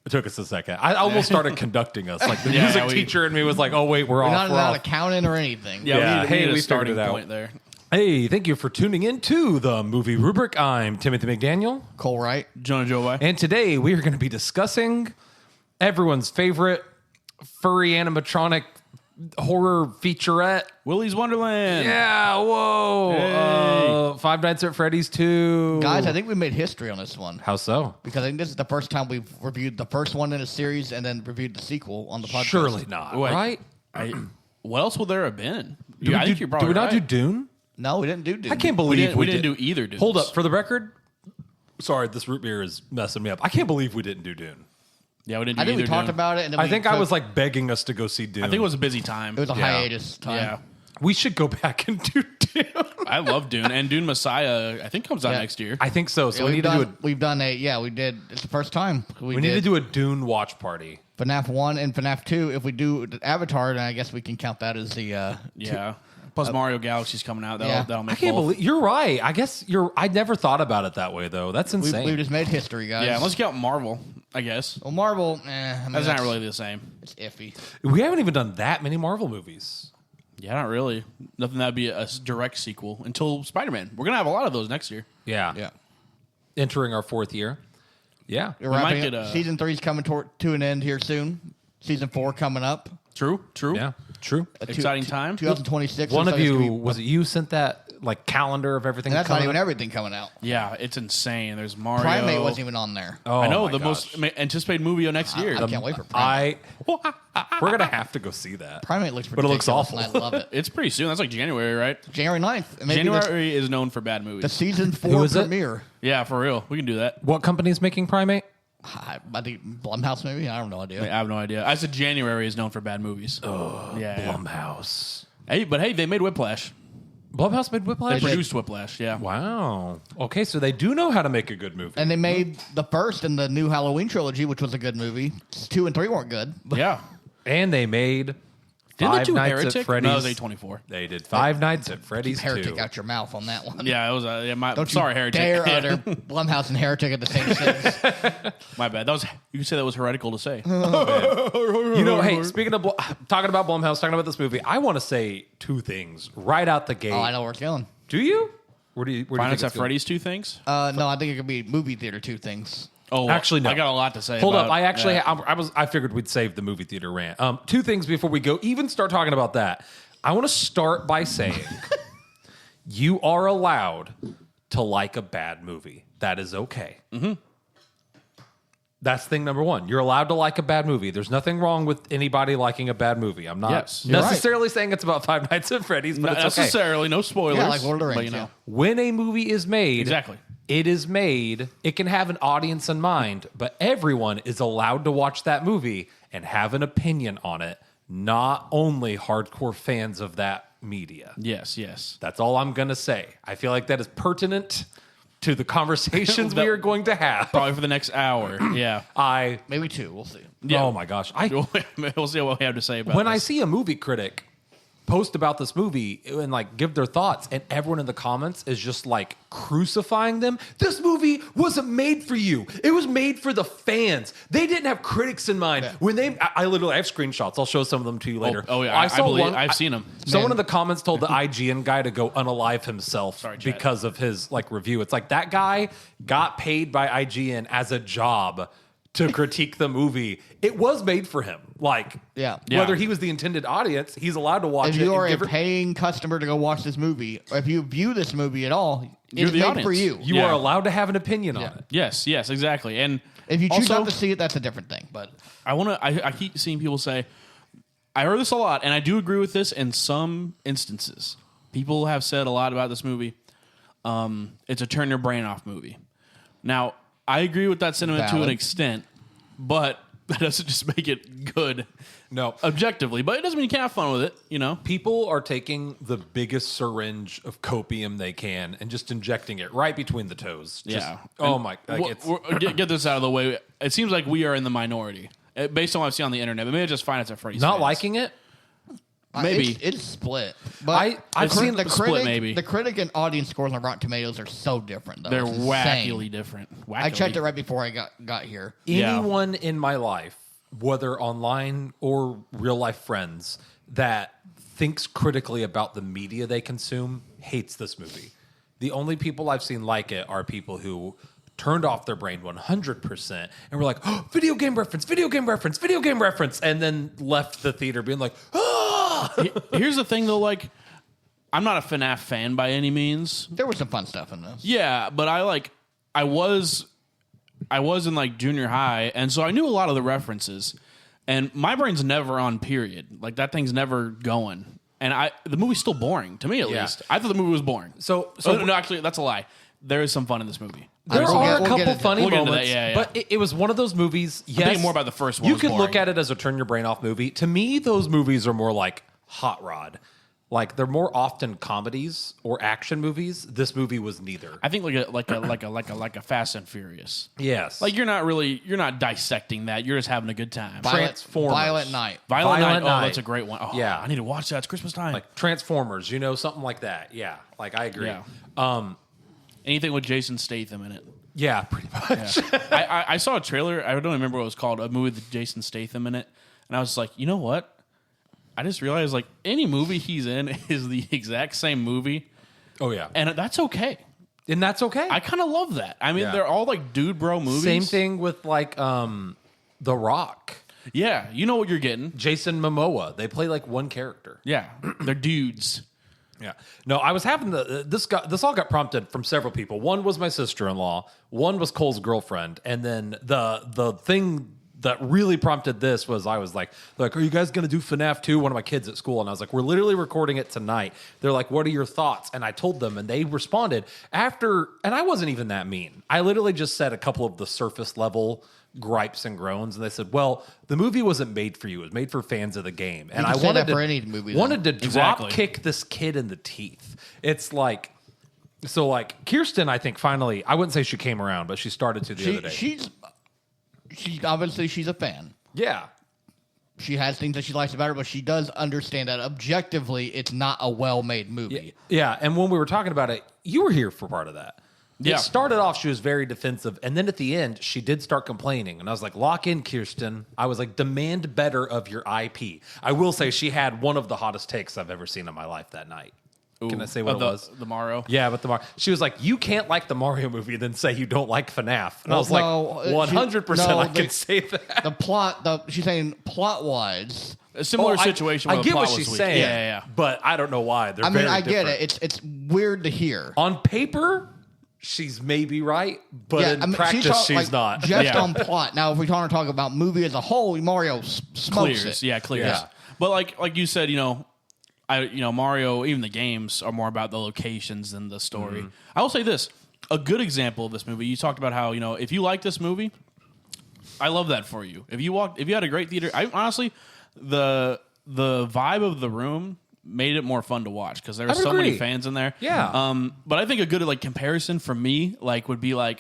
It took us a second. I almost started conducting us. Like the music teacher and me was like, "Oh wait, we're off." Not accounting or anything. Yeah, hey, we we started figured it point out. there. Hey, thank you for tuning in to the Movie Rubric. I'm Timothy McDaniel, Cole Wright, Jonah Joe. and today we are going to be discussing everyone's favorite furry animatronic horror featurette. Willy's Wonderland. Yeah, whoa. Hey. Five Nights at Freddy's 2. guys. I think we made history on this one How so? because I think this is the first time we've reviewed the first one in a series and then reviewed the sequel on the podcast. Surely not, Wait. right? What else would there have been? I think you're do probably we not do right. Dune? No, we didn't do Dune. I can't We believe didn't do either. Dudes. Hold up, for the record. Sorry, this root beer is messing me up. I can't believe we didn't do Dune. Yeah, we didn't. Do I think we either, talked Dune. about it. And then I we think I took- was like begging us to go see Dune. I think it was a busy time. It was a Yeah. hiatus time. Yeah, We should go back and do Dune. I love Dune, and Dune Messiah I think comes out Yeah. next year. I think so. So Yeah, we need to do a We've done a we did. It's the first time we need to do a Dune watch party. FNAF 1 and FNAF 2. If we do Avatar, then I guess we can count that as the Yeah. Plus Mario Galaxy's coming out. Yeah. That'll make I can't both. believe you're right. I guess I never thought about it that way though. That's insane. we just made history, guys. Yeah, unless you count Marvel, I guess. well, Marvel, I mean, That's not really the same. It's iffy. We haven't even done that many Marvel movies. Yeah, not really. Nothing that'd be a direct sequel until Spider-Man. We're gonna have a lot of those next year. Yeah. Yeah. Entering our 4th year. Yeah. We're might wrapping get up. a- Season 3 is coming to an end here soon. Season 4 coming up. True. Yeah. True. Exciting time. 2026. One looks of like it's gonna you be- was it you sent that like calendar of everything? And that's not coming even up? everything coming out. Yeah, it's insane. There's Mario. Primate wasn't even on there. Oh, I know my the gosh. most anticipated movie of next year. I can't wait for Primate. We're gonna have to go see that. Primate looks But it looks ridiculous, awful. and I love it. It's pretty soon. That's like January, right? January 9th. And maybe January is known for bad the movies. season 4 Who is it? premiere. Yeah, for real. We can do that. What company is making Primate? I think Blumhouse, maybe. I have no idea. I have no idea. I said January is known for bad movies. Oh, yeah. Blumhouse. Hey, but hey, they made Whiplash. Blumhouse made They Whiplash. produced Whiplash. Yeah. Wow. Okay, so they do know how to make a good movie. And they made the first in the new Halloween trilogy, which was a good movie. 2 and 3 weren't good. But Yeah. And they made Didn't they Five do Nights Heretic? at Freddy's. No, it was A24. They did Five Nights at Freddy's Heretic 2. out your mouth on that one. Yeah, it was. Don't Sorry, you Heretic. dare Yeah. utter Blumhouse and Heretic at the same sentence. My bad. That was. You could say that was heretical to say. You know, hey, speaking of talking about Blumhouse, talking about this movie, I want to say 2 things right out the gate. Oh, I know where it's going. Do you? Where do you Five think Nights it's at going? Freddy's 2 things. No, I think it could be movie theater 2 things. Oh, Actually, no. I got a lot to say. Hold about up! I actually, that. I figured we'd save the movie theater rant. 2 things before we go even start talking about that. I want to start by saying you are allowed to like a bad movie. That is okay. Mm-hmm. That's thing number 1. You're allowed to like a bad movie. There's nothing wrong with anybody liking a bad movie. I'm not Yes, you're necessarily saying it's about Five Nights at Freddy's, but Not it's okay. necessarily. No spoilers. Yeah, like Lord of the but, Rings, you know. When a movie is made, Exactly. it is made, it can have an audience in mind, but everyone is allowed to watch that movie and have an opinion on it, not only hardcore fans of that media. Yes. Yes. That's all I'm going to say. I feel like that is pertinent to the conversations we are going to have. Probably for the next hour. Yeah. Maybe 2. We'll see. Yeah. Oh my gosh. We'll see what we have to say about When I this. see a movie critic post about this movie and like give their thoughts and everyone in the comments is just like crucifying them, this movie wasn't made for you. It was made for the fans. They didn't have critics in mind. When I literally have screenshots. I'll show some of them to you later. Oh, yeah. I've seen them. Someone in the comments told the IGN guy to go unalive himself Chat. because of his like review. It's like that guy got paid by IGN as a job to critique the movie. It was made for him. Like, Yeah. whether he was the intended audience, he's allowed to watch If it. you are and a give it- paying customer to go watch this movie, or if you view this movie at all, You're it's the made audience. for you. you Yeah. are allowed to have an opinion on Yeah. it. Yes. Yes. Exactly. And If you choose also, not to see it, that's a different thing. But I want to. I keep seeing people say, I heard this a lot, and I do agree with this in some instances. People have said a lot about this movie. It's a turn your brain off movie. Now, I agree with that sentiment to an Valid. extent, but that doesn't just make it good No. objectively. But it doesn't mean you can't have fun with it, you know? People are taking the biggest syringe of copium they can and just injecting it right between the toes. Just- Yeah. Oh And my. Like get this out of the way. It seems like we are in the minority based on what I've seen on the internet. But maybe it's just Five Nights at Freddy's not fans. liking it. Maybe. It's split. But I've seen the split, maybe. The critic and audience scores on Rotten Tomatoes are so different, though. They're It's wackily insane. different. I checked it right before I got here. Yeah. Anyone in my life, whether online or real life friends, that thinks critically about the media they consume hates this movie. The only people I've seen like it are people who turned off their brain 100% and were like, oh, video game reference, video game reference, video game reference, and then left the theater being like, ah! Here's the thing, though. Like, I'm not a FNAF fan by any means. There was some fun stuff in this. Yeah, but I was in like junior high, and so I knew a lot of the references. And my brain's never on period. Like, that thing's never going. And the movie's still boring to me, at least. I thought the movie was boring. So No, actually, that's a lie. There is some fun in this movie. There are a couple funny We'll get into moments, that, yeah. but it was one of those movies. Yes, thinking more about the first one You was could look boring. at it as a turn your brain off movie. To me, those movies are more like Hot Rod. Like, they're more often comedies or action movies. This movie was neither. I think like a Fast and Furious. Yes, Like, you're not dissecting that. You're just having a good time. Transformers. Violent Night. Violent Night. Oh, Night. that's a great one. Oh, Yeah. I need to watch that. It's Christmas time. like Transformers. Something like that. Yeah, like I agree. Yeah. Anything with Jason Statham in it. Yeah, pretty much. I saw a trailer. I don't remember what it was called. A movie with Jason Statham in it, and I was like, you know what? I just realized like any movie he's in is the exact same movie, Oh yeah, and that's okay. and that's okay. I kind of love that. I mean, Yeah. they're all like dude bro movies. Same thing with like The Rock, Yeah, you know what you're getting. Jason Momoa. They play like one character. Yeah, they're dudes. Yeah. No, I was having this all got prompted from several people. One was my sister-in-law, one was Cole's girlfriend, and then the thing that really prompted this was I was like, are you guys going to do FNAF 2? One of my kids at school, and I was like, we're literally recording it tonight. They're like, what are your thoughts? And I told them, and they responded after, and I wasn't even that mean. I literally just said a couple of the surface level gripes and groans, and they said, well, the movie wasn't made for you. It was made for fans of the game. And can I say wanted that to, for any movie, wanted to drop Exactly. kick this kid in the teeth. It's like, so like Kirsten, I think finally, I wouldn't say she came around, but she started to the other day. She's obviously she's a fan. Yeah. She has things that she likes about her, but she does understand that objectively it's not a well-made movie. Yeah. And when we were talking about it, you were here for part of that. Yeah. It started off, she was very defensive. And then at the end, she did start complaining. And I was like, lock in, Kirsten. I was like, demand better of your IP. I will say she had one of the hottest takes I've ever seen in my life that night. Can I say what it was? The Mario. Yeah, but the Mario. She was like, you can't like the Mario movie and then say you don't like FNAF. And I was no, like, 100% I can say that. The plot, she's saying plot-wise. A similar Oh, situation. I where get the plot what was she's weak. saying. Yeah. But I don't know why. They're I mean, very I get different. it. It's weird to hear. On paper, she's maybe right, but in practice, she's not. Just Yeah. on plot. Now, if we want to talk about movie as a whole, Mario smokes Clears. it. Yeah, clears. Yeah. But like you said, Mario, even the games are more about the locations than the story. Mm-hmm. I will say this: a good example of this movie. You talked about how if you like this movie, I love that for you. If you had a great theater, honestly, the vibe of the room made it more fun to watch because there were I'd so many agree. fans in there. Yeah. But I think a good comparison for me would be the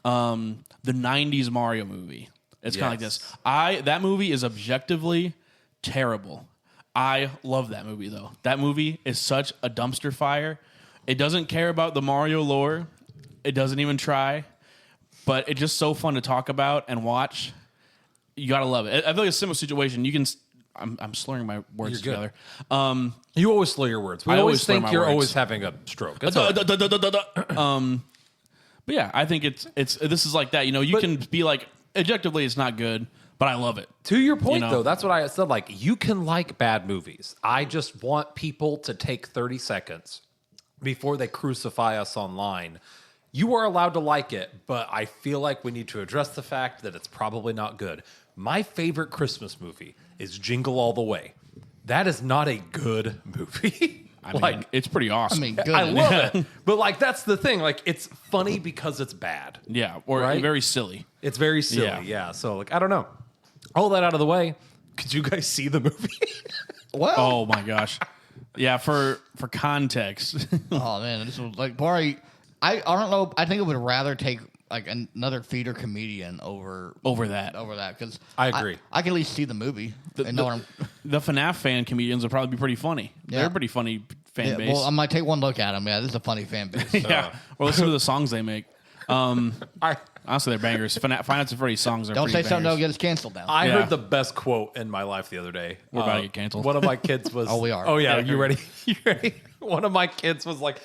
'90s Mario movie. It's kind of like Yes. this. That movie is objectively terrible. I love that movie though. That movie is such a dumpster fire. It doesn't care about the Mario lore. It doesn't even try. But it's just so fun to talk about and watch. You gotta love it. I feel like a similar situation. You can. I'm slurring my words You're good. together. You always slur your words. We I always always slur think my you're words. always having a stroke. It's all right. But yeah, I think this is like that. You can be like objectively it's not good, but I love it. To your point, You know? though, that's what I said. Like, you can like bad movies. I just want people to take 30 seconds before they crucify us online. You are allowed to like it, but I feel like we need to address the fact that it's probably not good. My favorite Christmas movie is Jingle All the Way. That is not a good movie. I mean, it's pretty awesome. I mean, good. I love it. But, that's the thing. It's funny because it's bad. yeah, or Right? very silly. It's very silly, Yeah. yeah. So, I don't know. All that out of the way, could you guys see the movie? Well, Oh my gosh. Yeah, for context. oh man, this was probably. I don't know. I think I would rather take like another theater comedian over that. because I agree. I can at least see the movie and know what I'm. The FNAF fan comedians would probably be pretty funny. Yeah. They're a pretty funny fan base. Well, I might take one look at them. Yeah, this is a funny fan base. yeah, or listen to the songs they make. Honestly, they're bangers. Five Nights at Freddy songs are Don't pretty say something that'll bangers. get us canceled now. I Yeah. heard the best quote in my life the other day. We're about to get canceled. One of my kids was. Oh, we are. Oh yeah, Yeah. you ready? You ready? One of my kids was like,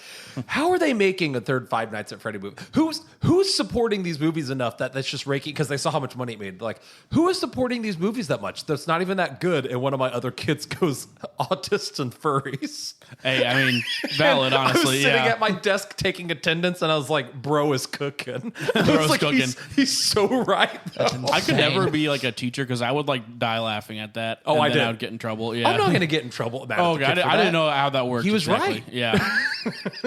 "How are they making a third Five Nights at Freddy movie? Who's supporting these movies enough that's just raking because they saw how much money it made? Like, who is supporting these movies that much? That's not even that good." And one of my other kids goes, "Autists and furries." Hey, I mean, valid, honestly. I was sitting Yeah. at my desk taking attendance, and I was like, "Bro is cooking." I was Bro's like, cooking. He's so right. though. I could Insane. never be like a teacher because I would like die laughing at that. Oh, and I then did. I would get in trouble. Yeah. I'm not going to get in trouble about Oh, it. God, I didn't know how that worked. He was exactly. right. Yeah.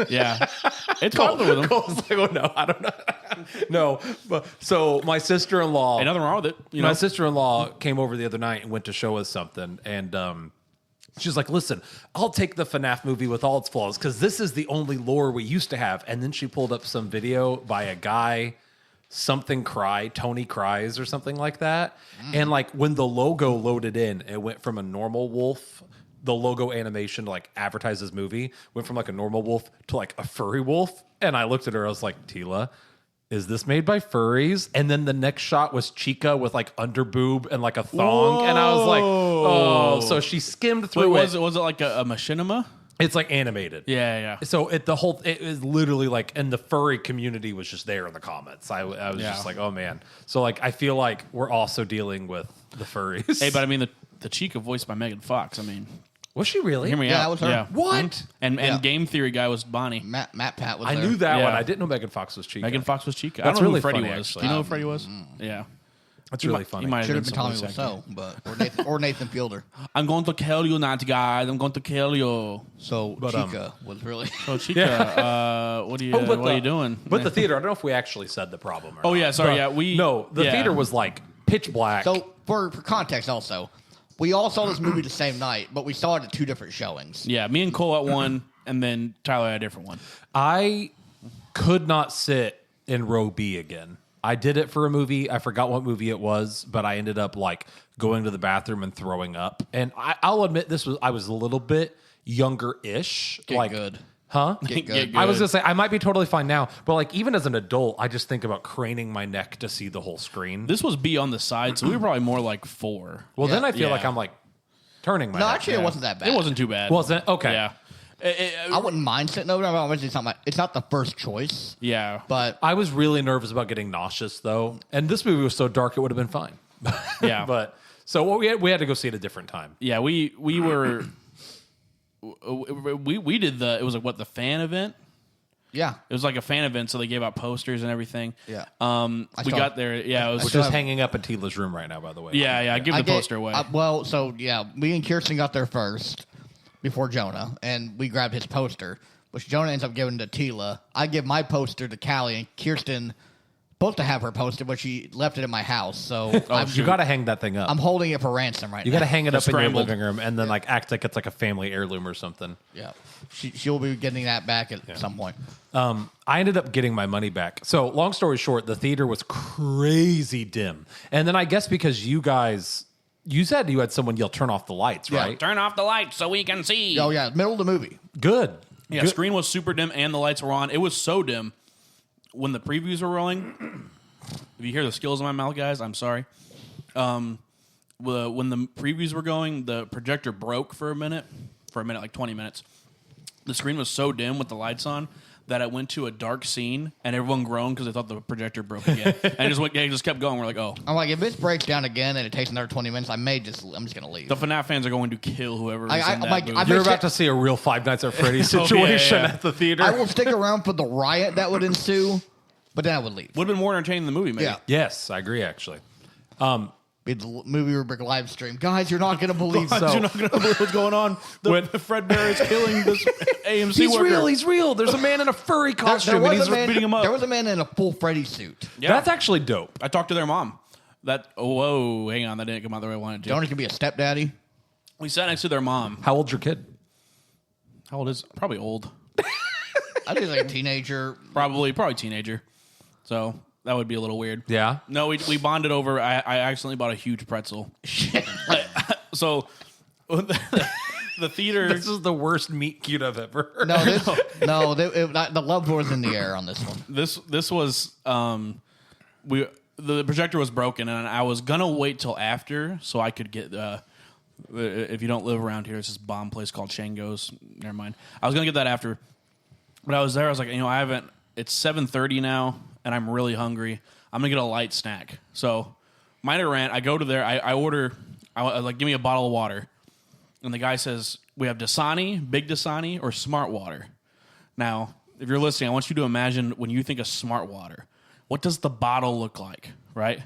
Yeah. It's popular with him. Cole's like, "Oh no, I don't know." No, but so my sister-in-law, Ain't nothing wrong with it. You my know? sister-in-law came over the other night and went to show us something, and she's like, "Listen, I'll take the FNAF movie with all its flaws because this is the only lore we used to have." And then she pulled up some video by a guy, Tony Cries or something like that, and like when the logo loaded in, it went from a normal wolf. The logo animation to like advertise this movie went from like a normal wolf to like a furry wolf. And I looked at her, I was like, "Tila, is this made by furries?" And then the next shot was Chica with like underboob and like a thong. And I was like, "Oh," so she skimmed through was it like a machinima? It's like animated. Yeah, yeah. So it was literally like, and the furry community was just there in the comments. I was Yeah. just like, oh man. So like, I feel like we're also dealing with the furries. Hey, but I mean, the Chica voiced by Megan Fox. I mean, was she really? hear me Yeah, out. that was her. Yeah. What? And Yeah. Game Theory guy was Bonnie. Matt Pat was I there. knew that Yeah. one. I didn't know Megan Fox was Chica. Megan Fox was Chica. That's I don't know really who Freddy funny, was. actually. Do you know who Freddy was? Yeah. That's really funny. You might Should have been some Tommy voice acting. Wiseau, but or Nathan Fielder. I'm going to kill you, not guys. I'm going to kill you. So But, Chica was really. So Chica, what are you doing? But the theater, I don't know if we actually said the problem. Or Oh, not. yeah, sorry, The- yeah, we- No, the yeah. theater was like pitch black. So for context, also, we all saw this movie the same night, but we saw it at two different showings. Yeah, me and Cole at one, and then Tyler at a different one. I could not sit in row B again. I did it for a movie. I forgot what movie it was, but I ended up like going to the bathroom and throwing up. And I'll admit I was a little bit younger-ish. Get like, good. Huh? Get good. I was gonna say I might be totally fine now, but like even as an adult, I just think about craning my neck to see the whole screen. This was B on the side, so we were probably more like 4. Well, then I feel Yeah. like I'm like turning my No, neck. actually, it wasn't that bad. It wasn't too bad. Wasn't? Okay. Yeah. I wouldn't mind sitting over there. Obviously, it's not the first choice, Yeah. but I was really nervous about getting nauseous though, and this movie was so dark it would have been fine. Yeah. But so what we had to go see it a different time. Yeah, we were we did it was like what, the fan event? yeah, It was like a fan event, so they gave out posters and everything. Yeah. We saw got it. there. Yeah, it was Which is hanging up in Tila's room right now, by the way. yeah, I give the poster away. Me and Kirsten got there first before Jonah, and we grabbed his poster, which Jonah ends up giving to Tila. I give my poster to Callie, and Kirsten supposed to have her poster, but she left it in my house. So You got to hang that thing up. I'm holding it for ransom right You now. got to hang it up in your scrambled. living room and then like act like it's like a family heirloom or something. Yeah, she'll be getting that back at some point. I ended up getting my money back. So long story short, the theater was crazy dim. And then I guess because you said you had someone yell, "Turn off the lights," Yeah. right? Turn off the lights so we can see. Oh yeah, middle of the movie. Good. Yeah, Good. screen was super dim and the lights were on. It was so dim when the previews were rolling. If you hear the skills in my mouth, guys, I'm sorry. When the previews were going, the projector broke for a minute, like 20 minutes. The screen was so dim with the lights on that it went to a dark scene, and everyone groaned because they thought the projector broke again. And it just kept going. We're like, oh. I'm like, if this breaks down again and it takes another 20 minutes, I'm just gonna leave. The FNAF fans are going to kill whoever is in that movie. You're about to see a real Five Nights at Freddy's situation yeah. at the theater. I will stick around for the riot that would ensue, but then I would leave. Would have been more entertaining than the movie, maybe. Yeah. Yes, I agree, actually. Be the movie rubric live stream. Guys, you're not gonna believe You're not going to believe what's going on. The Fred Bear is killing this AMC He's worker. real. He's real. There's a man in a furry costume, and he's beating him up. There was a man in a full Freddy suit. Yeah. That's actually dope. I talked to their mom. Whoa, hang on, that didn't come out the way I wanted to. Jonah could be a stepdaddy. We sat next to their mom. How old's your kid? How old is? Probably old. I think he's like a teenager. Probably teenager. So That would be a little weird. Yeah. No, we bonded over. I accidentally bought a huge pretzel. So the theater. This is the worst meet cute I've ever heard. The love was in the air on this one. This was the projector was broken, and I was gonna wait till after so I could get. If you don't live around here, it's this bomb place called Shango's. Never mind. I was gonna get that after, but I was there. I was like, I haven't. It's 7:30 now, and I'm really hungry. I'm gonna get a light snack. So, minor rant. I go to there. I order. I like, give me a bottle of water, and the guy says we have Dasani, Big Dasani, or Smart Water. Now, if you're listening, I want you to imagine when you think of Smart Water, what does the bottle look like? Right.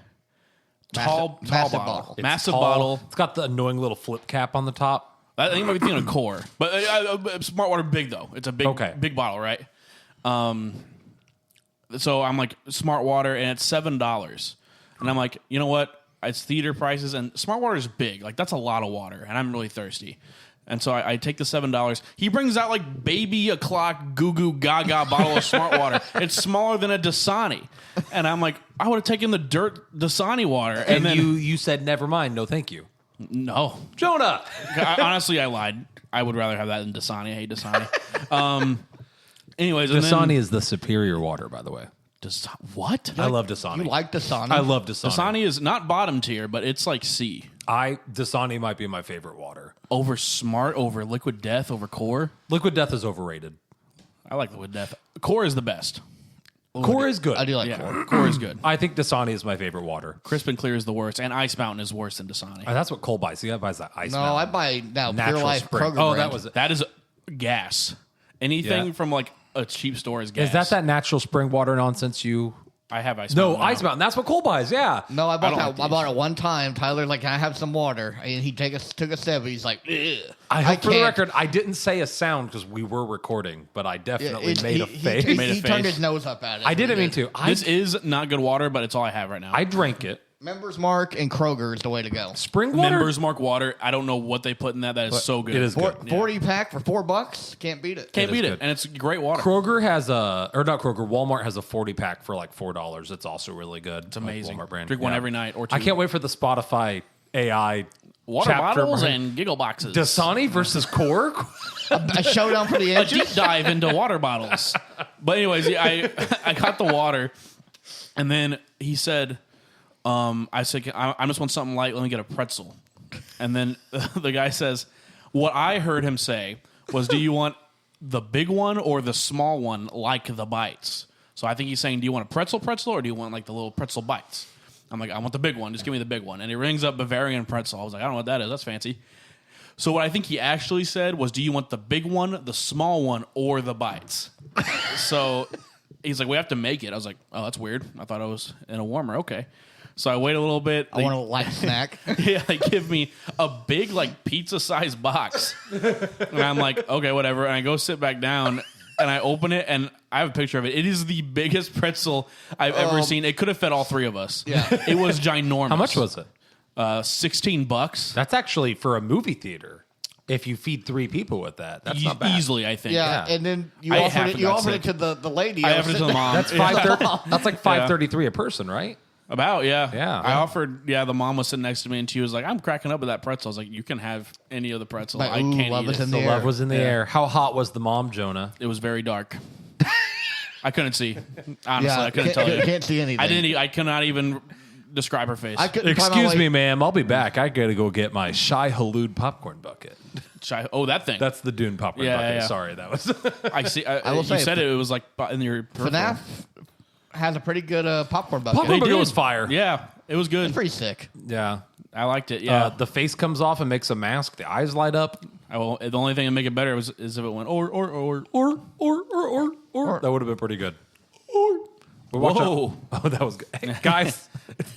Tall bottle. Massive tall. bottle. It's got the annoying little flip cap on the top. I think you might be thinking of Core. But Smart Water big, though. It's a big bottle, right? So I'm like, Smart Water, and it's $7. And I'm like, you know what? It's theater prices, and Smart Water is big. Like, that's a lot of water, and I'm really thirsty. And so I take the $7. He brings out like baby o'clock goo goo gaga bottle of Smart Water. It's smaller than a Dasani. And I'm like, I would have taken the dirt Dasani water. And then you said, never mind, no thank you. No. Jonah! Honestly, I lied. I would rather have that than Dasani. I hate Dasani. Anyways. Dasani is the superior water, by the way. What? I love Dasani. You like Dasani? I love Dasani. Dasani is not bottom tier, but it's like C. Dasani might be my favorite water. Over Smart, over Liquid Death, over Core. Liquid Death is overrated. I like Liquid Death. Core is the best. Core is good. I do like Yeah, Core. Core is good. I think Dasani is my favorite water. Crisp and Clear is the worst, and Ice Mountain is worse than Dasani. That's what Cole buys. He buys that Ice No, Mountain. I buy now Pure Natural Life Spring. Kroger Oh, brand. that was it. That is gas. Anything Yeah. from like a cheap store is gas. Is that natural spring water nonsense you... I have Ice No, Mountain. now. Ice Mountain. That's what Cole buys, yeah. No, I don't bought like that. I bought it one time. Tyler's like, "Can I have some water?" And he took a sip. He's like, "Ugh." I hope for the can't. record, I didn't say a sound because we were recording, but I definitely made a face. made a He turned face. his nose up at it. I didn't mean to. This is not good water, but it's all I have right now. I drank it. Members Mark and Kroger is the way to go. Spring water? Members Mark water. I don't know what they put in that. That is so good. It is good. 40 pack for $4. Can't beat it. Can't It is beat it, good. and it's great water. Kroger has Walmart has a 40 pack for like $4. It's also really good. It's amazing. Walmart brand. Drink one every night or two. I can't wait for the Spotify AI Water chapter. bottles and giggle boxes. Dasani versus Core? A showdown for the A edges. deep dive into water bottles. But anyways, I got the water, and then he said, I said, I just want something light. Let me get a pretzel. And then the guy says, what I heard him say was, do you want the big one or the small one like the bites? So I think he's saying, do you want a pretzel or do you want like the little pretzel bites? I'm like, I want the big one. Just give me the big one. And he rings up Bavarian pretzel. I was like, I don't know what that is. That's fancy. So what I think he actually said was, do you want the big one, the small one, or the bites? So he's like, we have to make it. I was like, oh, that's weird. I thought I was in a warmer. Okay. So I wait a little bit. I want a light snack. Yeah, they give me a big, like, pizza-sized box. And I'm like, okay, whatever. And I go sit back down, and I open it, and I have a picture of it. It is the biggest pretzel I've ever seen. It could have fed all three of us. Yeah. It was ginormous. How much was it? $16. That's actually for a movie theater. If you feed 3 people with that, that's not bad. Easily, I think. Yeah, Yeah. and then you I ate offered half it. of You that offered steak. it to the lady. I was offered it to sitting the there. mom. That's that's like $5.33 a person, right? About, yeah. Yeah. I offered, the mom was sitting next to me, and she was like, I'm cracking up with that pretzel. I was like, you can have any of the pretzel. Like, I ooh, can't love eat is it. in The the love air. was in the air. How hot was the mom, Jonah? It was very dark. I couldn't see. Honestly, Yeah, I couldn't tell you. Can't see anything. I could not even describe her face. I couldn't find my Excuse way- me, ma'am. I'll be back. I gotta go get my Shai Halud popcorn bucket. Oh, that thing. That's the Dune popcorn Yeah, bucket. yeah. Sorry, that was. I see. will You say, said it was like in your peripheral. FNAF has a pretty good popcorn bucket. Popcorn They bucket did. was fire. Yeah, it was good. It's pretty sick. Yeah. I liked it. Yeah. The face comes off and makes a mask. The eyes light up. The only thing to make it better is if it went or. That would have been pretty good. We're watching- Whoa. Oh, that was good. Hey, guys,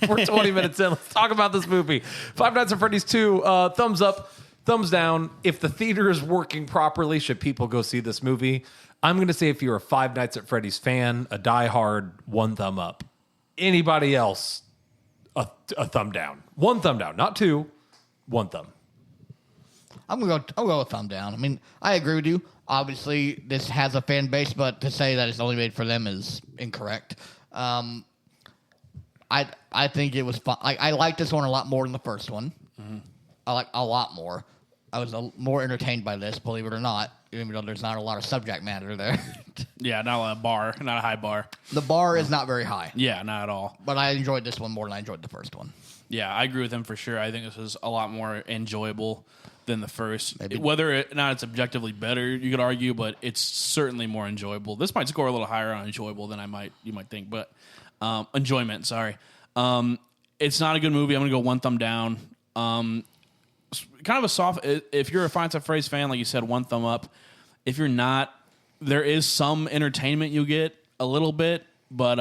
we're 20 minutes in. Let's talk about this movie. Five Nights at Freddy's 2. Thumbs up, thumbs down. If the theater is working properly, should people go see this movie? I'm going to say if you're a Five Nights at Freddy's fan, a diehard, 1 thumb up. Anybody else, a thumb down. 1 thumb down, not 2. 1 thumb. I'll go with thumb down. I mean, I agree with you. Obviously, this has a fan base, but to say that it's only made for them is incorrect. I think it was fun. I like this one a lot more than the first one. Mm-hmm. I like a lot more. I was more entertained by this, believe it or not, even though there's not a lot of subject matter there. Yeah, not a high bar. The bar is not very high. Yeah, not at all. But I enjoyed this one more than I enjoyed the first one. Yeah, I agree with him for sure. I think this was a lot more enjoyable than the first. Maybe. Whether it's objectively better, you could argue, but it's certainly more enjoyable. This might score a little higher on enjoyable than you might think, but enjoyment. Sorry, it's not a good movie. I'm gonna go one thumb down. Kind of a soft. If you're a Nights At Freddy's fan, like you said, one thumb up. If you're not, there is some entertainment you get a little bit, but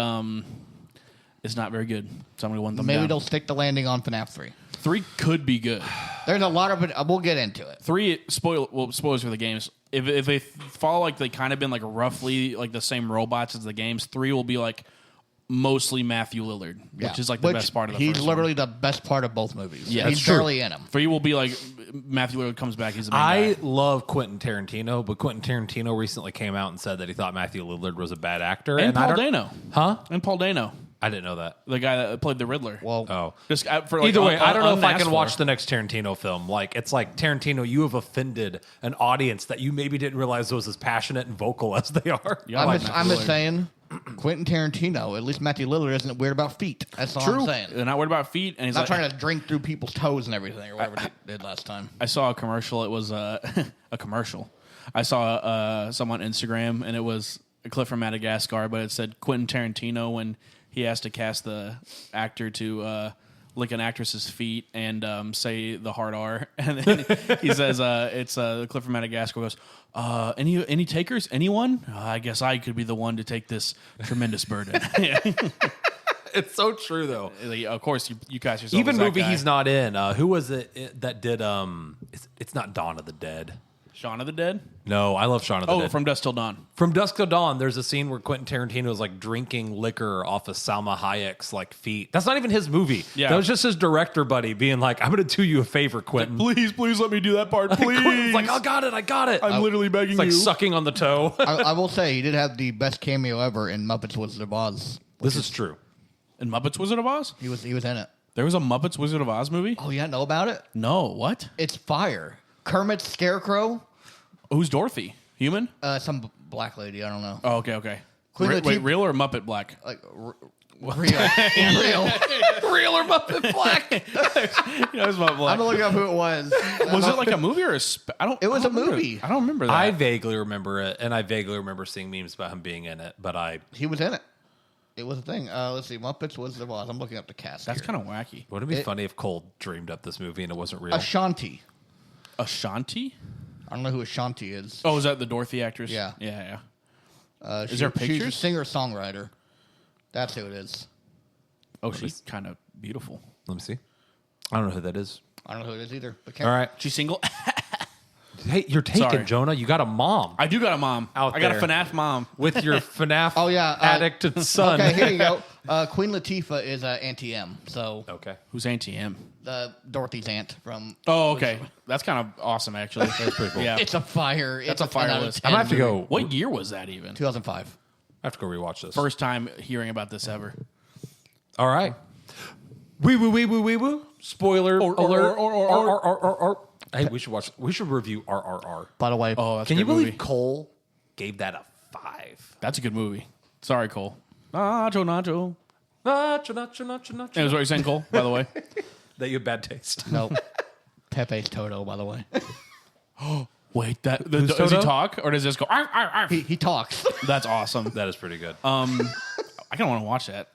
it's not very good. So I'm gonna go one thumb down. Maybe they'll stick the landing on FNAF 3. 3 could be good. There's a lot of it. We'll get into it. 3 spoilers for the games. If they follow like they kind of been like roughly like the same robots as the games, 3 will be like mostly Matthew Lillard, which is like the best part of the first He's literally the best part of both movies. Yeah, he's barely in them. 3 will be like Matthew Lillard comes back. He's the main guy. love Quentin Tarantino, but Quentin Tarantino recently came out and said that he thought Matthew Lillard was a bad actor. And Paul Dano. Huh? And Paul Dano. I didn't know that. The guy that played the Riddler. Oh. Just for like Either way, I don't know if I unasked can for. watch the next Tarantino film. Like, it's like, Tarantino, you have offended an audience that you maybe didn't realize was as passionate and vocal as they are. Yeah, I'm like just Matthew Lillard. saying, Quentin Tarantino, at least Matthew Lillard, isn't weird about feet. That's all True. I'm saying. They're not worried about feet, and he's Not like, trying to drink through people's toes and everything, or whatever they did last time. I saw a commercial. It was a commercial. I saw someone on Instagram, and it was a clip from Madagascar, but it said Quentin Tarantino when he has to cast the actor to lick an actress's feet and say the hard R. And then he says, it's a clip from Madagascar goes, any takers? Anyone? I guess I could be the one to take this tremendous burden. It's so true, though. Of course, you cast yourself Even as that movie guy. he's not in. Who was it that did, it's not Dawn of the Dead. Shaun of the Dead? No, I love Shaun of the Dead. Oh, From Dusk Till Dawn. From Dusk Till Dawn, there's a scene where Quentin Tarantino is like drinking liquor off of Salma Hayek's like feet. That's not even his movie. Yeah. That was just his director buddy being like, "I'm going to do you a favor, Quentin." Please let me do that part, Quentin's like, "I got it. I'm literally begging It's like you. sucking on the toe. I will say, he did have the best cameo ever in Muppets Wizard of Oz. This is true. In Muppets Wizard of Oz? He was in it. There was a Muppets Wizard of Oz movie? Oh, you didn't know about it? No, what? It's fire. Kermit's Scarecrow, Who's Dorothy? Human? some black lady, I don't know. Oh, okay. Queen Wait, Latifah- real or Muppet Black? Like, real. Real. Real or Muppet Black? Yeah, it was Muppet I'm Black. gonna look up who it was. Was it like a movie or a I don't. It was I don't a remember. movie. I don't remember that. I vaguely remember it, and I vaguely remember seeing memes about him being in it, but He was in it. It was a thing. Let's see. Muppets Wizard of Oz. I'm looking up the cast. That's here. kind of wacky. wouldn't it be funny if Cole dreamed up this movie and it wasn't real? Ashanti. Ashanti? I don't know who Ashanti is. Oh, is that the Dorothy actress? Yeah. Yeah. Is there She's a pictures? singer-songwriter. That's who it is. Oh, she's kind of beautiful. Let me see. I don't know who that is. I don't know who it is either. But All right. She's single. Hey, you're taken, Sorry. Jonah. You got a mom I do got a mom. Out I got a there. FNAF mom. with your FNAF Oh, yeah, addicted son. Okay, here you go. Queen Latifah is Auntie M. So Okay. Who's Auntie M? Dorothy's aunt from. Oh, okay. That's kind of awesome, actually. That's pretty cool. Yeah. It's a fire. That's a fire list. I'm gonna have to go. What year was that even? 2005. I have to go rewatch this. First time hearing about this ever. All right. Wee woo. Spoiler alert. Hey, we should watch. We should review RRR. By the way, Oh, that's Can a you good believe movie. Cole gave that a 5? That's a good movie. Sorry, Cole. Nacho. Nacho. That was what you're saying, Cole, by the way. That you have bad taste. no. Pepe's Toto, by the way. Wait, does he Toto? talk or does this go? "Arf, arf, arf"? He talks. That's awesome. That is pretty good. I kind of want to watch that.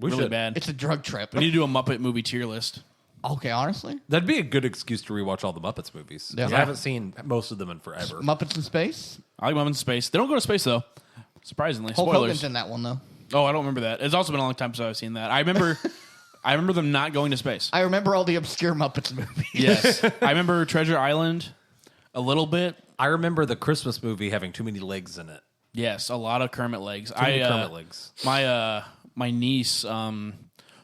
We really should. bad. It's a drug trip. We need to do a Muppet movie tier list. Okay, honestly. That'd be a good excuse to rewatch all the Muppets movies. 'Cause Yeah. I haven't seen most of them in forever. Muppets in Space. I like Muppets in Space. They don't go to space though. Surprisingly, Hulk spoilers. Hogan's in that one, though. Oh, I don't remember that. It's also been a long time since I've seen that. I remember, I remember them not going to space. I remember all the obscure Muppets movies. Yes, I remember Treasure Island a little bit. I remember the Christmas movie having too many legs in it. Yes, a lot of Kermit legs. Too many Kermit legs. My niece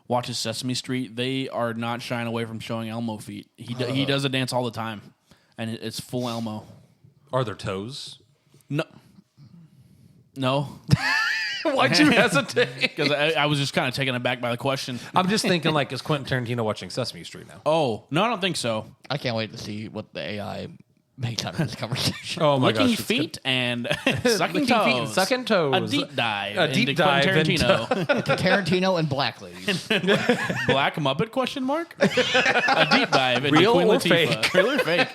watches Sesame Street. They are not shying away from showing Elmo feet. He does a dance all the time, and it's full Elmo. Are there toes? No. Why'd you hesitate? Because I was just kind of taken aback by the question. I'm just thinking, like, is Quentin Tarantino watching Sesame Street now? Oh, no, I don't think so. I can't wait to see what the AI makes out of this conversation. Oh my Licking gosh! feet and sucking Licking toes. feet and sucking toes. A deep dive. A deep into dive Quentin Tarantino. Tarantino and black ladies. Black Muppet question mark? A deep dive into Real Queen or Latifah. fake? Real or fake?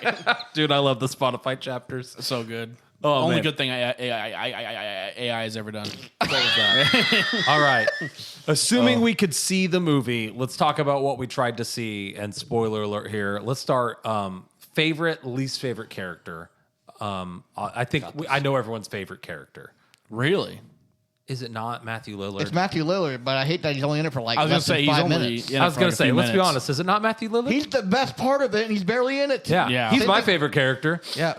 Dude, I love the Spotify chapters. So good. Oh, Only man. good thing AI has ever done. What was that? All right. Assuming we could see the movie, let's talk about what we tried to see. And spoiler alert here. Let's start favorite, least favorite character. I think I know everyone's favorite character. Really? Is it not Matthew Lillard? It's Matthew Lillard, but I hate that he's only in it for like I was going less to say, than he's 5 only minutes. in it I was for going like to a say, few let's be minutes. honest. Is it not Matthew Lillard? He's the best part of it, and he's barely in it. yeah. Yeah. He's my favorite character. Yeah.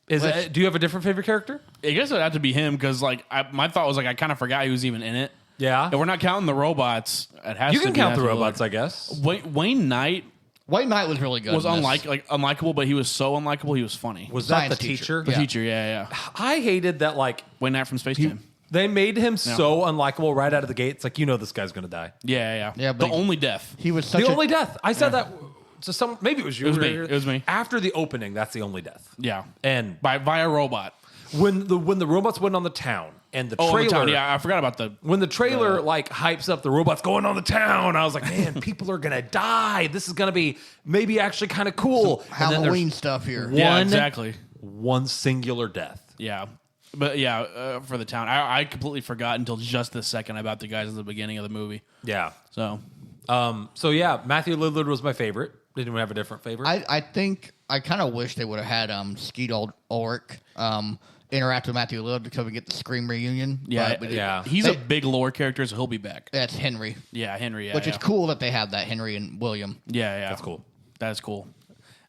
Do you have a different favorite character? I guess it would have to be him because, like, my thought was like I kind of forgot he was even in it. Yeah. If we're not counting the robots, it has You to can be count the Matthew robots, Lillard. I guess. Wayne Knight White Knight was really good. was in this. unlikable, but he was so unlikable. He was funny. Was that the Science teacher. teacher? the Yeah. teacher? Yeah. I hated that, like, Wayne Knight from Space Jam. they made him so unlikable right out of the gate. It's like, this guy's going to die. Yeah. Yeah, The but only death. He was such The a only death. I said that to some. Maybe it was you. It was me. It was me. After the opening, that's the only death. Yeah. And By a robot. when the robots went on the town and the Oh, trailer, the town. Yeah, I forgot about the. when the trailer like hypes up the robots going on the town, I was like, man, people are gonna die. This is gonna be maybe actually kind of cool. And then there's Halloween stuff here. One- Yeah, exactly. one singular death. Yeah. But yeah, for the town. I completely forgot until just this second about the guys at the beginning of the movie. Yeah. So. So yeah, Matthew Lillard was my favorite. Did anyone have a different favorite? I think I kind of wish they would have had Skeet Ulrich interact with Matthew Lillard so we get the Scream reunion. Yeah, but we didn't. yeah. He's a big lore character, so he'll be back. That's Henry, Yeah, Henry. Yeah, which yeah. is cool that they have that Henry and William. Yeah. That's cool. That is cool.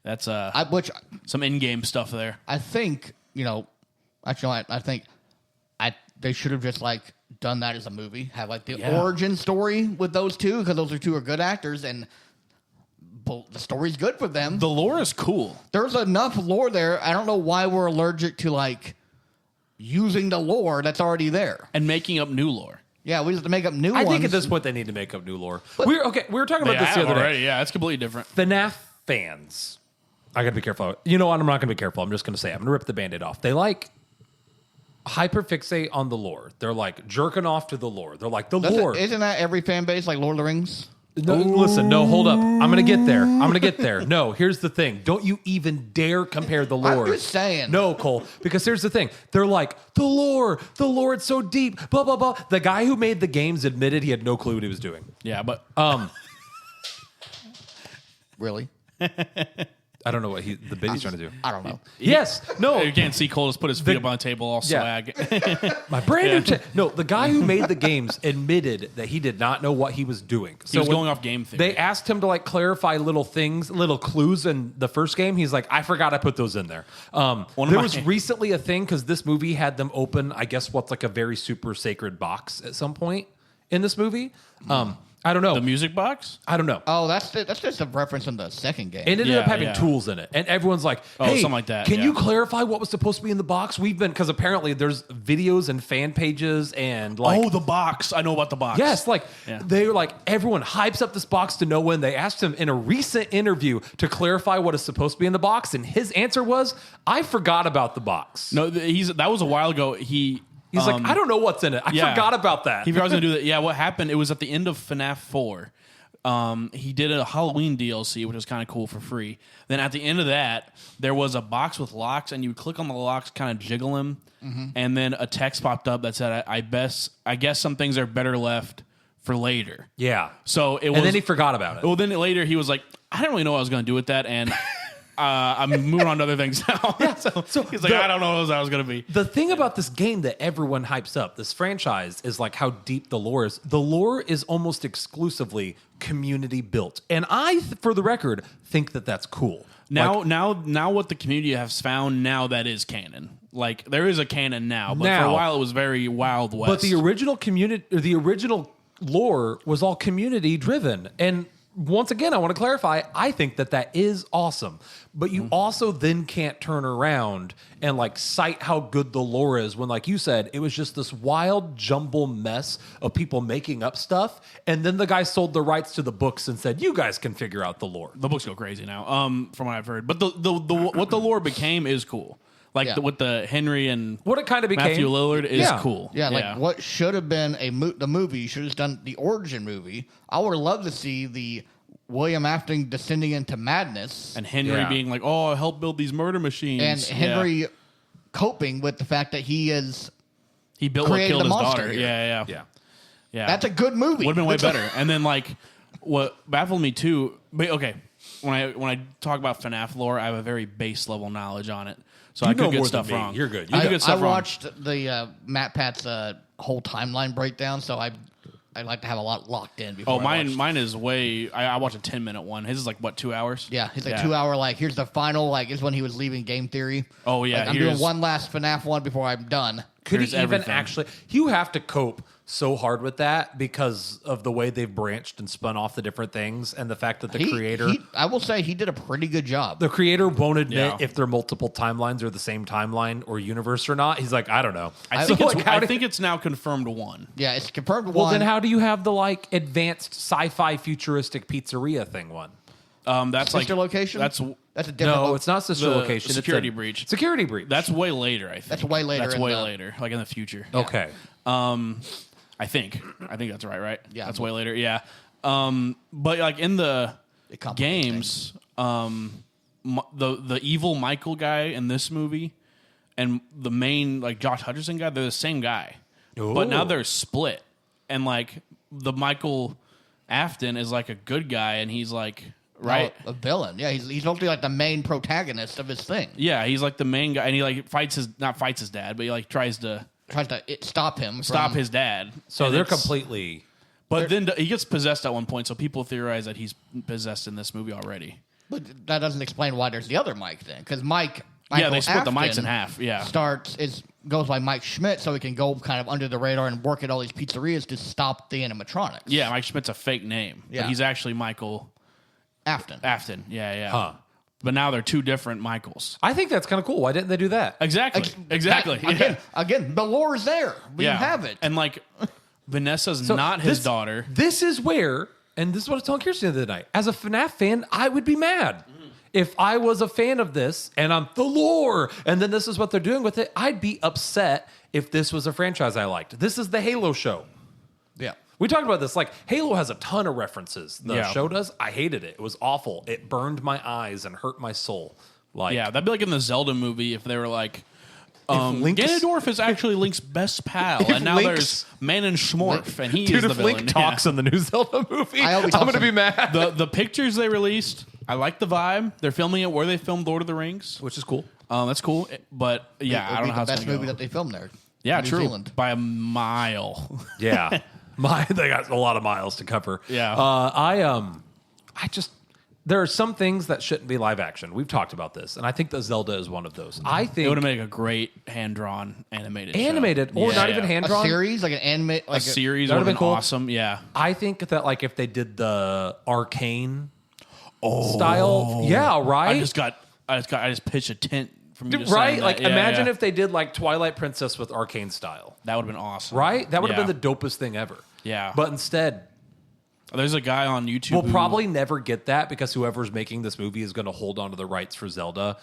That's Which some in-game stuff there. I think actually I think they should have just like done that as a movie, have like the origin story with those two because those two are good actors and the story's good for them. The lore is cool. There's enough lore there. I don't know why we're allergic to like using the lore that's already there. And making up new lore. Yeah, we just have to make up new I ones. think at this point they need to make up new lore. We were talking about this the other day. Yeah, it's completely different. FNAF fans. I got to be careful. You know what? I'm not going to be careful. I'm just going to say I'm going to rip the Band-Aid off. They like hyperfixate on the lore. They're like jerking off to the lore. They're like the lore. Isn't that every fan base like Lord of the Rings? No, listen, no, hold up. I'm going to get there. No, here's the thing. Don't you even dare compare the lore. I'm just saying. No, Cole, because here's the thing. They're like, the lore, it's so deep, blah, blah, blah. The guy who made the games admitted he had no clue what he was doing. Yeah, but Really? I don't know what the bit he's trying to do. I don't know. Yes, no. you can't see Cole just put his feet up on the table all Yeah. swag. My brand new No, the guy who made the games admitted that he did not know what he was doing. He was when going off game theory. They asked him to like clarify little things, little clues in the first game. He's like, I forgot I put those in there. There was recently a thing because this movie had them open, I guess, what's like a very super sacred box at some point in this movie. I don't know. The music box? I don't know. Oh, that's just a reference in the second game. It ended Yeah, up having yeah. tools in it. And everyone's like, Oh, hey, something like that, can yeah. you clarify what was supposed to be in the box? Because apparently there's videos and fan pages and like... the box. I know about the box. Yes, like Yeah. they were like, everyone hypes up this box to know when. They asked him in a recent interview to clarify what is supposed to be in the box. And his answer was, I forgot about the box. No, that was a while ago. He's like, I don't know what's in it. I forgot about that. He was going to do that. Yeah, what happened, it was at the end of FNAF 4. He did a Halloween DLC, which was kind of cool for free. Then at the end of that, there was a box with locks, and you would click on the locks, kind of jiggle them, and then a text popped up that said, I guess some things are better left for later. Yeah. So it was. And then he forgot about it. Well, then later he was like, I didn't really know what I was going to do with that, and I'm moving on to other things now. Yeah, so he's like, I don't know what I was going to be. The thing about this game that everyone hypes up, this franchise, is like how deep the lore is. The lore is almost exclusively community built. And I, for the record, think that that's cool. Now, what the community has found now that is canon. Like there is a canon now, but for Now- a while it was very Wild West. But the original community, or the original lore was all community driven. And once again, I want to clarify, I think that is awesome. But you also then can't turn around and like cite how good the lore is when, like you said, it was just this wild jumble mess of people making up stuff. And then the guy sold the rights to the books and said, you guys can figure out the lore. The books go crazy now, from what I've heard. But the what the lore became is cool. Like with the Henry and what it kind of became, Matthew Lillard is cool. Yeah, like what should have been the movie, should have done the origin movie. I would have loved to see the William Afton descending into madness. And Henry being like, oh, I helped build these murder machines. And Henry coping with the fact that he built what killed his daughter. Here. Yeah. That's a good movie. Would have been way better. And then like what baffled me too, but okay, when I talk about FNAF lore, I have a very base level knowledge on it. So I could get stuff wrong. You're good. I watched the Matt Pat's whole timeline breakdown, so I like to have a lot locked in before. Oh, mine is way. I watch a 10-minute one. His is like what, 2 hours? Yeah, he's like 2 hour. Like here's the final. Like is when he was leaving Game Theory. Oh yeah, like, I'm doing one last FNAF one before I'm done. Could he even actually? You have to cope so hard with that because of the way they've branched and spun off the different things, and the fact that the creator, I will say, he did a pretty good job. The creator won't admit if their multiple timelines are the same timeline or universe or not. He's like, I don't know. I think it's now confirmed one. Yeah, it's confirmed one. Well, then how do you have the like advanced sci-fi futuristic pizzeria thing one? That's sister like location. That's a different. No, it's not sister location. Security breach. Security breach. That's way later. I think that's way later. That's way later, like in the future. Okay. I think that's right. Yeah, that's way later. Yeah. But like in the games, the evil Michael guy in this movie and the main like Josh Hutcherson guy, they're the same guy. Ooh. But now they're split. And like the Michael Afton is like a good guy and he's like a villain. Yeah, he's mostly like the main protagonist of his thing. Yeah, he's like the main guy and he like fights his dad, but he like tries to stop him. Stop his dad. So they're completely... But then he gets possessed at one point, so people theorize that he's possessed in this movie already. But that doesn't explain why there's the other Mike then. Because Michael they split Afton the Mikes in half. Yeah, goes by Mike Schmidt, so he can go kind of under the radar and work at all these pizzerias to stop the animatronics. Yeah, Mike Schmidt's a fake name. Yeah, but he's actually Michael Afton. Yeah. Huh. But now they're two different Michaels. I think that's kind of cool. Why didn't they do that? Exactly. Again, the lore is there. We have it. And like Vanessa's not his daughter. This is where, and this is what I was telling Kirsten the other night. As a FNAF fan, I would be mad. If I was a fan of this and I'm the lore, and then this is what they're doing with it, I'd be upset if this was a franchise I liked. This is the Halo show. Yeah. We talked about this. Like, Halo has a ton of references. The show does. I hated it. It was awful. It burned my eyes and hurt my soul. Like, yeah, that'd be like in the Zelda movie if they were like, Link Ganondorf is actually Link's best pal, and now there's Manon Schmorf, and he is the villain. Link talks in the new Zelda movie, I'm going to be mad. The pictures they released, I like the vibe. They're filming it where they filmed Lord of the Rings, which is cool. That's cool. But yeah, I don't know how it's the best movie that they filmed there. Yeah, New true. Zealand. By a mile. Yeah, they got a lot of miles to cover. Yeah, there are some things that shouldn't be live action. We've talked about this, and I think that Zelda is one of those. I think it would make a great hand-drawn animated show. Or not even hand-drawn. A series, like an anime, like a series would have been cool. Awesome. Yeah, I think that like if they did the Arcane style, right. I just pitched a tent from you just right. saying Like that. imagine if they did like Twilight Princess with Arcane style. That would have been awesome. Right. That would have been the dopest thing ever. Yeah. But instead. There's a guy on YouTube We'll probably never get that because whoever's making this movie is going to hold on to the rights for Zelda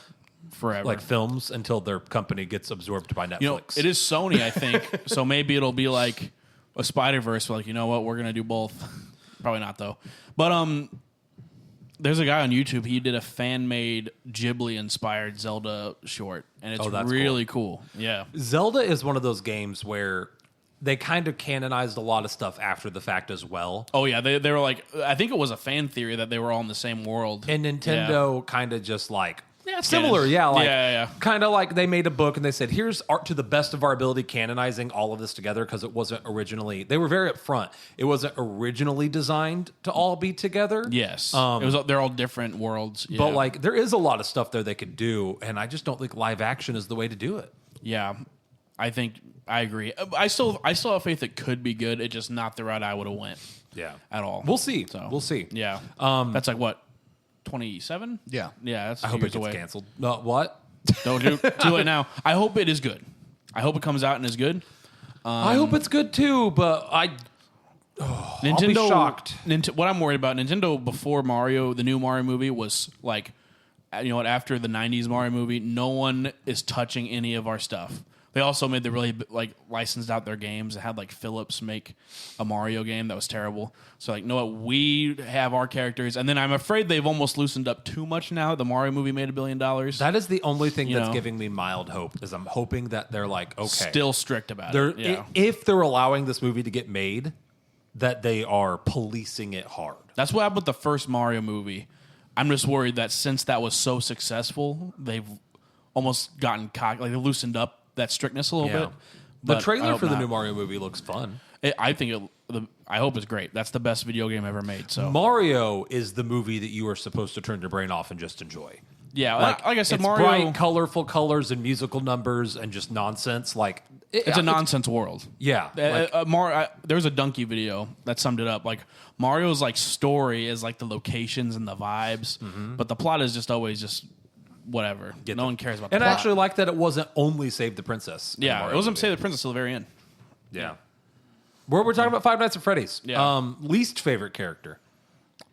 forever, like films, until their company gets absorbed by Netflix. You know, it is Sony, I think. So maybe it'll be like a Spider-Verse. Like, you know what? We're going to do both. Probably not, though. But there's a guy on YouTube. He did a fan-made Ghibli-inspired Zelda short, and it's really cool. Yeah. Zelda is one of those games where they kind of canonized a lot of stuff after the fact as well. Oh, yeah. They were like, I think it was a fan theory that they were all in the same world. And Nintendo kind of just like, similar. Kind of like they made a book and they said, here's art to the best of our ability, canonizing all of this together because it wasn't originally, they were very upfront. It wasn't originally designed to all be together. Yes. They're all different worlds. But like, there is a lot of stuff there they could do, and I just don't think live action is the way to do it. Yeah. I think I agree. I still have faith it could be good. It's just not the route I would have went. Yeah. At all. We'll see. So, We'll see. Yeah. That's like what, 27? Yeah. Yeah. That's I hope it gets canceled. No, what? Don't do it now. I hope it is good. I hope it comes out and is good. I hope it's good too, but Nintendo, I'll be shocked. What I'm worried about, Nintendo before Mario, the new Mario movie was like, you know what? After the '90s Mario movie, no one is touching any of our stuff. They also made the really licensed out their games. It had like Philips make a Mario game that was terrible. So like, no, what? We have our characters, and then I'm afraid they've almost loosened up too much now. The Mario movie made $1 billion. That is the only thing that's giving me mild hope. Is I'm hoping that they're like, okay, still strict about it. Yeah. If they're allowing this movie to get made, that they are policing it hard. That's what happened with the first Mario movie. I'm just worried that since that was so successful, they've almost gotten cocky. Like they loosened up that strictness a little bit. The trailer for the new Mario movie looks fun. I hope it's great. That's the best video game ever made. So Mario is the movie that you are supposed to turn your brain off and just enjoy. Yeah, like I said, it's Mario, bright, colorful colors and musical numbers and just nonsense. Like it's a nonsense world. Yeah, there's a Donkey video that summed it up. Like Mario's like story is like the locations and the vibes, but the plot is just always just whatever. No one cares about. And the I plot. actually like that it wasn't only Save the Princess. Yeah, it wasn't Save the Princess till the very end. Yeah, we're talking about Five Nights at Freddy's. Yeah. Least favorite character.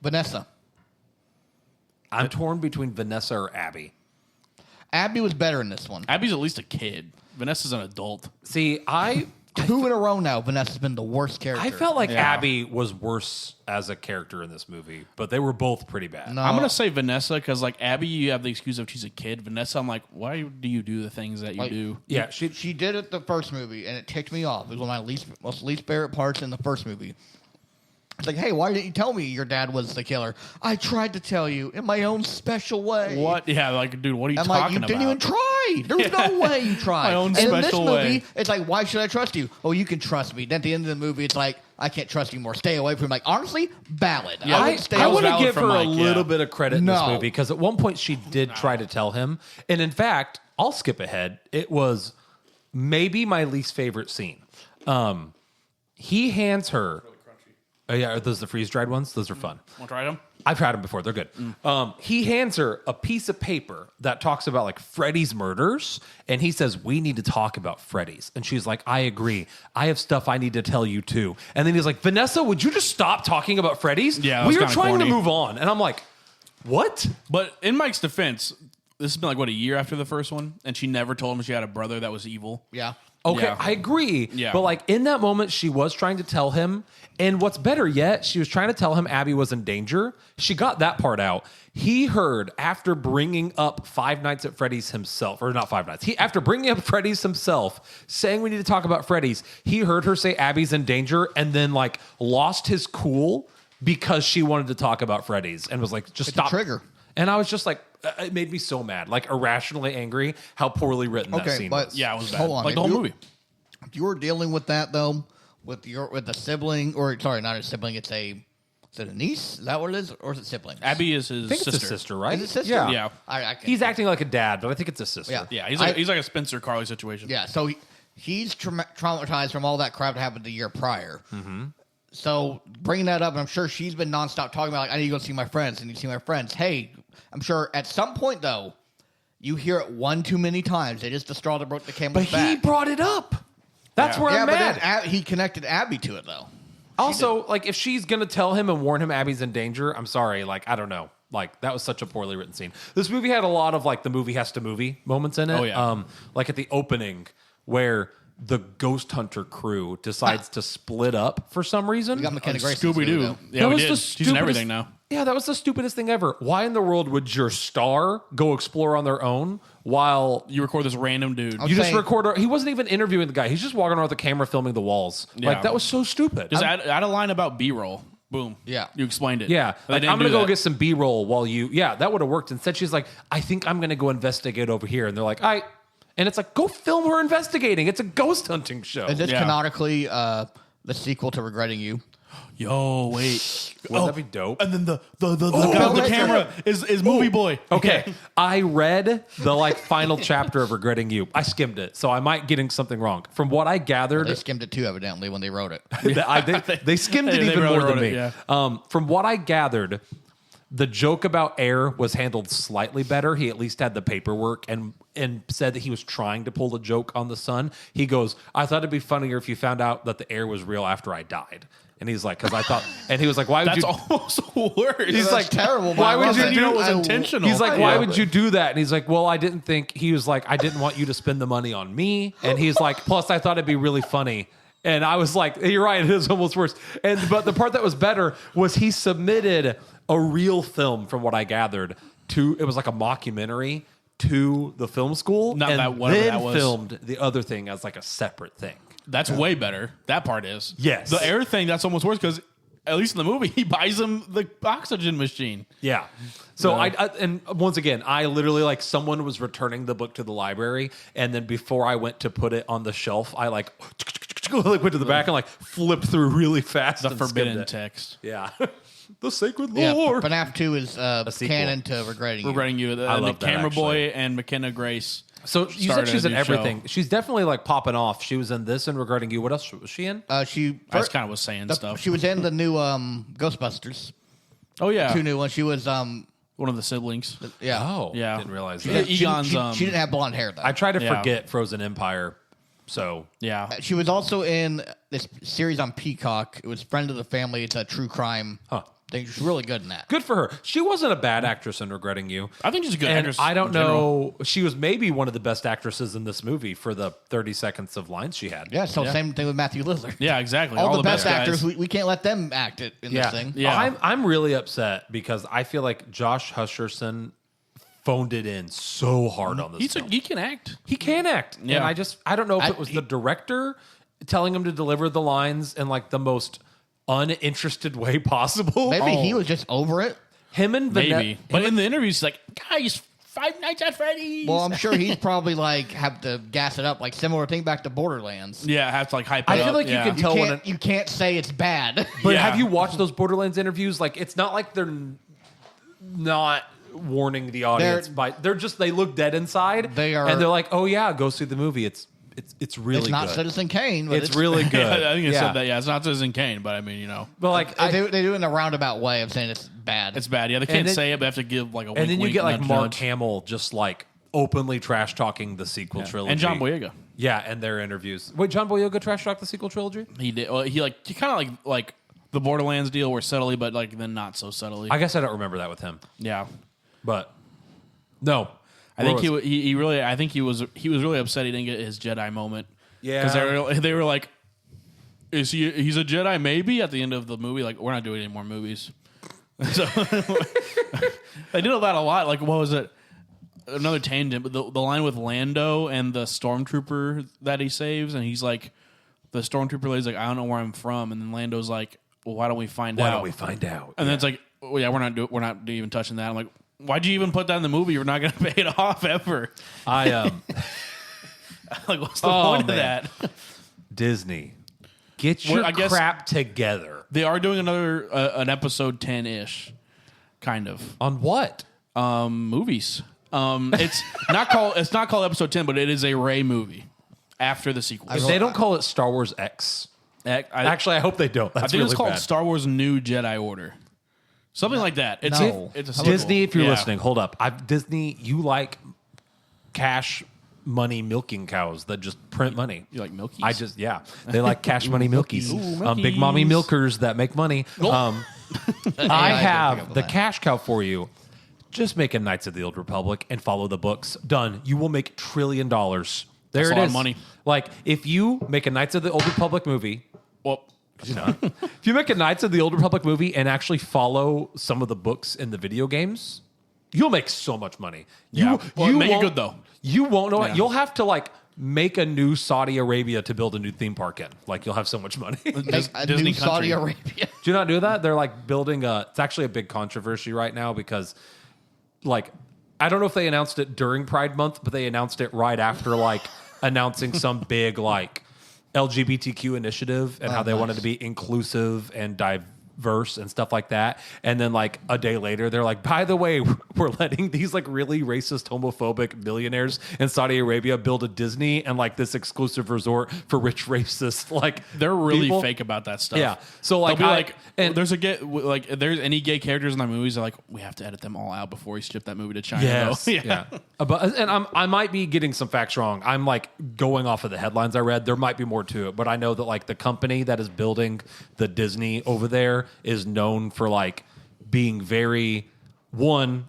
Vanessa. I'm torn between Vanessa or Abby. Abby was better in this one. Abby's at least a kid. Vanessa's an adult. See, 2 in a row now, Vanessa's been the worst character. I felt like Abby was worse as a character in this movie, but they were both pretty bad. No. I'm gonna say Vanessa because like Abby, you have the excuse of she's a kid. Vanessa, I'm like, why do you do the things that you do? Yeah, she did it the first movie, and it ticked me off. It was one of my least favorite parts in the first movie. It's like, hey, why didn't you tell me your dad was the killer? I tried to tell you in my own special way. What? Yeah, like, dude, what are you I'm talking like, you about? didn't even try. There's no way you tried. My own and in this special movie, way. it's like, why should I trust you? Oh, you can trust me. Then at the end of the movie, it's like, I can't trust you more. Stay away from me. Like, honestly, valid. Yeah, I would stay I away. want to valid give her from a Mike, little yeah. bit of credit in this No. movie because at one point she did try to tell him. And in fact, I'll skip ahead. It was maybe my least favorite scene. He hands her. Oh, yeah, are those the freeze-dried ones? Those are fun. Want to try them? I've had them before. They're good. He hands her a piece of paper that talks about like Freddy's murders. And he says, we need to talk about Freddy's. And she's like, I agree. I have stuff I need to tell you too. And then he's like, Vanessa, would you just stop talking about Freddy's? Yeah, we that's are kinda trying corny. to move on. And I'm like, what? But in Mike's defense, this has been like, what, a year after the first one? And she never told him she had a brother that was evil. Yeah. Okay, Yeah. I agree. Yeah. But like in that moment, she was trying to tell him. And what's better yet, she was trying to tell him Abby was in danger. She got that part out. He heard after bringing up Five Nights at Freddy's himself, or not Five Nights. After bringing up Freddy's himself, saying we need to talk about Freddy's, he heard her say Abby's in danger and then like lost his cool because she wanted to talk about Freddy's and was like, just It's stop. a trigger. And I was just like, it made me so mad, like irrationally angry how poorly written that Okay, scene but was. Yeah, it was bad. Hold on. Like the If whole you- movie. If you were dealing with that though, with the sibling, or sorry, not a sibling, is it a niece? Is that what it is, or is it siblings? Abby is his I think sister. it's his sister, right? Is it sister? Yeah. Yeah. I can't- He's acting like a dad, but I think it's a sister. Yeah. Yeah, he's like a Spencer Carly situation. Yeah, so he's traumatized from all that crap that happened the year prior. Mm-hmm. So bringing that up, and I'm sure she's been nonstop talking about, like, I need to go see my friends. I need to see my friends. Hey, I'm sure at some point, though, you hear it one too many times. It is the straw that broke the camel's But back. he brought it up. That's where yeah, I'm but mad. then he connected Abby to it, though. Also, like, if she's going to tell him and warn him Abby's in danger, I'm sorry. Like, I don't know. Like, that was such a poorly written scene. This movie had a lot of, like, the movie has to movie moments in it. Oh, yeah. Like, at the opening, where the Ghost Hunter crew decides to split up for some reason. We got McKenna Grace. in Scooby this movie, Doo. though. Yeah, That we was did. the She's in everything stupidest- now. Yeah, that was the stupidest thing ever. Why in the world would your star go explore on their own while You record this random dude. I'm you just saying- record? He wasn't even interviewing the guy. He's just walking around with the camera filming the walls. Yeah. Like, that was so stupid. Just add a line about B-roll. Boom. Yeah. You explained it. Yeah, They like, didn't I'm gonna do go that. get some B-roll while you. Yeah, that would have worked. Instead, she's like, I think I'm gonna go investigate over here, and they're like, and it's like, go film her investigating. It's a ghost hunting show. Is this Yeah. canonically the sequel to Regretting You? Yo, wait. Wouldn't that be dope? And then the guy with the camera is Movie Boy. Okay, I read the like final chapter of Regretting You. I skimmed it, so I might getting something wrong. From what I gathered, They skimmed it too, evidently, when they wrote it. they skimmed it They even really more than wrote me. it, yeah. From what I gathered, the joke about air was handled slightly better. He at least had the paperwork and said that he was trying to pull a joke on the sun. He goes, I thought it'd be funnier if you found out that the air was real after I died. And he's like, because I thought, and he was like, why would That's you? almost worse. He's That's like, terrible. Why would you You do know it it? was intentional. He's like, why would you do that? And he's like, well, I didn't think. He was like, I didn't want you to spend the money on me. And he's like, plus, I thought it'd be really funny. And I was like, you're right, it is almost worse. But the part that was better was he submitted a real film, from what I gathered, it was like a mockumentary to the film school, Not and that- whatever then that was. filmed the other thing as like a separate thing. That's way better. That part is. Yes. The air thing, that's almost worse because, at least in the movie, he buys him the oxygen machine. Yeah. So Yeah. I and once again, I literally like someone was returning the book to the library, and then before I went to put it on the shelf, I like went to the back and like flipped through really fast. The and skimmed forbidden it. text. Yeah. The sacred Yeah, lore. FNAF 2 is sequel. canon to Regretting You. Regretting You. I And love the that, Camera Boy actually. and McKenna Grace. So you said started she's a in new everything. show. She's definitely like popping off. She was in this and Regretting You. What else was she in? She I just kind of was saying stuff. She was in the new Ghostbusters. Oh, yeah. 2 new ones. She was One of the siblings. yeah. Oh, Yeah. didn't realize Yeah, that. Egon's, she didn't have blonde hair though. I tried to Yeah. forget Frozen Empire. So Yeah. She was also in this series on Peacock. It was Friend of the Family. It's a true crime thing. She's really good in that. good for her. She wasn't a bad actress in Regretting You. I think she's a good And actress. I don't in general. know. She was maybe one of the best actresses in this movie for the 30 seconds of lines she had. Yeah, so same thing with Matthew Lillard. Yeah, exactly. All the best guys. actors, we can't let them act it in Yeah. this thing. Yeah. I'm really upset because I feel like Josh Hutcherson phoned it in so hard on this film. He can act. He can act. Yeah. And I don't know if it was the director telling him to deliver the lines in like the most uninterested way possible. Maybe he was just over it. Him and Maybe. But in the interviews, he's like, guys, 5 Nights at Freddy's. Well, I'm sure he's probably like have to gas it up, like similar thing back to Borderlands. yeah, I have to like hype it I up. feel like you yeah. can tell when You can't say it's bad. But Yeah. have you watched those Borderlands interviews? Like, it's not like they're not warning the audience they look dead inside. They are- and they're like, oh yeah, go see the movie. It's really It's not good. Citizen Kane, but It's really good. I think it yeah. said that. Yeah, it's not Citizen Kane, but I mean, But like, they do it in a roundabout way of saying it's bad. it's bad. Yeah, they can't then- say it, but they have to give like a wink, and then you wink, get like nudge, Mark nudge. Hamill just like openly trash talking the sequel trilogy, and John Boyega. Yeah, and their interviews. Wait, John Boyega trash talked the sequel trilogy? He did. Well, he kind of like the Borderlands deal where subtly, but like then not so subtly. I guess I don't remember that with him, yeah. but no. I think he really. I think he was really upset he didn't get his Jedi moment. Yeah. because they were like, "Is he? He's a Jedi? Maybe." At the end of the movie, like we're not doing any more movies. So they did that a lot. Like what was it? Another tangent, but the line with Lando and the stormtrooper that he saves, and he's like, the stormtrooper lady's like, "I don't know where I'm from," and then Lando's like, "Well, why don't we find out?" Why don't we find out? And then it's like, "Oh, yeah, we're not even touching that." I'm like, "Why'd you even put that in the movie? You're not going to pay it off ever." I Like, what's the Oh, point man. of that? Disney, get your I guess- crap together. They are doing another an episode 10-ish, kind of On what? movies. It's not called episode 10, but it is a Rey movie after the sequel. If they don't call it Star Wars X. Actually, I hope they don't. That's I think really it's called bad. Star Wars New Jedi Order, something like that. It's No. it's a sequel. Disney, if you're Yeah. listening, hold up. Disney, you like cash money milking cows that just print money. You like Milkies? They like cash money milkies. Ooh, Big mommy milkies. milkers that make money. I pick up have on the that. cash cow for you. Just make a Knights of the Old Republic and follow the books. Done. You will make $1 trillion. There That's it a is. lot of money. Like if you make a Knights of the Old Republic movie, Well, if you make a Knights of the Old Republic movie and actually follow some of the books in the video games, you'll make so much money. Yeah. Well, make it won't- good, though. You won't know it. Yeah. You'll have to like make a new Saudi Arabia to build a new theme park in. Like you'll have so much money. Do Make a Disney new Saudi country. Arabia. you not do that? They're like building it's actually a big controversy right now because like I don't know if they announced it during Pride Month, but they announced it right after like announcing some big like LGBTQ initiative and how they wanted to be inclusive and diverse and stuff like that. And then like a day later, they're like, by the way, we're letting these like really racist, homophobic millionaires in Saudi Arabia build a Disney and like this exclusive resort for rich racist like They're really people. fake about that stuff. Yeah. So like, They'll be like, and there's a gay, like, if there's any gay characters in the movies, they're like, we have to edit them all out before we ship that movie to China. yes, though. yeah. But and I might be getting some facts wrong. I'm like going off of the headlines I read. There might be more to it, but I know that like the company that is building the Disney over there is known for like being very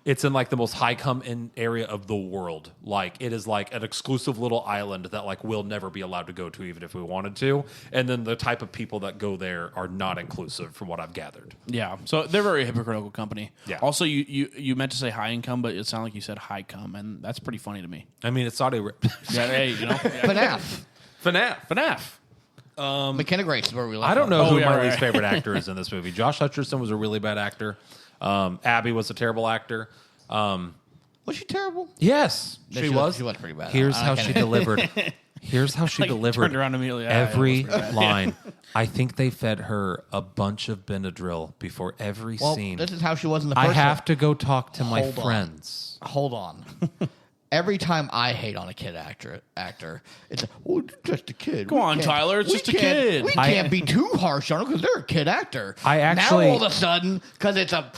it's in like the most high come in area of the world. Like it is like an exclusive little island that like we'll never be allowed to go to even if we wanted to. And then the type of people that go there are not inclusive from what I've gathered. Yeah, so they're a very hypocritical company. Yeah. Also, you meant to say high income, but it sounded like you said high come, and that's pretty funny to me. I mean, it's Saudi Arabia. Yeah, hey, you know, FNAF. FNAF. McKenna Grace is where we left I don't know off. who yeah, my right. least favorite actor is in this movie. Josh Hutcherson was a really bad actor. Abby was a terrible actor. Was she terrible? Yes, Yeah, she was. She was pretty bad. Here's I how can't- she delivered. Here's how she Like, delivered turned around immediately. every line. I think they fed her a bunch of Benadryl before every Well, scene. this is how she was in the I first have one. to go talk to my Hold on. friends. Hold on. Every time I hate on a kid actor, it's just a kid. Come on, Tyler, it's just a kid. We can't be too harsh on them because they're a kid actor. I actually- now all of a sudden, because it's a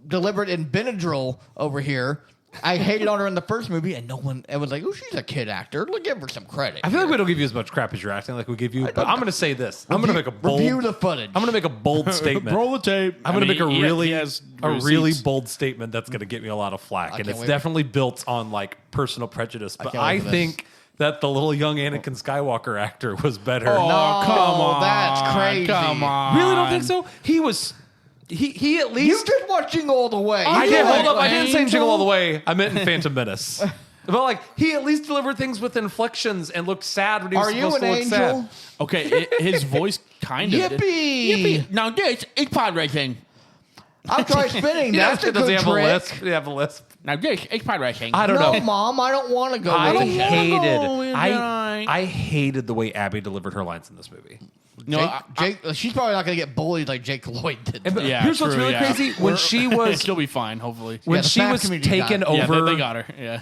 delivered in Benadryl over here, I hated on her in the first movie, and no one. It was like, oh, she's a kid actor. Let's give her some credit. I feel like we don't give you as much crap as you're acting like we give you, but I'm going to say this. I'm going to make a bold. review the footage. I'm going to make a bold statement. Roll the tape. I'm going to make a really receipts. bold statement that's going to get me a lot of flack, and can't it's wait. definitely built on like personal prejudice. But can't wait I for this. think that the little young Anakin Skywalker actor was better. Oh, No, come on. that's crazy. Come on. Really don't think so? He was. He at You least. just watched Jingle All the Way. I You did. like Hold up. I didn't say Angel? Jingle All the Way. I meant in Phantom Menace. But like he at least delivered things with inflections and looked sad when he was Are you supposed an to look angel? sad. Okay, his voice kind of. Yippee! Now this is pod racing. I'll try spinning. That's a Does he good have a trick. lisp? Does he have a lisp? Now this is pod racing. I don't No, know. Mom, I don't want to go. I with you. hated. go in tonight. I hated the way Abby delivered her lines in this movie. No, Jake, she's probably not going to get bullied like Jake Lloyd did. But yeah, here's what's true, really yeah. crazy: when she was she'll be fine. Hopefully. when the she fat was community taken got it. Yeah, over, they got her. Yeah,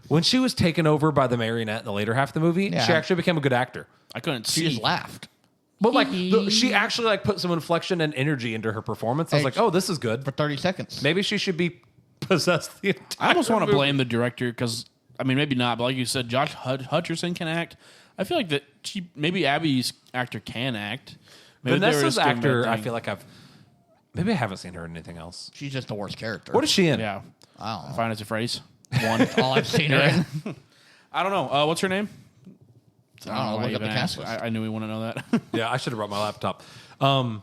when she was taken over by the marionette in the later half of the movie, Yeah. she actually became a good actor. I couldn't She see. just laughed But like, she actually like put some inflection and energy into her performance. I was Hey, like, oh, this is good. for 30 seconds. Maybe she should be possessed the entire I almost want to movie. blame the director because I mean maybe not, but like you said, Josh Hutcherson can act. I feel like that maybe Abby's actor can act. Maybe they were Vanessa's just doing actor. their I thing. feel like maybe I haven't seen her in anything else. She's just the worst character. What is she in? Yeah, I don't know. Five Nights at Freddy's. One. All I've seen her in. I don't know. What's her name? I don't know. why Look you up the even cast asked. list. I knew we want to know that. Yeah, I should have brought my laptop. So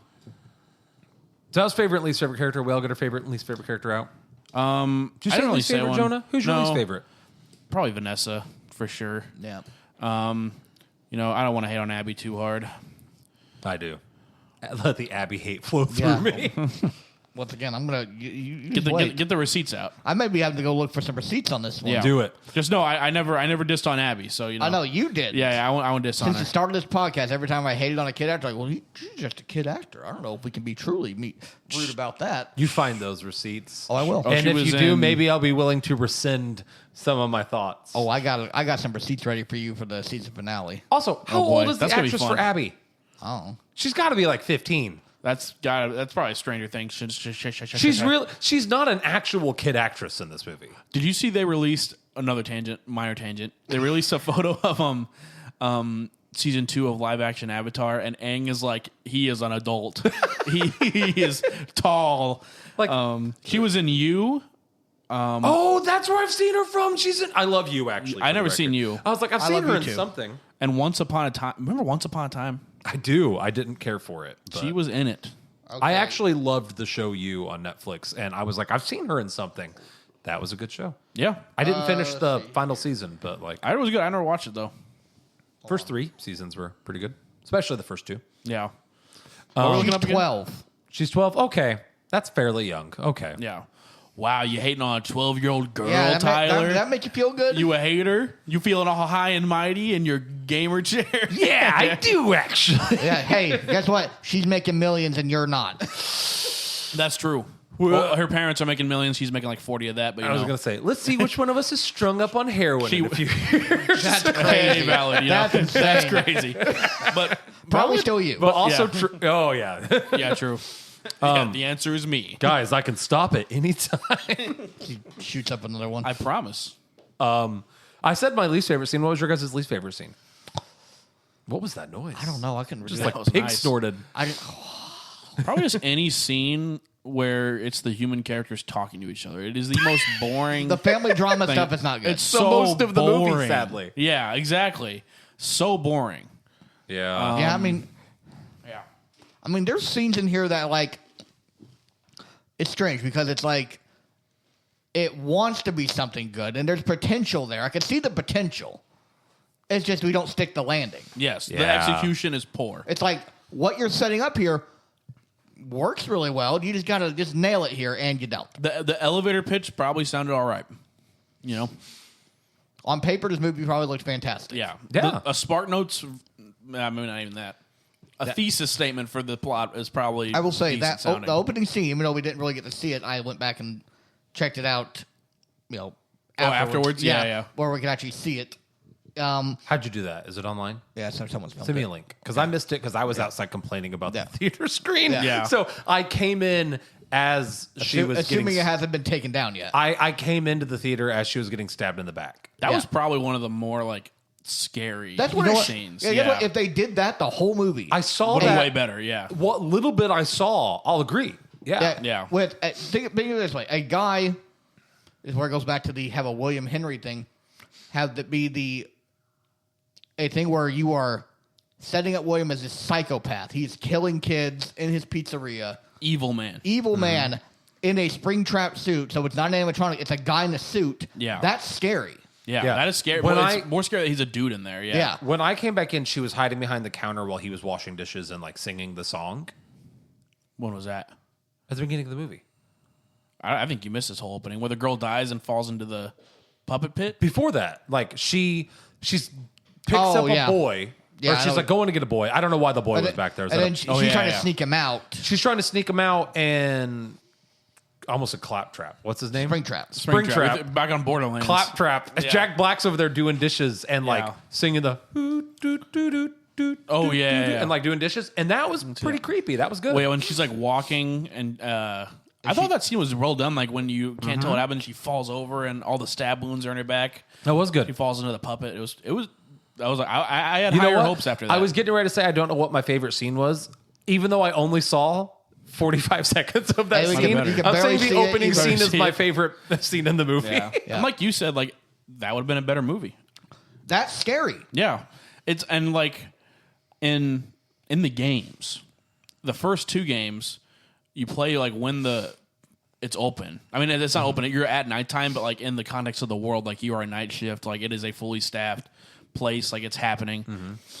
that was favorite and least favorite character. We all get our favorite and least favorite character out. Did Did you say least favorite, Jonah? Who's your least favorite? Probably Vanessa for sure. Yeah. You know, I don't want to hate on Abby too hard. I do. Let the Abby hate flow through Yeah. me. Once again, I'm going to... You Get just wait. the receipts out. I may be having to go look for some receipts on this one. Yeah. Do it. Just no, I never dissed on Abby. So you know. I know you did. Yeah, I won't diss on Since her. the start of this podcast, every time I hated on a kid actor, like, well, she's just a kid actor. I don't know if we can be truly rude about that. You find those receipts. Oh, I will. Oh, And she if was you do, in- maybe I'll be willing to rescind some of my thoughts. Oh, I got some receipts ready for you for the season finale. Also, how boy. old is the That's gonna be actress fun. for Abby? Oh. She's got to be like 15. That's probably Stranger Things. She's not an actual kid actress in this movie. Did you see they released another minor tangent? They released a photo of season 2 of live action Avatar, and Aang is like he is an adult. he is tall. Like- she was in You. Oh, that's where I've seen her from. She's in. I love you, actually. I for the never seen record. You. I was like, I've I seen love her you in too. something. And Once Upon a Time. Remember Once Upon a Time? I do. I didn't care for it. But She was in it. Okay. I actually loved the show You on Netflix, and I was like, I've seen her in something. That was a good show. Yeah. I didn't finish the final season, but like I was good. I never watched it though. first 3 seasons were pretty good, especially the first 2. Yeah. What were we She's looking up again? 12. She's 12. Okay, that's fairly young. Okay. Yeah. Wow, you hating on a 12-year-old girl, Yeah, Tyler? that make you feel good? You a hater? You feeling all high and mighty in your gamer chair? Yeah, I do actually. Yeah, hey, guess what? She's making millions and you're not. That's true. Well, her parents are making millions. She's making like 40 of that. But I was gonna say, let's see which one of us is strung up on heroin in a few years. That's Hey, crazy. valid. You know? That's insane. That's crazy. But Probably still you. But also, Yeah. oh yeah, yeah, true. Yeah, the answer is me. guys, I can stop it anytime. She shoots up another one. I promise. I said my least favorite scene. What was your guys' least favorite scene? What was that noise? I don't know. I can Just really. like That was pig nice. snorted. Probably just any scene where it's the human characters talking to each other. It is the most boring. The family drama thing. stuff is not good. It's so most of the movie, boring. sadly. Yeah, exactly. So boring. Yeah. yeah, Yeah. I mean, there's scenes in here that like it's strange because it's like it wants to be something good, and there's potential there. I can see the potential. It's just we don't stick the landing. Yes, the Yeah. execution is poor. It's like what you're setting up here works really well. You just gotta just nail it here, and you don't. The elevator pitch probably sounded all right. You know? On paper, this movie probably looked fantastic. Yeah. Yeah. A Spark Notes, I mean, not even that. A thesis statement for the plot is probably I will say decent that sounding. the opening scene, even though we didn't really get to see it, I went back and checked it out. You know, afterwards? Yeah. where we could actually see it. How'd you do that? Is it online? Yeah, so someone's filmed Send me it. a link because I missed it because I was outside complaining about Yeah. the theater screen. Yeah. So I came in as she was Assuming getting. it hasn't been taken down yet. I came into the theater as she was getting stabbed in the back. That Yeah. was probably one of the more like scary That's what it scenes. Yeah, guess what? If they did that, the whole movie. I saw Would be that. way better, yeah. What little bit I saw, I'll agree. Yeah. Yeah. With think of it this way: a guy is where it goes back to the have a William Henry thing. Have that be a thing where you are setting up William as a psychopath. He's killing kids in his pizzeria. Evil man. Evil Mm-hmm. man in a Springtrap suit. So it's not an animatronic. It's a guy in a suit. Yeah. That's scary. Yeah, Yeah. that is scary. When Well, I- it's more scary that he's a dude in there. Yeah. Yeah. When I came back in, she was hiding behind the counter while he was washing dishes and like singing the song When was that? at the beginning of the movie. I think you missed this whole opening where the girl dies and falls into the puppet pit. Before that, like she's picks Oh, up yeah. a boy. Yeah, or I she's know. like going to get a boy. I don't know why the boy And was then- back there. Is and that then a- she's Oh, yeah, trying yeah. to sneak him out. she's trying to sneak him out and almost a claptrap. What's his name? Springtrap. Springtrap. It's back on Borderlands. Claptrap. Yeah. Jack Black's over there doing dishes and like Yeah. singing the Oh, yeah, yeah. and like doing dishes, and that was pretty creepy. That was good. Wait, when she's like walking and I thought that scene was well done. Like when you can't tell what happened, she falls over and all the stab wounds are in her back. that was good. She falls into the puppet. It was. I was like, I had You know higher what? hopes after that. I was getting ready to say I don't know what my favorite scene was, even though I only saw 45 seconds of that Hey, we scene. can- you can I'm barely saying see the it, opening you can scene barely is see my it. favorite scene in the movie. Yeah. And like you said, like that would have been a better movie. That's scary. Yeah, it's and like in the games, the first two games you play like when it's open. I mean, it's not open. You're at nighttime, but like in the context of the world, like you are a night shift. Like it is a fully staffed place. Like it's happening.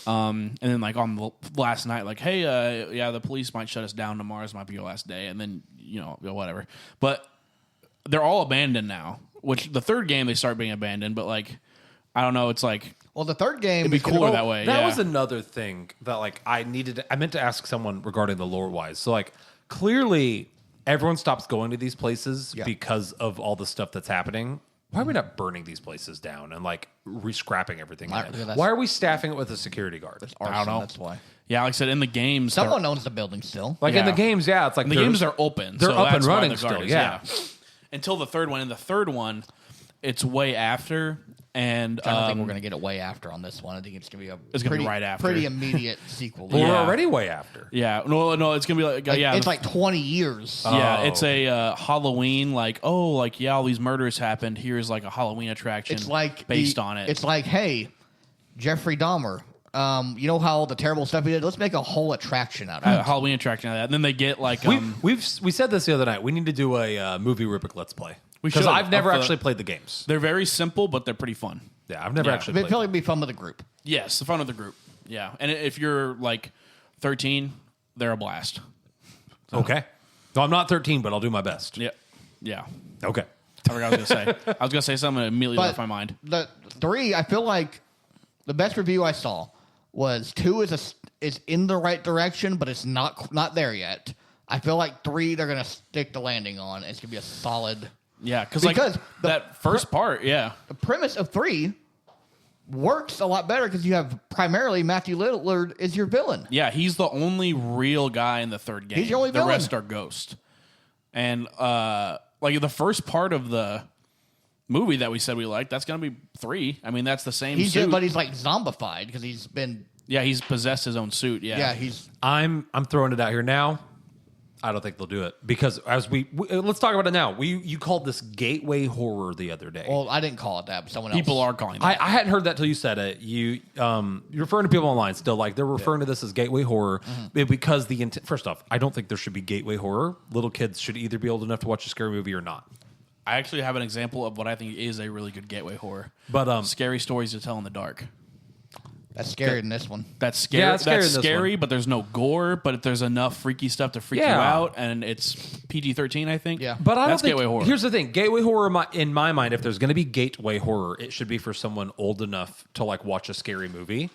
And then like on the last night, like, hey, yeah, the police might shut us down tomorrow. This might be your last day, and then whatever. But they're all abandoned now. Which the third game they start being abandoned, but like I don't know. It's like Well, the third game it'd be is gonna cooler go- that way. That yeah. was another thing that like I meant to ask someone regarding the lore wise. So like clearly everyone stops going to these places Yeah. because of all the stuff that's happening. Why are we not burning these places down and like re-scrapping everything? Why- in it? yeah, that's- Why are we staffing it with a security guard? Arson, I don't know. That's why. Yeah, like I said, in the games, Someone owns the building still. Like in Yeah. the games, yeah, it's like the games are open. They're so up and that's why running the guard still. is, Yeah. Until the third one. In the third one, it's way after, and I don't think we're going to get it way after on this one. I think it's going to be It's gonna be right after. pretty immediate sequel. We're Yeah. already way after. Yeah, no, it's gonna be like, yeah, It's like 20 years. yeah, Oh. it's a Halloween. Like, oh, like yeah, all these murders happened. Here's like a Halloween attraction. It's like based on it. It's like, hey, Jeffrey Dahmer. You know how the terrible stuff he did? Let's make a whole attraction out of a it. Halloween attraction. Of that. And then they get like We said this the other night. We need to do a movie Rubik Let's Play We because should. I've never Of the- actually played the games. they're very simple, but they're pretty fun. Yeah, I've never Yeah. actually It'd played. probably be fun with a group. Yes, the fun of the group. Yeah, and if you're like 13, they're a blast. Okay. No, I'm not 13, but I'll do my best. Yeah. Yeah. Okay. I forgot what I was going to say. I was going to say something that immediately left my mind. The 3, I feel like the best review I saw was 2 is in the right direction, but it's not there yet. I feel like 3 they're going to stick the landing on. It's going to be a solid. Yeah, because that first part, yeah. The premise of 3 works a lot better because you have primarily Matthew Lillard is your villain. Yeah, he's the only real guy in the third game. He's the only villain. The rest are ghost. And like the first part of the movie that we said we liked, that's going to be 3. I mean, that's the same suit. But he's like zombified because he's been... Yeah, he's possessed his own suit, yeah. Yeah, I'm throwing it out here now. I don't think they'll do it because as we let's talk about it now. You called this gateway horror the other day. Well, I didn't call it that, but someone else. People are calling it that. I hadn't heard that till you said it. You're referring to people online still like they're referring to this as gateway horror because first off, I don't think there should be gateway horror. Little kids should either be old enough to watch a scary movie or not. I actually have an example of what I think is a really good gateway horror. But scary stories to tell in the dark. That's scary in this one. That's scary. Yeah, it's scary that's in this scary, one. but there's no gore. But there's enough freaky stuff to freak you out, and it's PG-13, I think. Yeah, but I don't that's think gateway horror. Here's the thing: gateway horror, in my mind, if there's going to be gateway horror, it should be for someone old enough to like watch a scary movie,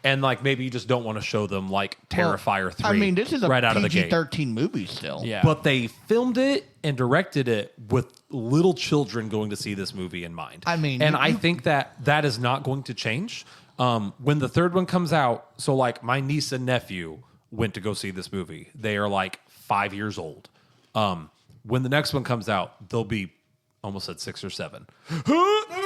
and like maybe you just don't want to show them like Terrifier 3. I mean, this is a right out of the gate. PG-13 movie still. Yeah, But they filmed it and directed it with little children going to see this movie in mind. I mean, and I think that is not going to change. When the third one comes out, so like my niece and nephew went to go see this movie. They are like 5 years old. When the next one comes out, they'll be almost at 6 or 7.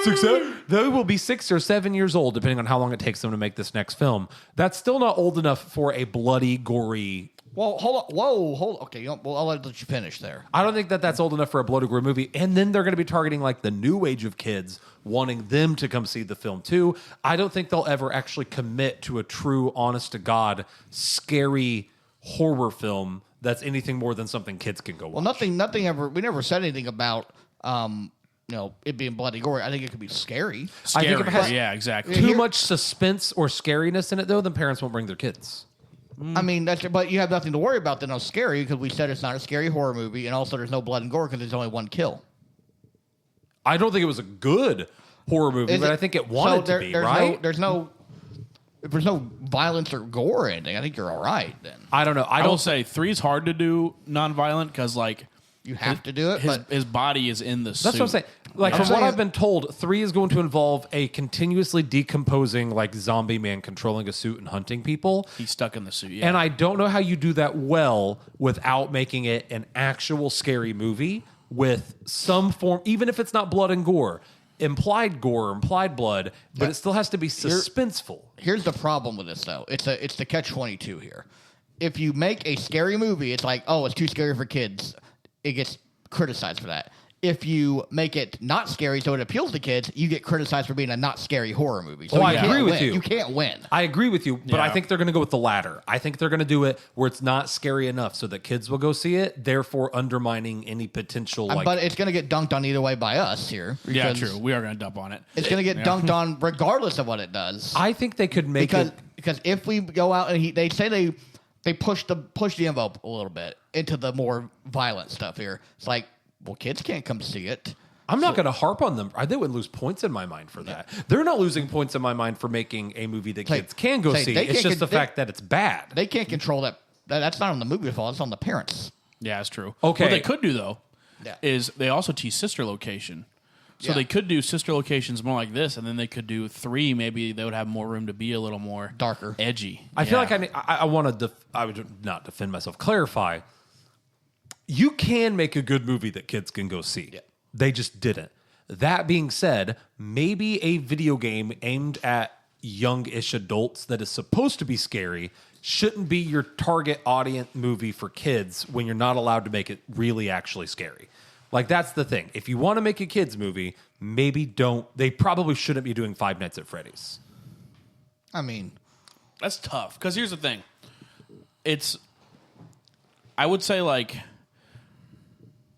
6, 7? They will be 6 or 7 years old, depending on how long it takes them to make this next film. That's still not old enough for a bloody, gory. Well, hold on. Whoa, hold on. Okay, well, I'll let you finish there. I don't think that's old enough for a bloody, gory movie. And then they're going to be targeting like the new age of kids, wanting them to come see the film too. I don't think they'll ever actually commit to a true, honest to God, scary horror film that's anything more than something kids can go watch. Well, nothing ever. We never said anything about it being bloody gory. I think it could be scary. scary. I think if it has Yeah, exactly. too much suspense or scariness in it, though, then parents won't bring their kids. I mean, but you have nothing to worry about then on scary because we said it's not a scary horror movie, and also there's no blood and gore because there's only one kill. I don't think it was a good horror movie, but I think it wanted to be, right? If there's no violence or gore or anything, I think you're all right then. I don't know. I will say 3 is hard to do non-violent because like You have to do it, but his body is in the suit. That's what I'm saying. Like from what I've been told, 3 is going to involve a continuously decomposing, like zombie man controlling a suit and hunting people. He's stuck in the suit. Yeah. And I don't know how you do that well without making it an actual scary movie with some form, even if it's not blood and gore, implied blood, but it still has to be suspenseful. Here's the problem with this, though. It's the catch-22 here. If you make a scary movie, it's like, oh, it's too scary for kids. It gets criticized for that. If you make it not scary so it appeals to kids, you get criticized for being a not scary horror movie. So I agree with you. You can't win. I agree with you, but Yeah. I think they're going to go with the latter. I think they're going to do it where it's not scary enough so that kids will go see it, therefore undermining any potential. But it's going to get dunked on either way by us here. Yeah, because true. We are going to dump on it. It's going to get dunked on regardless of what it does. I think they could make it. Because if we go out and they say they push the envelope a little bit into the more violent stuff here. It's like, well, kids can't come see it. I'm not going to harp on them. They would lose points in my mind for that. They're not losing points in my mind for making a movie that kids can go see. It's just the fact that it's bad. They can't control that. That's not on the movie fault. It's on the parents. Yeah, it's true. Okay. What they could do, though, Yeah. is they also tease sister location. So Yeah. they could do sister locations more like this, and then they could do 3. Maybe they would have more room to be a little more Darker. edgy. I feel like I want to. I would not defend myself. Clarify. You can make a good movie that kids can go see. Yeah. They just didn't. That being said, maybe a video game aimed at young-ish adults that is supposed to be scary shouldn't be your target audience movie for kids when you're not allowed to make it really actually scary. Like, that's the thing. If you want to make a kids movie, maybe don't. They probably shouldn't be doing Five Nights at Freddy's. I mean, That's tough. Because here's the thing. I would say, like,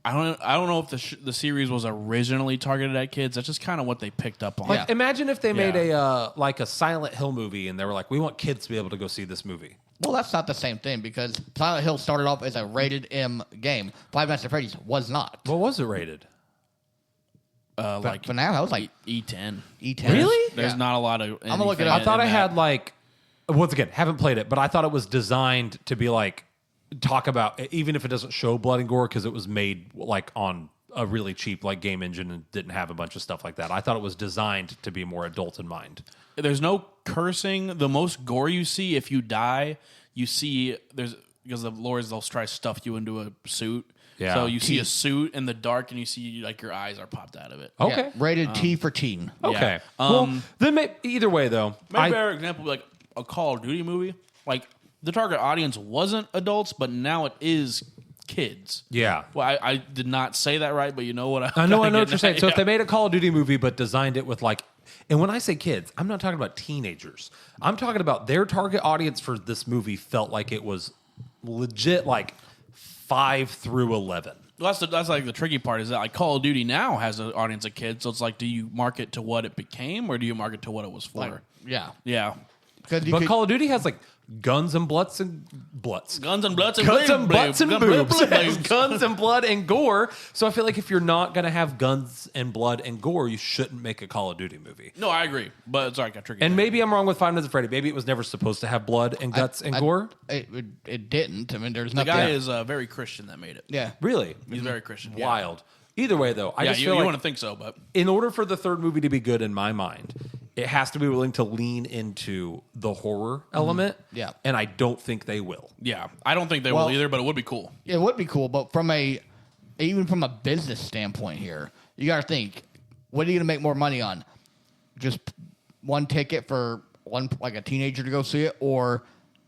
I don't know if the series was originally targeted at kids. That's just kind of what they picked up on. Like, imagine if they made a Silent Hill movie and they were like, we want kids to be able to go see this movie. Well, that's not the same thing because Silent Hill started off as a rated M game. Five Nights at Freddy's was not. What was it rated? But for now, that was like E10. E10. Really? There's not a lot of. I'm gonna look it up. I thought I had like, once again, haven't played it, but I thought it was designed to be like, talk about, even if it doesn't show blood and gore, because it was made like on a really cheap like game engine and didn't have a bunch of stuff like that. I thought it was designed to be more adult in mind. There's no cursing. The most gore you see, if you die, you see because the lords, they'll try to stuff you into a suit. Yeah. So you see a suit in the dark and you see like your eyes are popped out of it. Okay. Yeah, rated T for teen. Okay. Yeah. Well, then either way though, Maybe a better example would be like a Call of Duty movie. Like the target audience wasn't adults, but now it is kids. yeah. Well, I did not say that right, but you know what I know what you're saying. at. So if they made a Call of Duty movie but designed it with like, and when I say kids, I'm not talking about teenagers. I'm talking about their target audience for this movie felt like it was legit like 5 through 11. Well, that's like the tricky part is that like Call of Duty now has an audience of kids, so it's like, do you market to what it became or do you market to what it was for? Like, yeah. Yeah. Because But Call of Duty has like guns and bloods and Guns and bloods and guns and butts and boobs, boobs. guns and blood and gore. So I feel like if you're not gonna have guns and blood and gore, you shouldn't make a Call of Duty movie. No, I agree, but it's like a tricky. And thing. maybe I'm wrong with Five Nights at Freddy. Maybe it was never supposed to have blood and guts and gore. It didn't. I mean, there's the nothing. guy is very Christian that made it. Yeah. Really? He's very Christian. Yeah. Wild. Either way, though, I Yeah, just you feel like want to think so, but in order for the third movie to be good in my mind, it has to be willing to lean into the horror element. Yeah. And I don't think they will. yeah, I don't think they Well- will either, but it would be cool. It would be cool, but even from a business standpoint here, you got to think, what are you going to make more money on? Just one ticket for like a teenager to go see it, or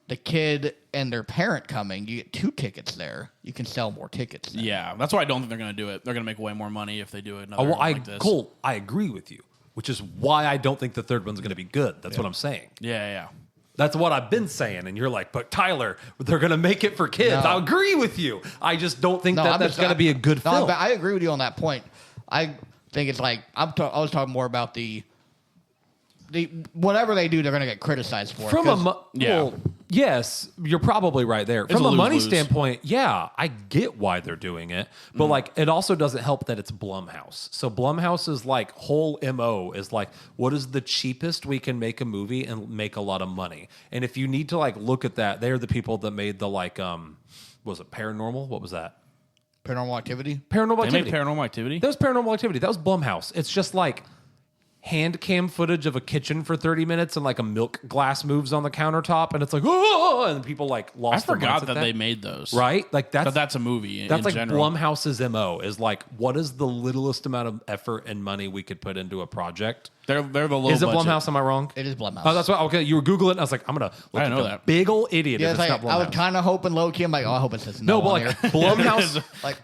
the kid and their parent coming? You get 2 tickets there. You can sell more tickets. Then. Yeah, that's why I don't think they're going to do it. They're going to make way more money if they do another Well, like this. Cole, I agree with you, which is why I don't think the third one's going to be good. That's what I'm saying. Yeah. That's what I've been saying. And you're like, but Tyler, they're going to make it for kids. No. I agree with you. I just don't think I'm that's going to be a good no, film. I agree with you on that point. I think it's like I was talking more about the whatever they do, they're going to get criticized for. From Yeah. yes, you're probably right there. From a a money lose-lose. standpoint, yeah, I get why they're doing it, but like it also doesn't help that it's Blumhouse. So Blumhouse's like whole MO is like, what is the cheapest we can make a movie and make a lot of money? And if you need to like look at that, they're the people that made the like was it Paranormal? What was that? Paranormal Activity. Paranormal They made Activity. Paranormal Activity. That was Paranormal Activity. That was Blumhouse. It's just like hand cam footage of a kitchen for 30 minutes and like a milk glass moves on the countertop and it's like, oh, and people like I lost their minds forgot at that that they made those. right? Like But that's a movie. that's in like general. Blumhouse's MO is like, what is the littlest amount of effort and money we could put into a project? They're the low Is it budget. Blumhouse? Am I wrong? It is Blumhouse. Oh, that's what. Okay, you were googling. I was like, I'm gonna look I like know a that. big old idiot Yeah, if it's it's like not I was Blumhouse. kind of hoping low key. I'm like, oh, I hope it says No, no. but on like here. Blumhouse. Like,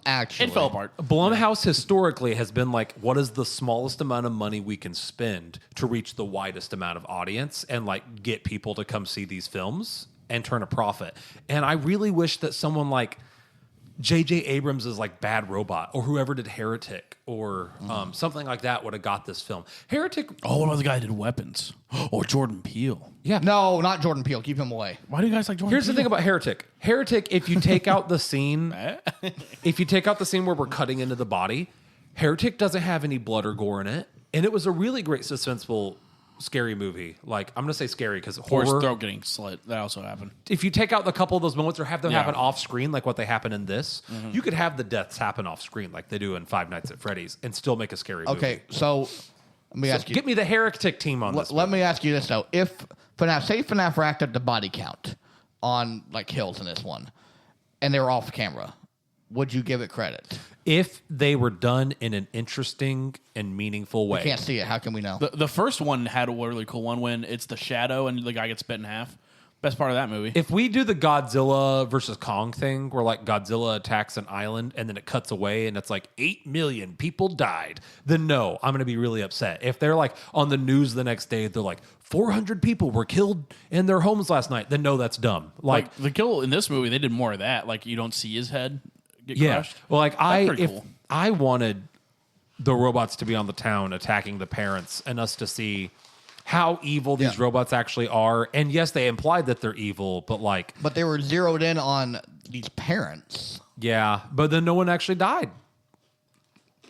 actually, It fell apart. Blumhouse historically has been like, what is the smallest amount of money we can spend to reach the widest amount of audience and like get people to come see these films and turn a profit? And I really wish that someone like J.J. Abrams is like Bad Robot or whoever did Heretic or something like that would have got this film. Heretic, Oh, what other guy did Weapons? Or Jordan Peele. yeah. No, not Jordan Peele. Keep him away. Why do you guys like Jordan Here's Peele? the thing about Heretic. Heretic, if you take out the scene, if you take out the scene where we're cutting into the body, Heretic doesn't have any blood or gore in it, and it was a really great suspenseful, scary movie. Like I'm gonna say scary because Or his horror. throat getting slit. That also happened. If you take out the couple of those moments or have them Yeah. happen off screen, like what they happen in this, you could have the deaths happen off screen, like they do in Five Nights at Freddy's, and still make a scary movie. Okay, so let me ask you. Get me the Heretic team on this. Let me ask you this though: if FNAF racked up the body count on like kills in this one, and they were off camera, would you give it credit? If they were done in an interesting and meaningful way. Can't see it. How can we know? The first one had a really cool one when it's the shadow and the guy gets split in half. Best part of that movie. If we do the Godzilla versus Kong thing, where like Godzilla attacks an island and then it cuts away and it's like 8 million people died, then no, I'm going to be really upset. If they're like on the news the next day, they're like 400 people were killed in their homes last night, then no, that's dumb. like the kill in this movie, they did more of that. Like you don't see his head get crushed. Well, like That's pretty if cool. I wanted the robots to be on the town attacking the parents and us to see how evil these robots actually are. And yes, they implied that they're evil, but like... But they were zeroed in on these parents. Yeah, but then no one actually died.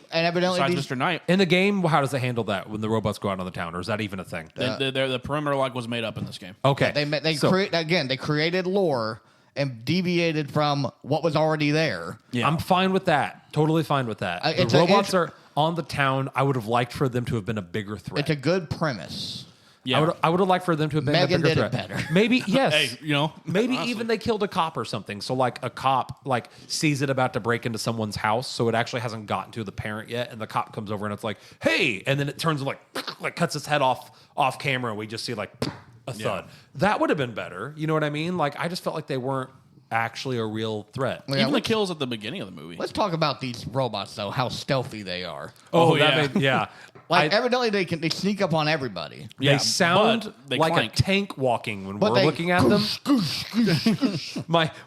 And evidently Besides these, Mr. Knight. In the game, how does it handle that when the robots go out on the town? Or is that even a thing? The perimeter lock was made up in this game. Okay. they created lore and deviated from what was already there. Yeah. I'm fine with that. Totally fine with that. The robots are on the town. I would have liked for them to have been a bigger threat. It's a good premise. Yeah. I would have liked for them to have been Megan a bigger did it threat. better. Maybe, yes. Hey, you know, Maybe honestly. even they killed a cop or something. So like a cop like sees it about to break into someone's house, so it actually hasn't gotten to the parent yet, and the cop comes over and it's like, hey, and then it turns like cuts his head off camera, and we just see like a thud. That would have been better. You know what I mean? Like I just felt like they weren't actually a real threat. Yeah, Even the kills at the beginning of the movie. Let's talk about these robots though. How stealthy they are. Yeah. Like evidently they sneak up on everybody. Yeah, They sound but they like clank. a tank walking when But we're they- looking at them.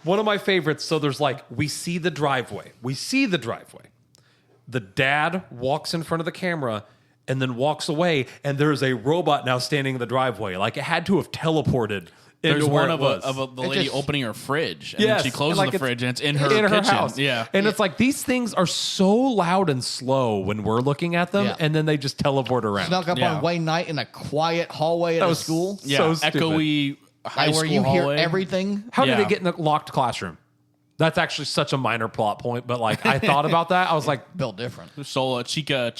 One of my favorites. So there's like we see the driveway. The dad walks in front of the camera and then walks away, and there's a robot now standing in the driveway. Like it had to have teleported. There's into where one it was. of the lady just- opening her fridge, and Yes, then she closes and, like, the it's fridge, and it's in her kitchen. house. Yeah, And it's like these things are so loud and slow when we're looking at them, Yeah. and then they just teleport around. Snuck up Yeah. on Wayne Knight in a quiet hallway at a was school. yeah, so stupid. echoey high Like, school where you hallway. hear everything. How did Yeah. it get in the locked classroom? That's actually such a minor plot point, but like I thought about that. I was like, Built different. Sola, Chica.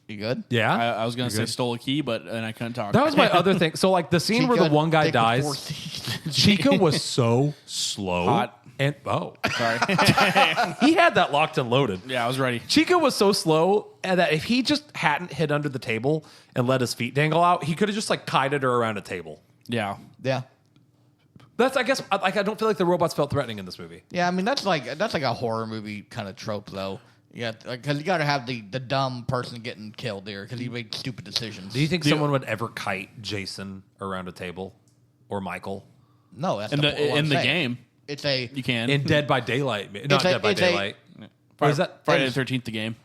You good? yeah. I was gonna say stole a key, but and I couldn't talk. That was my other thing. So like the scene where the Chica, one guy thick with dies, 4 teeth. Chica was so slow. Hot. And Sorry. he had that locked and loaded. Yeah, I was ready. Chica was so slow that if he just hadn't hid under the table and let his feet dangle out, he could have just like kited her around a table. Yeah. Yeah. That's I guess like I don't feel like the robots felt threatening in this movie. Yeah, I mean that's like a horror movie kind of trope though. Yeah, because you got to have the dumb person getting killed there because he made stupid decisions. Do you think someone would ever kite Jason around a table or Michael No, that's In what the I'm in the saying. game, It's a you can. in Dead by Daylight? Not a- Dead by it's a- Daylight. Or is that Friday the 13th, the game.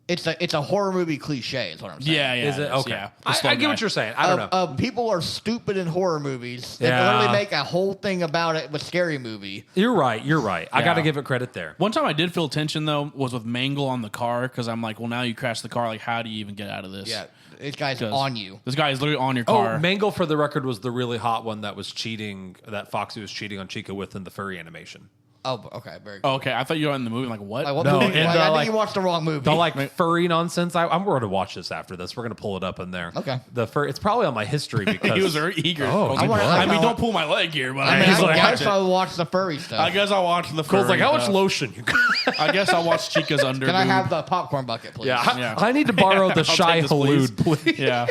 it's a horror movie cliche. Is what I'm saying. Yeah, yeah. Is it okay? Yeah. The I slow get guy. what you're saying. I don't know. People are stupid in horror movies. They Yeah. literally make a whole thing about it with Scary Movie. You're right. I got to Yeah. give it credit there. One time I did feel tension though was with Mangle on the car because I'm like, well, now you crashed the car. Like, how do you even get out of this? Yeah, this guy's 'Cause on you. This guy is literally on your Oh, car. Mangle, for the record, was the really hot one that was cheating, that Foxy was cheating on Chica with in the furry animation. Oh, okay, very good. Oh, okay, I thought you were in the movie. Like, what? Like, what No, movie? and, I think like- you watched the wrong movie. The like furry nonsense. I'm going to watch this after this. We're going to pull it up in there. Okay. The fur. It's probably on my history because He was very eager. Oh, I, was I like, wanna- I mean, I- don't pull my leg here, but I mean, I, He's I like, guess watch I'll watch the furry stuff. I guess I'll watch the. Cole's like, furry how much stuff. lotion you got? I guess I'll watch Chica's under. Can I have the popcorn bucket, please? Yeah, Yeah. I need to borrow the I'll shy take this, please. halud, please. Yeah.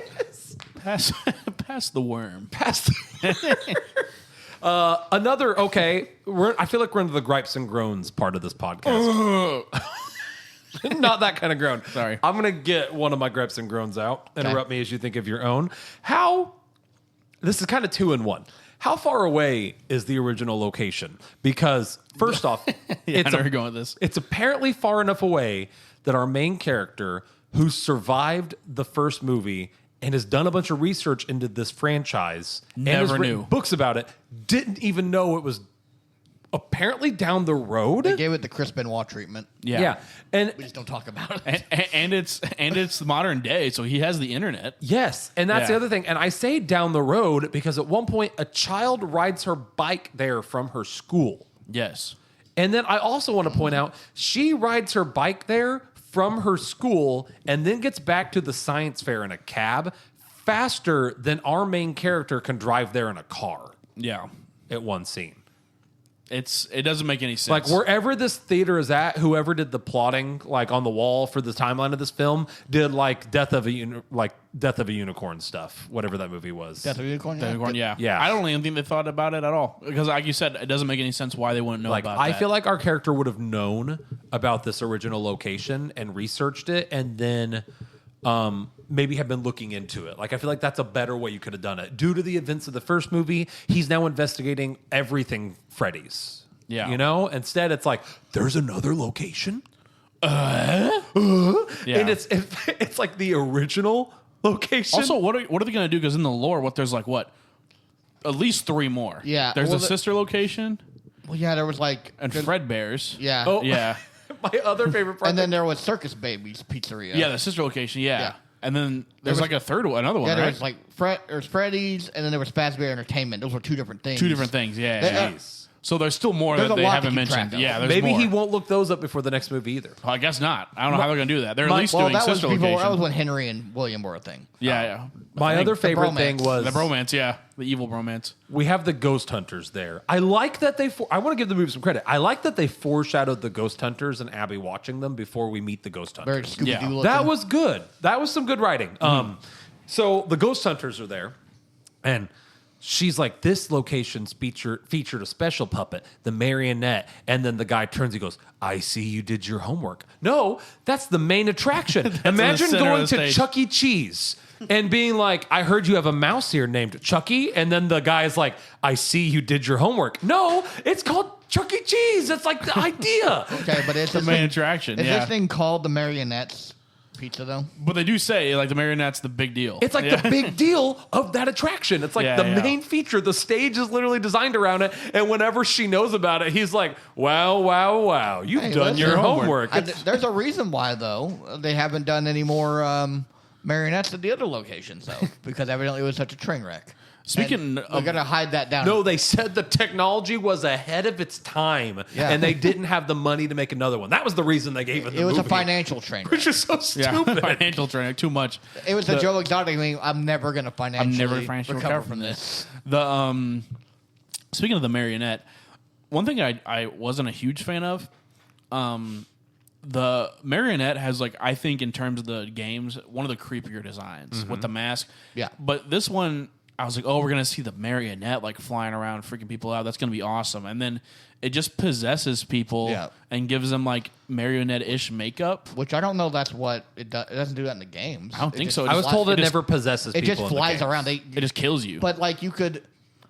Pass the worm. Past. Another okay. I feel like we're into the gripes and groans part of this podcast. Not that kind of groan. Sorry. I'm gonna get one of my gripes and groans out. Interrupt me as you think of your own. This is kind of 2 in 1. How far away is the original location? Because first off, I know where you're going with this. it's apparently far enough away that our main character, who survived the first movie and has done a bunch of research into this franchise and has Never written knew. books about it, didn't even know it was apparently down the road. They gave it the Chris Benoit treatment. Yeah. And We just don't talk about it. And it's modern day, so he has the internet. yes, and that's Yeah. the other thing. And I say down the road because at one point a child rides her bike there from her school. Yes. And then I also want to point out she rides her bike there from her school and then gets back to the science fair in a cab faster than our main character can drive there in a car Yeah. at one scene. It doesn't make any sense. Like wherever this theater is at, whoever did the plotting like on the wall for the timeline of this film did like Death of a Unicorn stuff, whatever that movie was. Death of a Unicorn. The unicorn, yeah. Yeah. I don't even think they thought about it at all because, like you said, it doesn't make any sense why they wouldn't know Like about I that. feel like our character would have known about this original location and researched it, and then maybe have been looking into it. Like, I feel like that's a better way you could have done it. Due to the events of the first movie, he's now investigating everything Freddy's. Yeah. You know? Instead, it's like, there's another location? Yeah. And it's like the original location. Also, what are they going to do? Because in the lore, there's like what? At least 3 more. Yeah, There's well, a sister location Well, yeah, there was like... and Fredbear's. Yeah. Oh. Yeah. My other favorite part. And then there was Circus Baby's Pizzeria. Yeah, the sister location. Yeah. Yeah. And then there's was- like a third one, another one, Yeah, there right? was like there's Freddy's, and then there was Fazbear Entertainment. Those were 2 different things. 2 different things. Yeah. They- yeah. So there's still more There's that a they lot to haven't keep mentioned. track of. Yeah, there's Maybe more. he won't look those up before the next movie either. Well, I guess not. I don't know how they're going to do that. They're at least Well, doing that was sister before. location. That was when Henry and William were a thing. yeah. My other favorite bromance. thing was The bromance, yeah. The evil bromance. we have the ghost hunters there. I like that I want to give the movie some credit. I like that they foreshadowed the ghost hunters and Abby watching them before we meet the ghost hunters. Very Scooby-Doo Yeah. looking. That was good. That was some good writing. So the ghost hunters are there, and she's like, this location's featured a special puppet, the marionette. And then the guy turns, he goes, I see you did your homework. No, that's the main attraction. Imagine center of going the to stage. Chuck E. Cheese and being like, I heard you have a mouse here named Chucky. And then the guy's like, I see you did your homework. No, it's called Chuck E. Cheese. That's like the idea. Okay, but it's The main attraction, Is yeah. this thing called the Marionettes Pizza though? But they do say, like, the marionette's the big deal. It's like the big deal of that attraction. It's like Yeah, the yeah. main feature. The stage is literally designed around it. And whenever she knows about it, he's like, wow, wow, wow. You've Hey, done listen, your homework. homework. There's a reason why though they haven't done any more marionettes at the other locations though, because evidently it was such a train wreck. Speaking And of- we're gonna hide that down. No, they said the technology was ahead of its time, Yeah. and they didn't have the money to make another one. That was the reason they gave it the it was movie, a financial train wreck. which is so yeah, stupid. financial training, too much. It was a Joe Exotic. I mean, I'm never gonna financially recover from this. The speaking of the marionette, one thing I wasn't a huge fan of, the marionette has, like, I think in terms of the games, one of the creepier designs with the mask. Yeah. But this one, I was like, oh, we're gonna see the marionette like flying around, freaking people out. That's gonna be awesome. And then it just possesses people Yeah. and gives them like marionette-ish makeup. Which I don't know. That's what it does. It doesn't do that in the games. I don't think just so. I was It told it just- never possesses It people. just in the flies games. around. It just kills you. But like you could,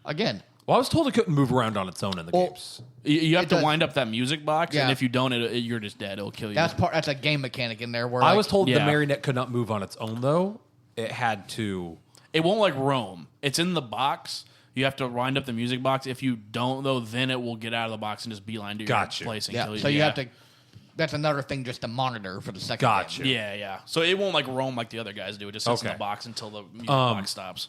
again. Well, I was told it couldn't move around on its own in the Well, games. You have It to does- wind up that music box, and Yeah. if you don't, you're just dead. It'll kill you. That's a game mechanic in there where I like, was told the Yeah. marionette could not move on its own, though. It had to. It won't like roam. It's in the box. You have to wind up the music box. If you don't, though, then it will get out of the box and just beeline to your Gotcha. place and Yeah. kill you. So you have to. That's another thing just to monitor for the second. Gotcha. game. Yeah. So it won't like roam like the other guys do. It just sits in Okay. the box until the music box stops.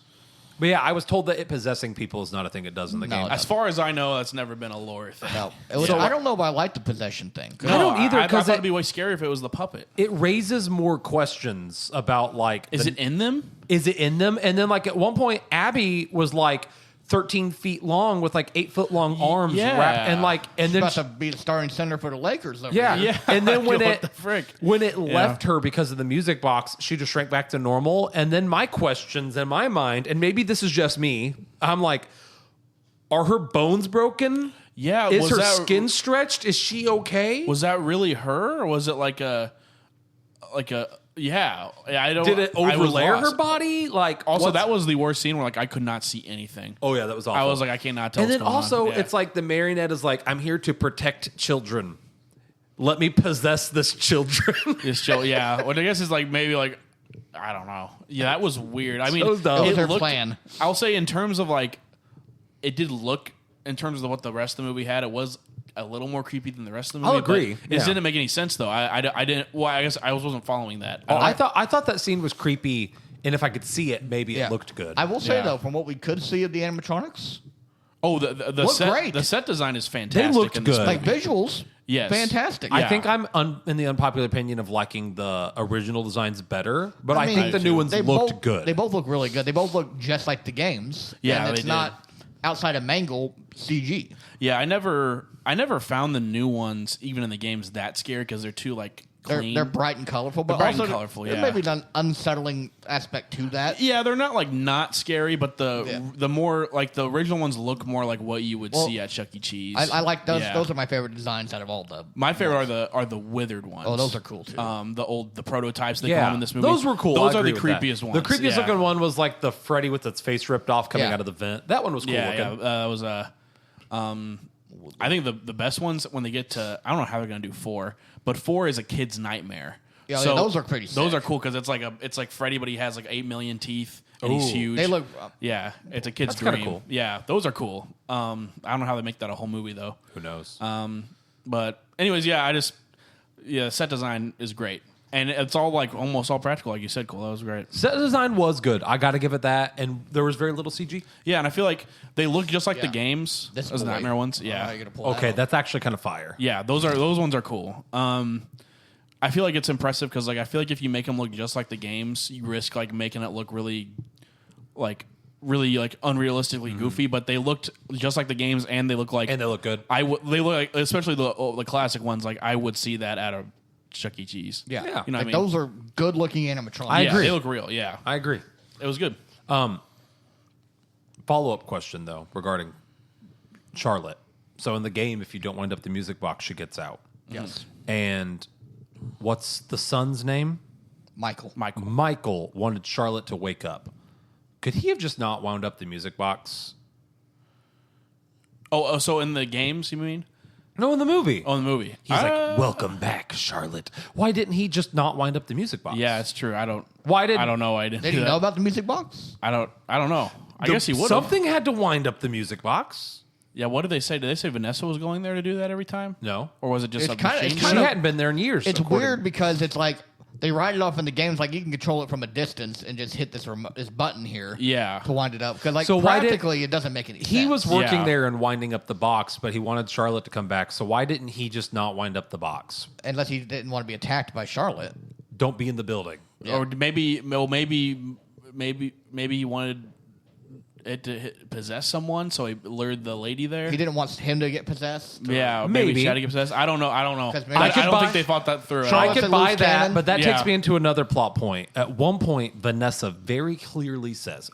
But yeah, I was told that it possessing people is not a thing it does in the No, game. it As far as I know, that's never been a lore thing. No, it was, I don't know if I like the possession thing. I don't either, I 'cause thought it- it'd be way scarier if it was the puppet. It raises more questions about like Is it in them? is it in them? And then like at one point, Abby was like 13 feet long with like 8 foot long arms Yeah. wrapped and like and She's then about to be the starting center for the Lakers. Over yeah. here. Yeah. And then when What it the frick? when it left her because of the music box, she just shrank back to normal. And then my questions in my mind, and maybe this is just me, I'm like, are her bones broken? Yeah. Is was her that, skin stretched? Is she okay? Was that really her, or was it like a? Yeah. I don't. Did it I was overlay her lost. body? Like Also, what's- that was the worst scene where like I could not see anything. Oh yeah, that was awful. I was like, I cannot tell. and then what's going also, on. Yeah. it's like the marionette is like, I'm here to protect children. Let me possess this children. This show, yeah. What I guess is like maybe like I don't know. Yeah, that was weird. I mean, So dumb. It was her looked- plan. I'll say in terms of like, it did look in terms of what the rest of the movie had. It was a little more creepy than the rest of the movie. I'll agree, but It yeah. didn't make any sense though. I didn't. Well, I guess I wasn't following that. I thought that scene was creepy, and if I could see it, maybe Yeah. it looked good. I will say Yeah. though, from what we could see of the animatronics, Oh, the Look set. great. The set design is fantastic. looked in this good. movie. like visuals, Yes. fantastic. Yeah. I think I'm in the unpopular opinion of liking the original designs better, but I, mean, think the new ones they looked both, good. They both look really good. They both look just like the games. Yeah, and it's they not outside of Mangle CG. Yeah, I never found the new ones even in the games that scary because they're too like clean. They're bright and colorful, but bright and also colorful, there yeah. may be an unsettling aspect to that. Yeah, they're not like not scary, but the more like the original ones look more like what you would see at Chuck E. Cheese. I like those. Yeah. Those are my favorite designs out of all the. My favorite are the withered ones. Oh, those are cool too. The prototypes they call them in this movie. Those were cool. Those I are the agree with creepiest that. ones. The creepiest looking one was like the Freddy with its face ripped off coming out of the vent. That one was cool looking. Yeah, that was I think the best ones when they get to I don't know how they're gonna do 4, but 4 is a kid's nightmare. Yeah, those are pretty sick. Those are cool because it's like Freddy, but he has like 8 million teeth and he's huge. They look. Yeah, it's a kid's That's kinda dream. cool. Yeah, those are cool. I don't know how they make that a whole movie though. Who knows? But anyways, set design is great, and it's all like almost all practical, like you said, Cole. That was great. Set design was good. I got to give it that, and there was very little CG. Yeah, and I feel like they look just like the Yeah. games This as boy. Nightmare ones. I don't know how Yeah, you're gonna pull Okay, that off. that's actually kind of fire. yeah, those ones are cool. I feel like it's impressive because like I feel like if you make them look just like the games, you risk like making it look really unrealistically goofy. But they looked just like the games, and they look like And they look good. They look like, especially the classic ones. Like I would see that at a Chuck E. Cheese. Yeah, Yeah. You know like what I mean? those are good looking animatronics. I Yeah, agree. they look real. Yeah, I agree. it was good. Follow-up question, though, regarding Charlotte. So in the game, if you don't wind up the music box, she gets out. Yes, And what's the son's name? Michael. Michael wanted Charlotte to wake up. Could he have just not wound up the music box? Oh, so in the games, you mean? No, in the movie. Oh, in the movie. He's like, "Welcome back, Charlotte." Why didn't he just not wind up the music box? Yeah, it's true. I don't know. I didn't. Did do you that. know about the music box? I don't know. I guess he would. Something had to wind up the music box. Yeah. What did they say? Did they say Vanessa was going there to do that every time? No. Or was it just It's a kinda- machine? it's She kinda- hadn't been there in years. It's according- weird because it's like they write it off in the games. Like you can control it from a distance and just hit this button here. Yeah. To wind it up because like So why did- practically it doesn't make any sense. He was working Yeah. there and winding up the box, but he wanted Charlotte to come back. So why didn't he just not wind up the box? unless he didn't want to be attacked by Charlotte. Don't be in the building. Or maybe he wanted it to possess someone, so he lured the lady there. He didn't want him to get possessed. Yeah, maybe Maybe. she had to get possessed. I don't know. 'Cause maybe- I I could don't buy- think they thought that through. Charlotte- I could a buy loose that, cannon? but that Yeah. takes me into another plot point. At one point, Vanessa very clearly says,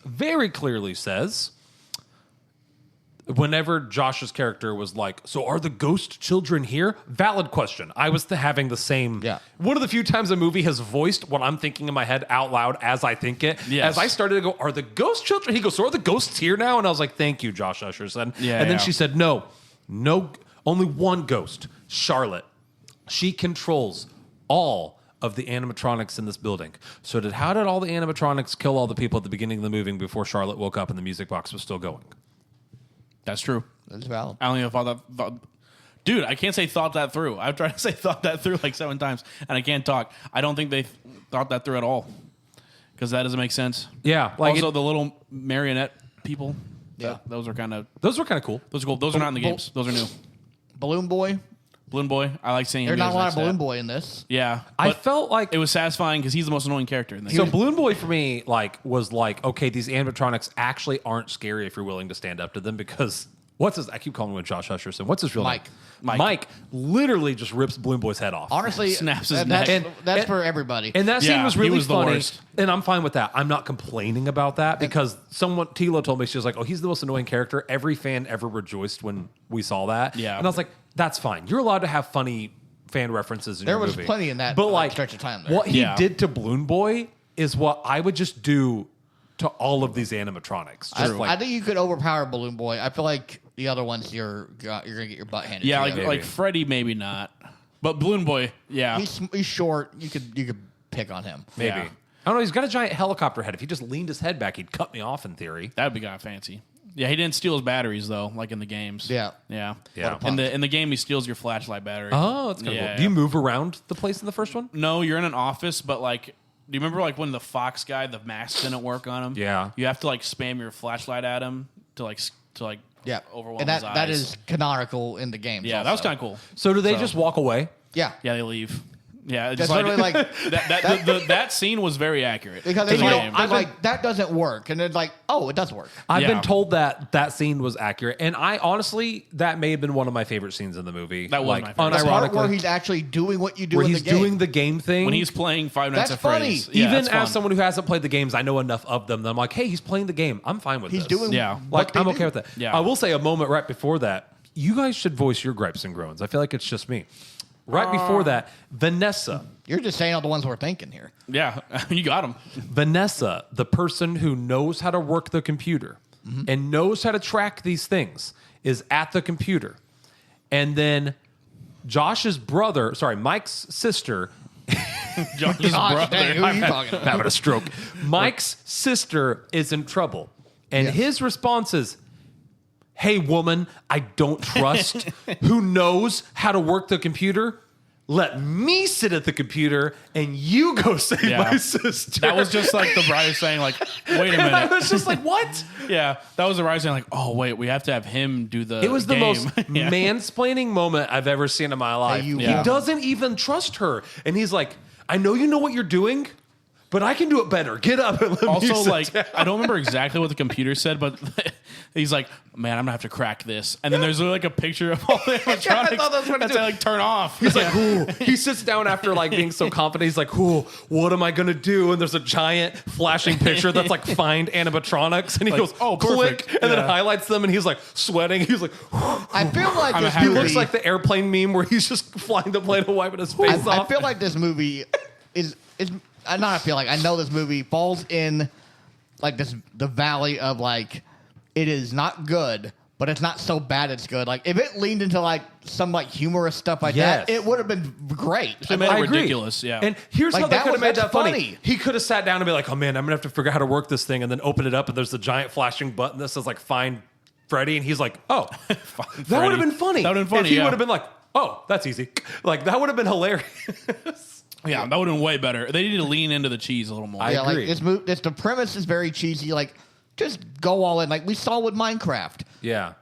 whenever Josh's character was like, "So are the ghost children here?" Valid question. I was having the same. Yeah. One of the few times a movie has voiced what I'm thinking in my head out loud as I think it. Yes. As I started to go, "Are the ghost children?" He goes, "So are the ghosts here now?" And I was like, "Thank you, Josh Usherson." Yeah, and then yeah. she said, "No, only one ghost, Charlotte. She controls all of the animatronics in this building." So how did all the animatronics kill all the people at the beginning of the movie before Charlotte woke up and the music box was still going? That's true. That's valid. I don't even thought. Dude, I can't say thought that through. I've tried to say thought that through like 7 times, and I can't talk. I don't think they thought that through at all, because that doesn't make sense. Yeah, like Also, the little marionette people. Yeah. those are kind of those were kind of cool. those are cool. Those are not in the games. Those are new. Balloon Boy. Balloon Boy. I like seeing him. There's do not a his lot next of Balloon step. Boy in this. Yeah, I but felt like it was satisfying because he's the most annoying character in this. so Balloon Boy for me was like, okay, these animatronics actually aren't scary if you're willing to stand up to them, because I keep calling him Josh Hutcherson. What's his real Mike. name? Mike literally just rips Balloon Boy's head off. Honestly, Snaps his that's, neck. that's And- for everybody. And that scene Yeah, was he really was the funny, worst. and I'm fine with that. I'm not complaining about that because Tila told me, she was like, "Oh, he's the most annoying character." Every fan ever rejoiced when we saw that. Yeah. And I was like, "That's fine. You're allowed to have funny fan references in There your was movie." plenty in that, but like stretch of time there. what he Yeah. did to Balloon Boy is what I would just do to all of these animatronics. Just I think you could overpower Balloon Boy. I feel like the other ones you're gonna get your butt handed. yeah, to you. like Freddy, maybe not, but Balloon Boy, yeah. he's short. You could pick on him. maybe. Yeah. I don't know. He's got a giant helicopter head. If he just leaned his head back, he'd cut me off in theory. That'd be kind of fancy. Yeah, he didn't steal his batteries though, like in the games. Yeah. yeah, Yeah. In the game, he steals your flashlight battery. Oh, that's kind of Yeah, cool. yeah. Do you move around the place in the first one? No, you're in an office, but like, do you remember like when the Fox guy, the mask didn't work on him? Yeah. you have to like spam your flashlight at him to like Yeah, overwhelm and his eyes. that is canonical in the game. Yeah, that was kind of cool. So do they just walk away? Yeah, Yeah, they leave. Yeah, That's literally like that scene was very accurate. because to it's the like, game. I'm like that doesn't work, and it's like, oh, it does work. I've Yeah. been told that scene was accurate, and I honestly that may have been one of my favorite scenes in the movie. That was like, my favorite. The part where unironically, he's actually doing what you do where in he's the game. doing the game thing. when he's playing Five Nights That's at Freddy's. funny. Yeah, Even that's fun. as someone who hasn't played the games, I know enough of them that I'm like, hey, he's playing the game. I'm fine with He's this. doing Yeah. what Like, they I'm do. okay with that. Yeah. I will say a moment right before that, you guys should voice your gripes and groans. I feel like it's just me. Right before that, Vanessa. You're just saying all the ones we're thinking here. Yeah, you got him. Vanessa, the person who knows how to work the computer and knows how to track these things, is at the computer. And then Mike's sister, Johnny's Gosh, brother. dang, who are you talking about? having a stroke. Mike's sister is in trouble. And Yes. his response is, hey, woman, I don't trust, who knows how to work the computer. Let me sit at the computer and you go save Yeah. my sister. That was just like the writer saying, like, wait a And I minute. was just like, what? Yeah, that was the writer saying, like, oh, wait, we have to have him do the It was the game. most Yeah. mansplaining moment I've ever seen in my life. you- He Yeah. doesn't even trust her. And he's like, I know you know what you're doing, but I can do it better. Get up and let me Also, sit like, down. I don't remember exactly what the computer said, but he's like, man, I'm gonna have to crack this. And then there's like a picture of all the animatronics thought that's what that it say, did. like, turn off. He's like, ooh. He sits down after like being so confident. He's like, ooh, what am I gonna do? And there's a giant flashing picture that's like find animatronics, and he Like, goes, oh, click, perfect. and then Yeah. highlights them, and he's like sweating. He's like, I feel like I'm a this happy he movie looks like the airplane meme where he's just flying the plane and wiping his face I off. feel like this movie is not. I feel like I know this movie falls in like the valley of like it is not good, but it's not so bad it's good. Like if it leaned into like some like humorous stuff like Yes. that, it would have been great. They made I it agree. ridiculous, yeah. And here's Like, how they that could have was- made that that's funny. funny. He could have sat down and be like, oh man, I'm going to have to figure out how to work this thing, and then open it up, and there's the giant flashing button that says like find Freddy, and he's like, oh, that would Freddy. have been funny. That would've been funny, If he yeah. would have been like, oh, that's easy. Like, that would have been hilarious. Yeah, that would have been way better. They need to lean into the cheese a little more. I Yeah, agree. like the premise is very cheesy. Like just go all in. Like we saw with Minecraft. Yeah.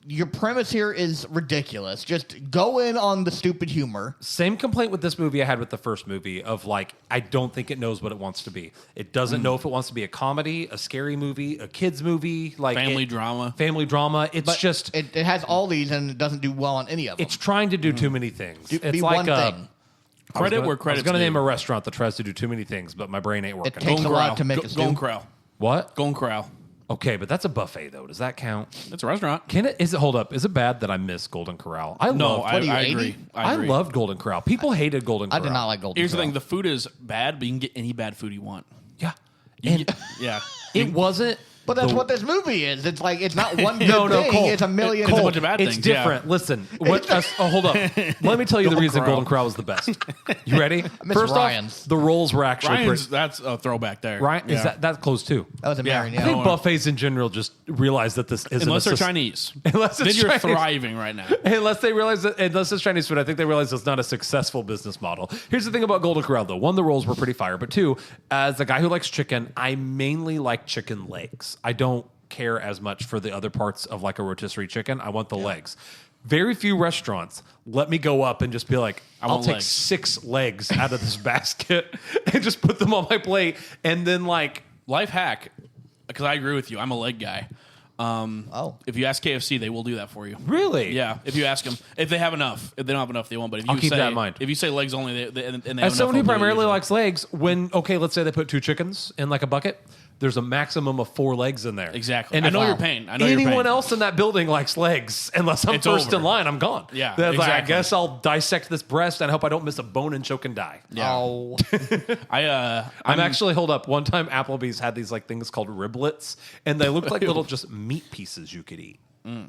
Your premise here is ridiculous. Just go in on the stupid humor. Same complaint with this movie I had with the first movie of like, I don't think it knows what it wants to be. It doesn't know if it wants to be a comedy, a scary movie, a kid's movie, like Family drama. Family drama. It's But just, it has all these and it doesn't do well on any of them. it's trying to do too many things. It's be like one thing. Credit where I was credit's going to due. name a restaurant that tries to do too many things, but my brain ain't working. takes Golden a lot Corral. to make Go- a stew. Golden Corral. What? Golden Corral. Okay, but that's a buffet though. Does that count? It's a restaurant. Can it? Is it? Hold up. Is it bad that I miss Golden Corral? I No, loved, I, What are you, I 80? agree. I agree. loved Golden Corral. People hated Golden I Corral. did not like Golden Here's the Corral. thing: the food is bad, but you can get any bad food you want. Yeah, You and can get- yeah, it wasn't. But that's the- what this movie is. It's like it's not one good No, thing. Cole. It's a million. It's a bunch of bad It's things, yeah. different. Listen, what? Hold up. Let me tell you the Golden reason Corral. Golden Corral was the best. You ready? miss First Ryan's. off, the rolls were actually Ryan's. pretty. That's a throwback there. Ryan, Yeah. is that closed too? That was a Yeah. Marion. I think No, buffets in general just realize that this isn't Unless a they're sus- Chinese. Unless it's then you're Chinese. thriving right now. Unless it's Chinese food, I think they realize it's not a successful business model. Here's the thing about Golden Corral, though. One, the rolls were pretty fire, but two, as a guy who likes chicken, I mainly like chicken legs. I don't care as much for the other parts of like a rotisserie chicken. I want the legs. Very few restaurants let me go up and just be like, I'll want take legs. 6 legs out of this basket and just put them on my plate, and then like, Life hack, because I agree with you. I'm a leg guy. Oh. If you ask KFC, they will do that for you. really? Yeah, if you ask them, if they have enough. If they don't have enough, they won't. But if you I'll keep say, that in mind. If you say legs only, and they have As enough, someone who they'll do it primarily usually. likes legs, okay, let's say they put 2 chickens in like a bucket, there's a maximum of 4 legs in there. Exactly. And I if know your pain. I know your anyone pain. else in that building likes legs, unless I'm It's first over. in line, I'm gone. Yeah, That's like, I exactly. guess I'll dissect this breast and hope I don't miss a bone and choke and die. Oh, I'm actually, hold up. One time Applebee's had these like things called riblets, and they looked like little just meat pieces you could eat.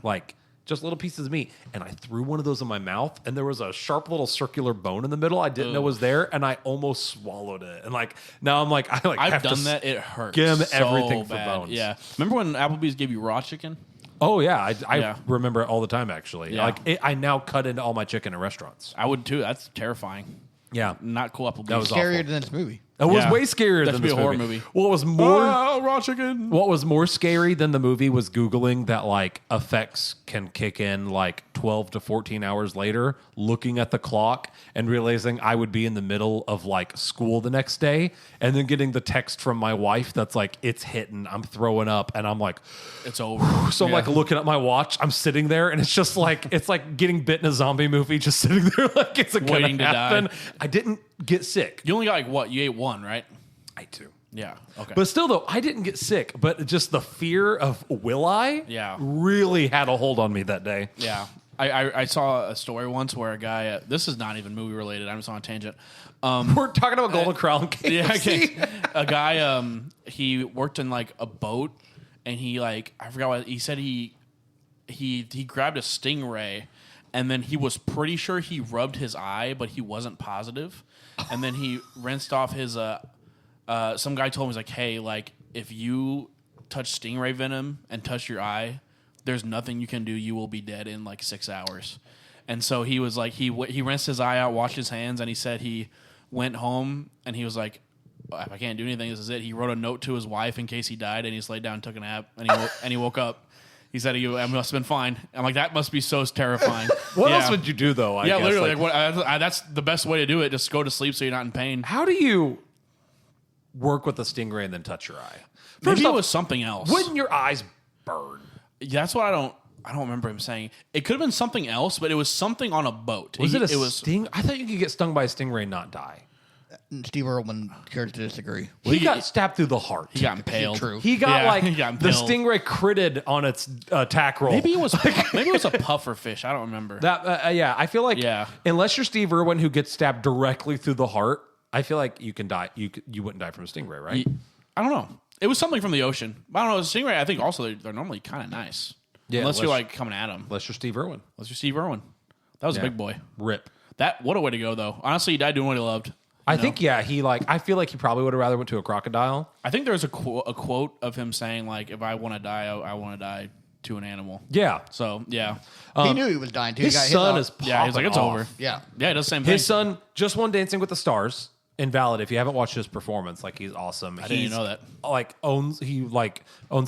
Like just little pieces of meat. And I threw one of those in my mouth, and there was a sharp little circular bone in the middle I didn't know was there, and I almost swallowed it. And like now I'm like, I've have to done that. It hurts. give 'em so everything for bad. bones. Yeah. Remember when Applebee's gave you raw chicken? Oh yeah, I Yeah. remember it all the time. Actually, Yeah. I now cut into all my chicken in restaurants. I would too. That's terrifying. Yeah, Not cool Applebee's. That was scarier awful. than this movie. It was Yeah. way scarier That than should be this a horror movie. movie. What was more raw chicken. What was more scary than the movie was Googling that like effects can kick in like 12 to 14 hours later, looking at the clock and realizing I would be in the middle of like school the next day and then getting the text from my wife that's like, it's hitting, I'm throwing up. And I'm like, It's over. so I'm like looking at my watch, I'm sitting there and it's just like, it's like getting bit in a zombie movie, just sitting there like it's gonna Waiting to happen. die. I didn't get sick. You only got like what? You ate one, right? I do. Yeah. Okay. But still, though, I didn't get sick. But just the fear of will I really had a hold on me that day. yeah. I saw a story once where a guy. This is not even movie related. I'm just on a tangent. We're talking about Golden Corral and KFC. Yeah. Okay. A guy. He worked in like a boat, and he like I forgot what he said. He grabbed a stingray, and then he was pretty sure he rubbed his eye, but he wasn't positive. And then he rinsed off his. Some guy told him, he's like, hey, like if you touch stingray venom and touch your eye, there's nothing you can do. You will be dead in like 6 hours. And so he was like, he rinsed his eye out, washed his hands, and he said he went home and he was like, if I can't do anything, this is it. He wrote a note to his wife in case he died, and he just laid down and took a nap, and he woke up. He said I must have been fine. I'm like, that must be so terrifying. What else would you do, though? I guess? Literally. Like, that's the best way to do it. Just go to sleep so you're not in pain. How do you work with a stingray and then touch your eye? Maybe it was something else. Wouldn't your eyes burn? That's what I don't remember him saying. It could have been something else, but it was something on a boat. Was it sting? I thought you could get stung by a stingray and not die. Steve Irwin cares to disagree. He got stabbed through the heart. He got impaled. True. He got he got the impaled. stingray critted on its tack roll. Maybe it was a puffer fish. I don't remember. That yeah, I feel like unless you're Steve Irwin who gets stabbed directly through the heart, I feel like you can die. You wouldn't die from a stingray, right? I don't know. It was something from the ocean. I don't know. Stingray, I think also they're normally kind of nice. Yeah, unless you're like coming at them. Unless you're Steve Irwin. Unless you're Steve Irwin. That was a big boy. Rip. What a way to go though. Honestly, he died doing what he loved. I think I feel like he probably would have rather went to a crocodile. I think there's a quote of him saying like, if I want to die, I want to die to an animal. Yeah. So yeah, He knew he was dying too. His He got hit son off. is popping yeah. He's like, it's off. over. Yeah. Yeah, he does the same thing. His son just won Dancing with the Stars. Invalid. If you haven't watched his performance, like he's awesome. I didn't even know that. Like owns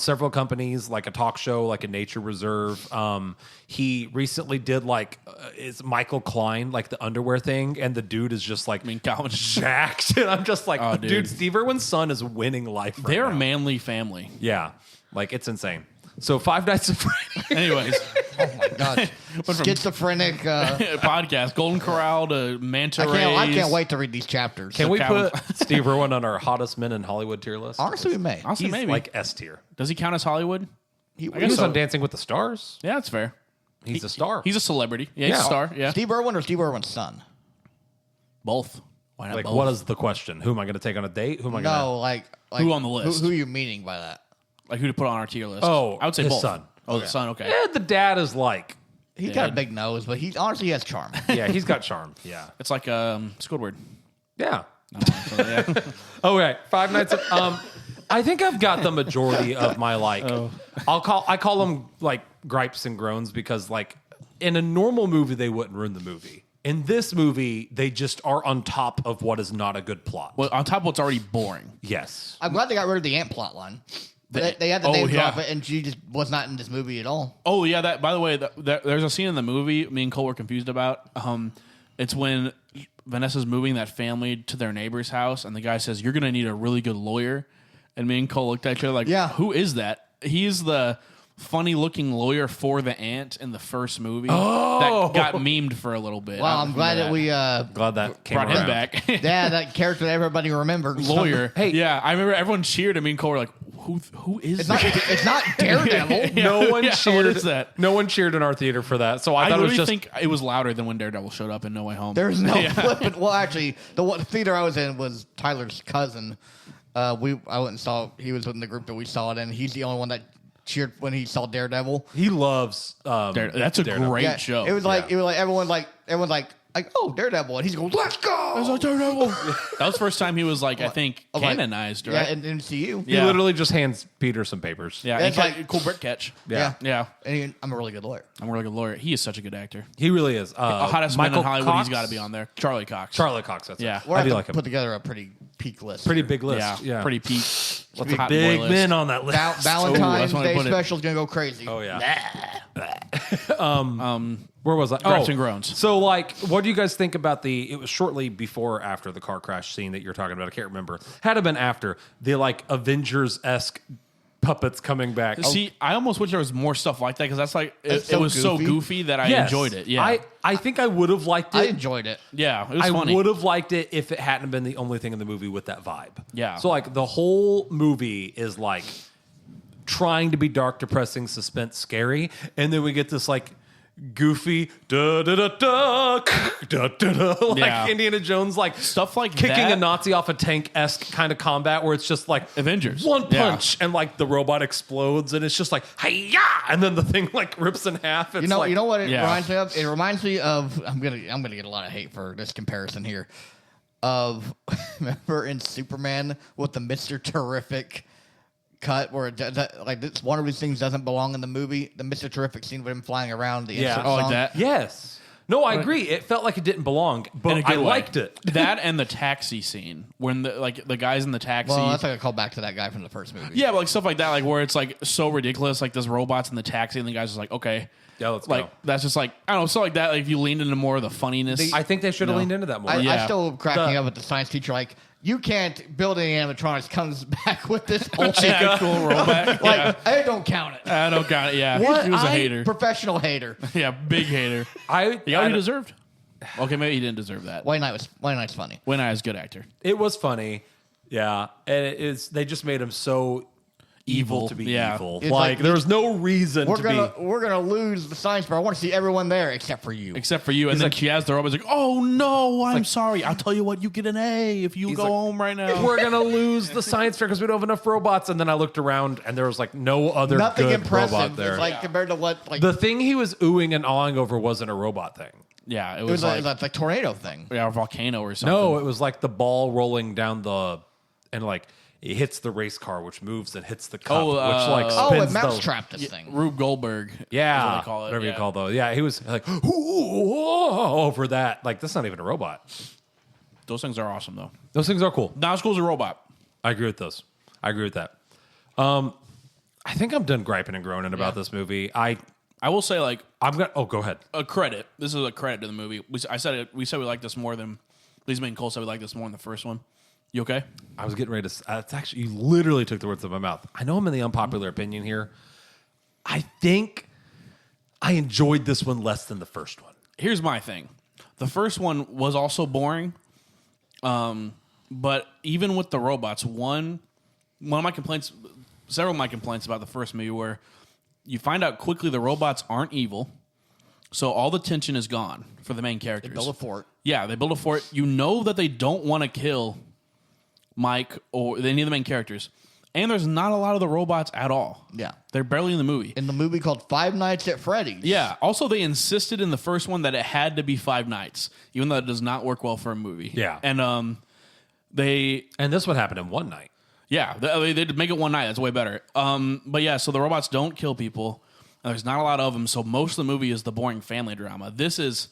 several companies, like a talk show, like a nature reserve. He recently did is Michael Klein, like the underwear thing, and the dude is just like Calvin jacked. And I'm just like, Oh, dude, dude. Steve Irwin's son is winning life. Right They're a now. manly family. Yeah, like it's insane. So Five Nights at Freddy. Anyways, Oh my god. Schizophrenic. podcast Golden Corral to manta rays. I can't wait to read these chapters. Can we Calvin- put Steve Irwin on our hottest men in Hollywood tier list? Honestly, we may. Honestly, He's maybe. like S tier. Does he count as Hollywood? He guess He was so. on Dancing with the Stars. Yeah, that's fair. He's a star. He's a celebrity. Yeah, he's Yeah. a star. Yeah, Steve Irwin or Steve Irwin's son? both. Why not like, both? what is the question? Who am I going to take on a date? Who am I going to? No, like Who on the list? Who are you meaning by that? Like who to put on our tier list? Oh, I would say his both. son. Oh, the son. Okay. The dad is like, He's got a big nose, but he honestly has charm. yeah, he's got charm. Yeah. It's like Squidward. Yeah. So, yeah. Okay. Five Nights at I think I've got the majority of my I call them like gripes and groans because like in a normal movie they wouldn't ruin the movie. In this movie, they just are on top of what is not a good plot. Well, on top of what's already boring. Yes. I'm glad they got rid of the ant plot line. They had the Oh, name yeah. drop it, and she just was not in this movie at all. Oh yeah, that. By the way, there's a scene in the movie me and Cole were confused about. It's when Vanessa's moving that family to their neighbor's house, and the guy says, "You're gonna need a really good lawyer." And me and Cole looked at each other like, Yeah. who is that?" He's the funny-looking lawyer for the ant in the first movie that got memed for a little bit. Well, I'm glad that we Glad that came brought around. him back. yeah, that character that everybody remembers. Lawyer. Hey. Yeah, I remember everyone cheered, and me and Cole were like, "Who is It's that?" not. It's not Daredevil. No one Yeah, cheered. what is that? No one cheered in our theater for that. So I I thought it was literally just think it was louder than when Daredevil showed up in No Way Home. There's no flipping. Well, actually, the theater I was in was Tyler's cousin. I went and saw. He was in the group that we saw it in. He's the only one that cheered when he saw Daredevil. he loves That's a Daredevil. great Yeah, show. It was like everyone's like like, oh, Daredevil. And he's going, let's go. It's like Daredevil. That was the first time he was like, I think, canonized, right? Yeah, in MCU. He literally just hands Peter some papers. Yeah, It's and like- cool brick catch. Yeah. Yeah. And I'm a really good lawyer. I'm a really good lawyer. He is such a good actor. He really is. Hottest man in Hollywood, Cox? he's got to be on there. Charlie Cox. Charlie Cox, that's Yeah. it. We're I going do to like him. put together a pretty peak list. Pretty here. big list. Yeah, Yeah. pretty peak. Lots of hot big boy list. men on that list. Valentine's that's when I Day put it. special's going to go crazy. Oh, yeah. Where was I? Gripes and groans. So, like, what do you guys think about it was shortly before or after the car crash scene that you're talking about? I can't remember. Had to been after the, like, Avengers-esque puppets coming back. See, I almost wish there was more stuff like that because that's like, It's it so was so goofy. goofy that I Yes. enjoyed it. Yeah. I think I would have liked it. I enjoyed it. Yeah, it was I funny. would have liked it if it hadn't been the only thing in the movie with that vibe. Yeah. So like the whole movie is like trying to be dark, depressing, suspense, scary, and then we get this like goofy da da da da da da da like Yeah. Indiana Jones like Stuff like kicking that. a Nazi off a tank-esque kind of combat where it's just like Avengers. one Yeah. punch and like the robot explodes and it's just like hi-ya! And then the thing like rips in half. It's You know, like, you know what it Yeah. reminds me of? It reminds me of I'm gonna get a lot of hate for this comparison here. Of remember in Superman with the Mr. Terrific cut where like this one of these things doesn't belong in the movie. The Mr. Terrific scene with him flying around the Yeah. insert Oh, like song. that? Yes. No, I agree. It felt like it didn't belong, In a but good I way. liked it. That and the taxi scene when the guys in the taxi. Well, that's like a callback to that guy from the first movie. yeah, but like stuff like that, like where it's like so ridiculous, like this robot's in the taxi and the guy's just like, okay, Yeah, let's like go. that's just like I don't know, stuff like that. Like if you leaned into more of the funniness, I think they should have No. leaned into that more. I Yeah. still cracking The- up with the science teacher like, you can't build any animatronics. Comes back with this old actual robot. like, I don't count it. I don't got it. Yeah, What? he was a I- hater. Professional hater. Yeah, big hater. He got what he deserved. Okay, maybe he didn't deserve that. White Knight's funny. When I was a good actor. It was funny, yeah, and it is. They just made him so evil to be Yeah. evil. It's Like like there was no reason We're to gonna lose the science fair. I want to see everyone there except for you. Except for you. And then like- she has the robot's like, oh no, I'm sorry. I'll tell you what, you get an A if you go like, home right be. now. We're gonna lose the science fair because we don't have enough robots. And then I looked around, and there was like no other Nothing good impressive. robot there. It's like compared to what like The thing he was oohing and awing over wasn't a robot thing. Yeah, it it was was like, like tornado thing. a volcano or something. No, it was like the ball rolling down and like it hits the race car, which moves and hits the cup, Oh, which like Oh, spins it mouse the, trapped this thing. Rube Goldberg. Yeah, is what they call it. whatever yeah. you call those. Yeah, he was like over that. Like that's not even a robot. Those things are awesome though. Those things are cool. Not as cool as a robot. I agree with those. I agree with that. I think I'm done griping and groaning about this movie. I will say like I'm gonna. Oh, go ahead. a credit. This is a credit to the movie. We said we like this more than. At least me and Cole said we like this more than the first one. You okay? I was getting ready to. It's actually you literally took the words out of my mouth. I know I'm in the unpopular opinion here. I think I enjoyed this one less than the first one. Here's my thing. The first one was also boring. But even with the robots, one of my complaints, several of my complaints about the first movie were you find out quickly the robots aren't evil. So all the tension is gone for the main characters. Build a fort. Yeah, they build a fort. You know that they don't want to kill Mike or any of the main characters. And there's not a lot of the robots at all. Yeah. They're barely in the movie. In the movie called Five Nights at Freddy's. Yeah. Also, they insisted in the first one that it had to be 5 nights, even though it does not work well for a movie. Yeah. And they, And this one happened in one night. yeah, they'd make it one night. That's way better. But yeah, so the robots don't kill people. And there's not a lot of them. So most of the movie is the boring family drama. This is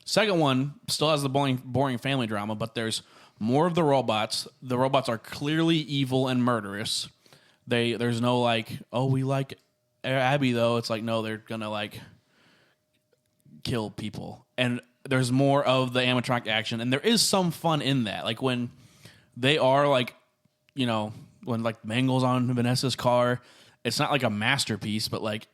second one still has the boring family drama, but there's more of the robots. The robots are clearly evil and murderous. There's no like, oh, we like Abby though. It's like, no, they're gonna like kill people. And there's more of the animatronic action, and there is some fun in that. Like when they are like, when like Mangle's on Vanessa's car, it's not like a masterpiece, but like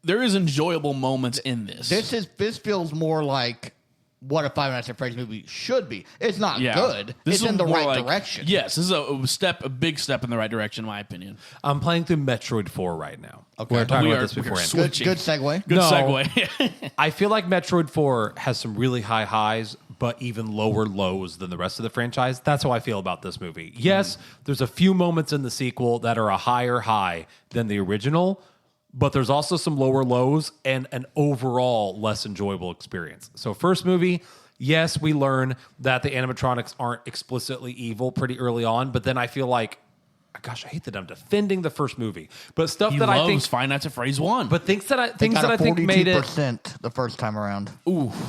there is enjoyable moments in this. This feels more like what a Five Nights at Freddy's movie should be. It's not good. This It's is in the more right like- direction. Yes, this is a big step in the right direction, in my opinion. I'm playing through Metroid 4 right now. Okay. We were talking We about are- this we are beforehand. switching. Good segue. Good No. segue. I feel like Metroid 4 has some really high highs, but even lower lows than the rest of the franchise. That's how I feel about this movie. Yes, there's a few moments in the sequel that are a higher high than the original, but there's also some lower lows and an overall less enjoyable experience. So first movie, yes, we learn that the animatronics aren't explicitly evil pretty early on, but then I feel like, gosh, I hate that I'm defending the first movie, but stuff He that loves I think, Five Nights at Freddy's 1. but things that I Got think made it 42% the first time around.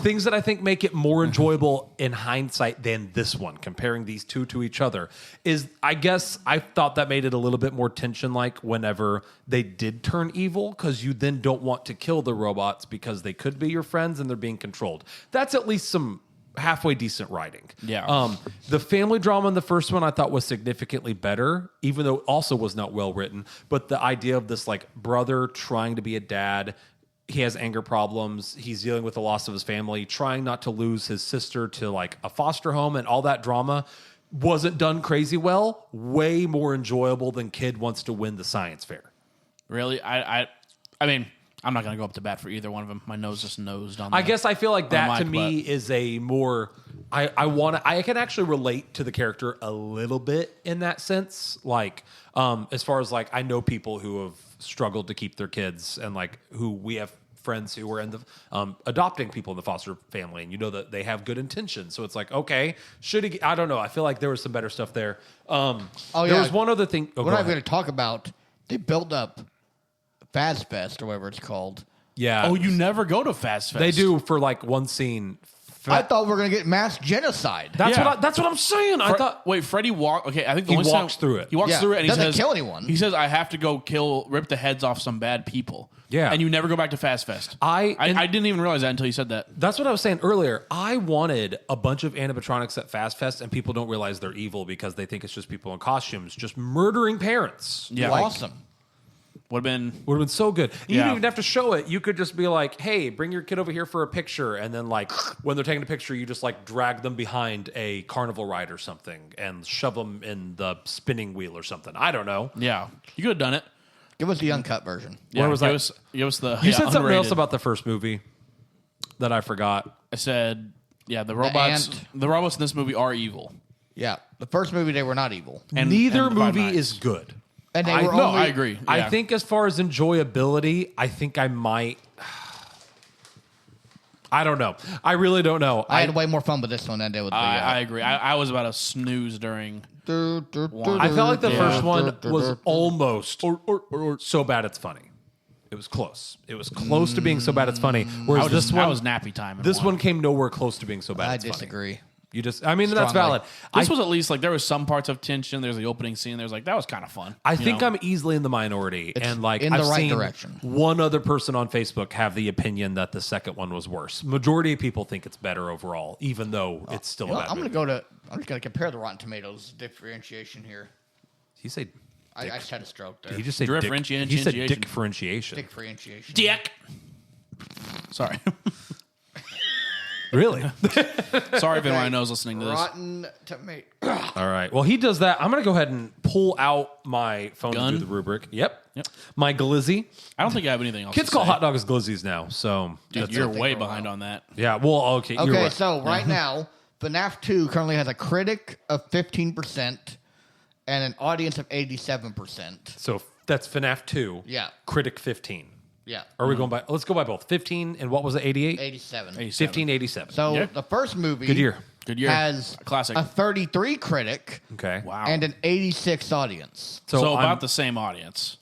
things that I think make it more enjoyable in hindsight than this one, comparing these two to each other, is I guess I thought that made it a little bit more tension like whenever they did turn evil, because you then don't want to kill the robots because they could be your friends and they're being controlled. That's at least some halfway decent writing. Yeah. The family drama in the first one I thought was significantly better, even though it also was not well written. But the idea of this like brother trying to be a dad, he has anger problems, he's dealing with the loss of his family, trying not to lose his sister to like a foster home, and all that drama wasn't done crazy well. Way more enjoyable than Kid Wants to Win the Science Fair. Really? I mean, I'm not going to go up to bat for either one of them. My nose just nosed on I guess I feel like that mic, to me is a more I can actually relate to the character a little bit in that sense. Like as far as like I know people who have struggled to keep their kids, and like who we have friends who are in the adopting people in the foster family, and you know that they have good intentions. So it's like, okay, should he? I don't know. I feel like there was some better stuff there. There was one other thing. We're not going to talk about. They built up Fazfest or whatever it's called. Yeah. Oh, you never go to Fast Fest. They do for like one scene. I thought we were going to get mass genocide. That's what I'm saying. I thought. Wait, Freddy walk. Okay, I think the He only walks time- through it. He walks Yeah, through it and he doesn't says, kill anyone. He says, "I have to go rip the heads off some bad people." Yeah. and you never go back to Fast Fest. I didn't even realize that until you said that. That's what I was saying earlier. I wanted a bunch of animatronics at Fast Fest, and people don't realize they're evil because they think it's just people in costumes just murdering parents. Yeah, Awesome. would have been. Would have been so good. You Yeah. didn't even have to show it. You could just be like, hey, bring your kid over here for a picture. And then, like, when they're taking a picture, you just, like, drag them behind a carnival ride or something and shove them in the spinning wheel or something. I don't know. Yeah, you could have done it. Give us the uncut version. Yeah, was give I? us, give us the. You said something else unrated. about the first movie that I forgot. I said, yeah, the robots. ant. The robots in this movie are evil. Yeah. The first movie, they were not evil. And Neither and the Five movie Nights. is good. And they I- were no, only... I agree. I Yeah. think as far as enjoyability, I think I might. I don't know. I really don't know. I had way more fun with this one than I did with the... I agree. I was about to snooze during. I felt like the first one was almost so bad it's funny. It was close. It was close to being so bad it's funny. Whereas this one, I was nappy time. in this one came nowhere close to being so bad. I it's funny. disagree. You just, I mean, that's Strongly. valid. This was at least like there was some parts of tension. There's the opening scene. There's like that was kind of fun. I you think know? I'm easily in the minority, and like in the I've right seen direction. one other person on Facebook have the opinion that the second one was worse. Majority of people think it's better overall, even though it's still You know, a bad I'm movie. just going to compare the Rotten Tomatoes differentiation here. He said, I just had a stroke there. he just said Differentiation. He said differentiation. Differentiation. Dick. Sorry, Really? sorry if anyone I know is listening to this. Rotten Tomato. All right. Well, he does that. I'm going to go ahead and pull out my phone Gun? to do the rubric. Yep. My glizzy. I don't think I have anything else. Kids to call say. hot dogs glizzies now. So Dude, that's you're it. way behind on that. Yeah. Well, okay. You're Okay, right. so right now, FNAF 2 currently has a critic of 15% and an audience of 87%. So that's FNAF 2. Yeah. Critic 15. Yeah. Are we going by? Let's go by both. 15 and what was it? 88? 87. 15, 87. So Yeah. the first movie Good year. Good year. has Classic. a 33 critic Okay. Wow. and an 86 audience. so I'm- about the same audience.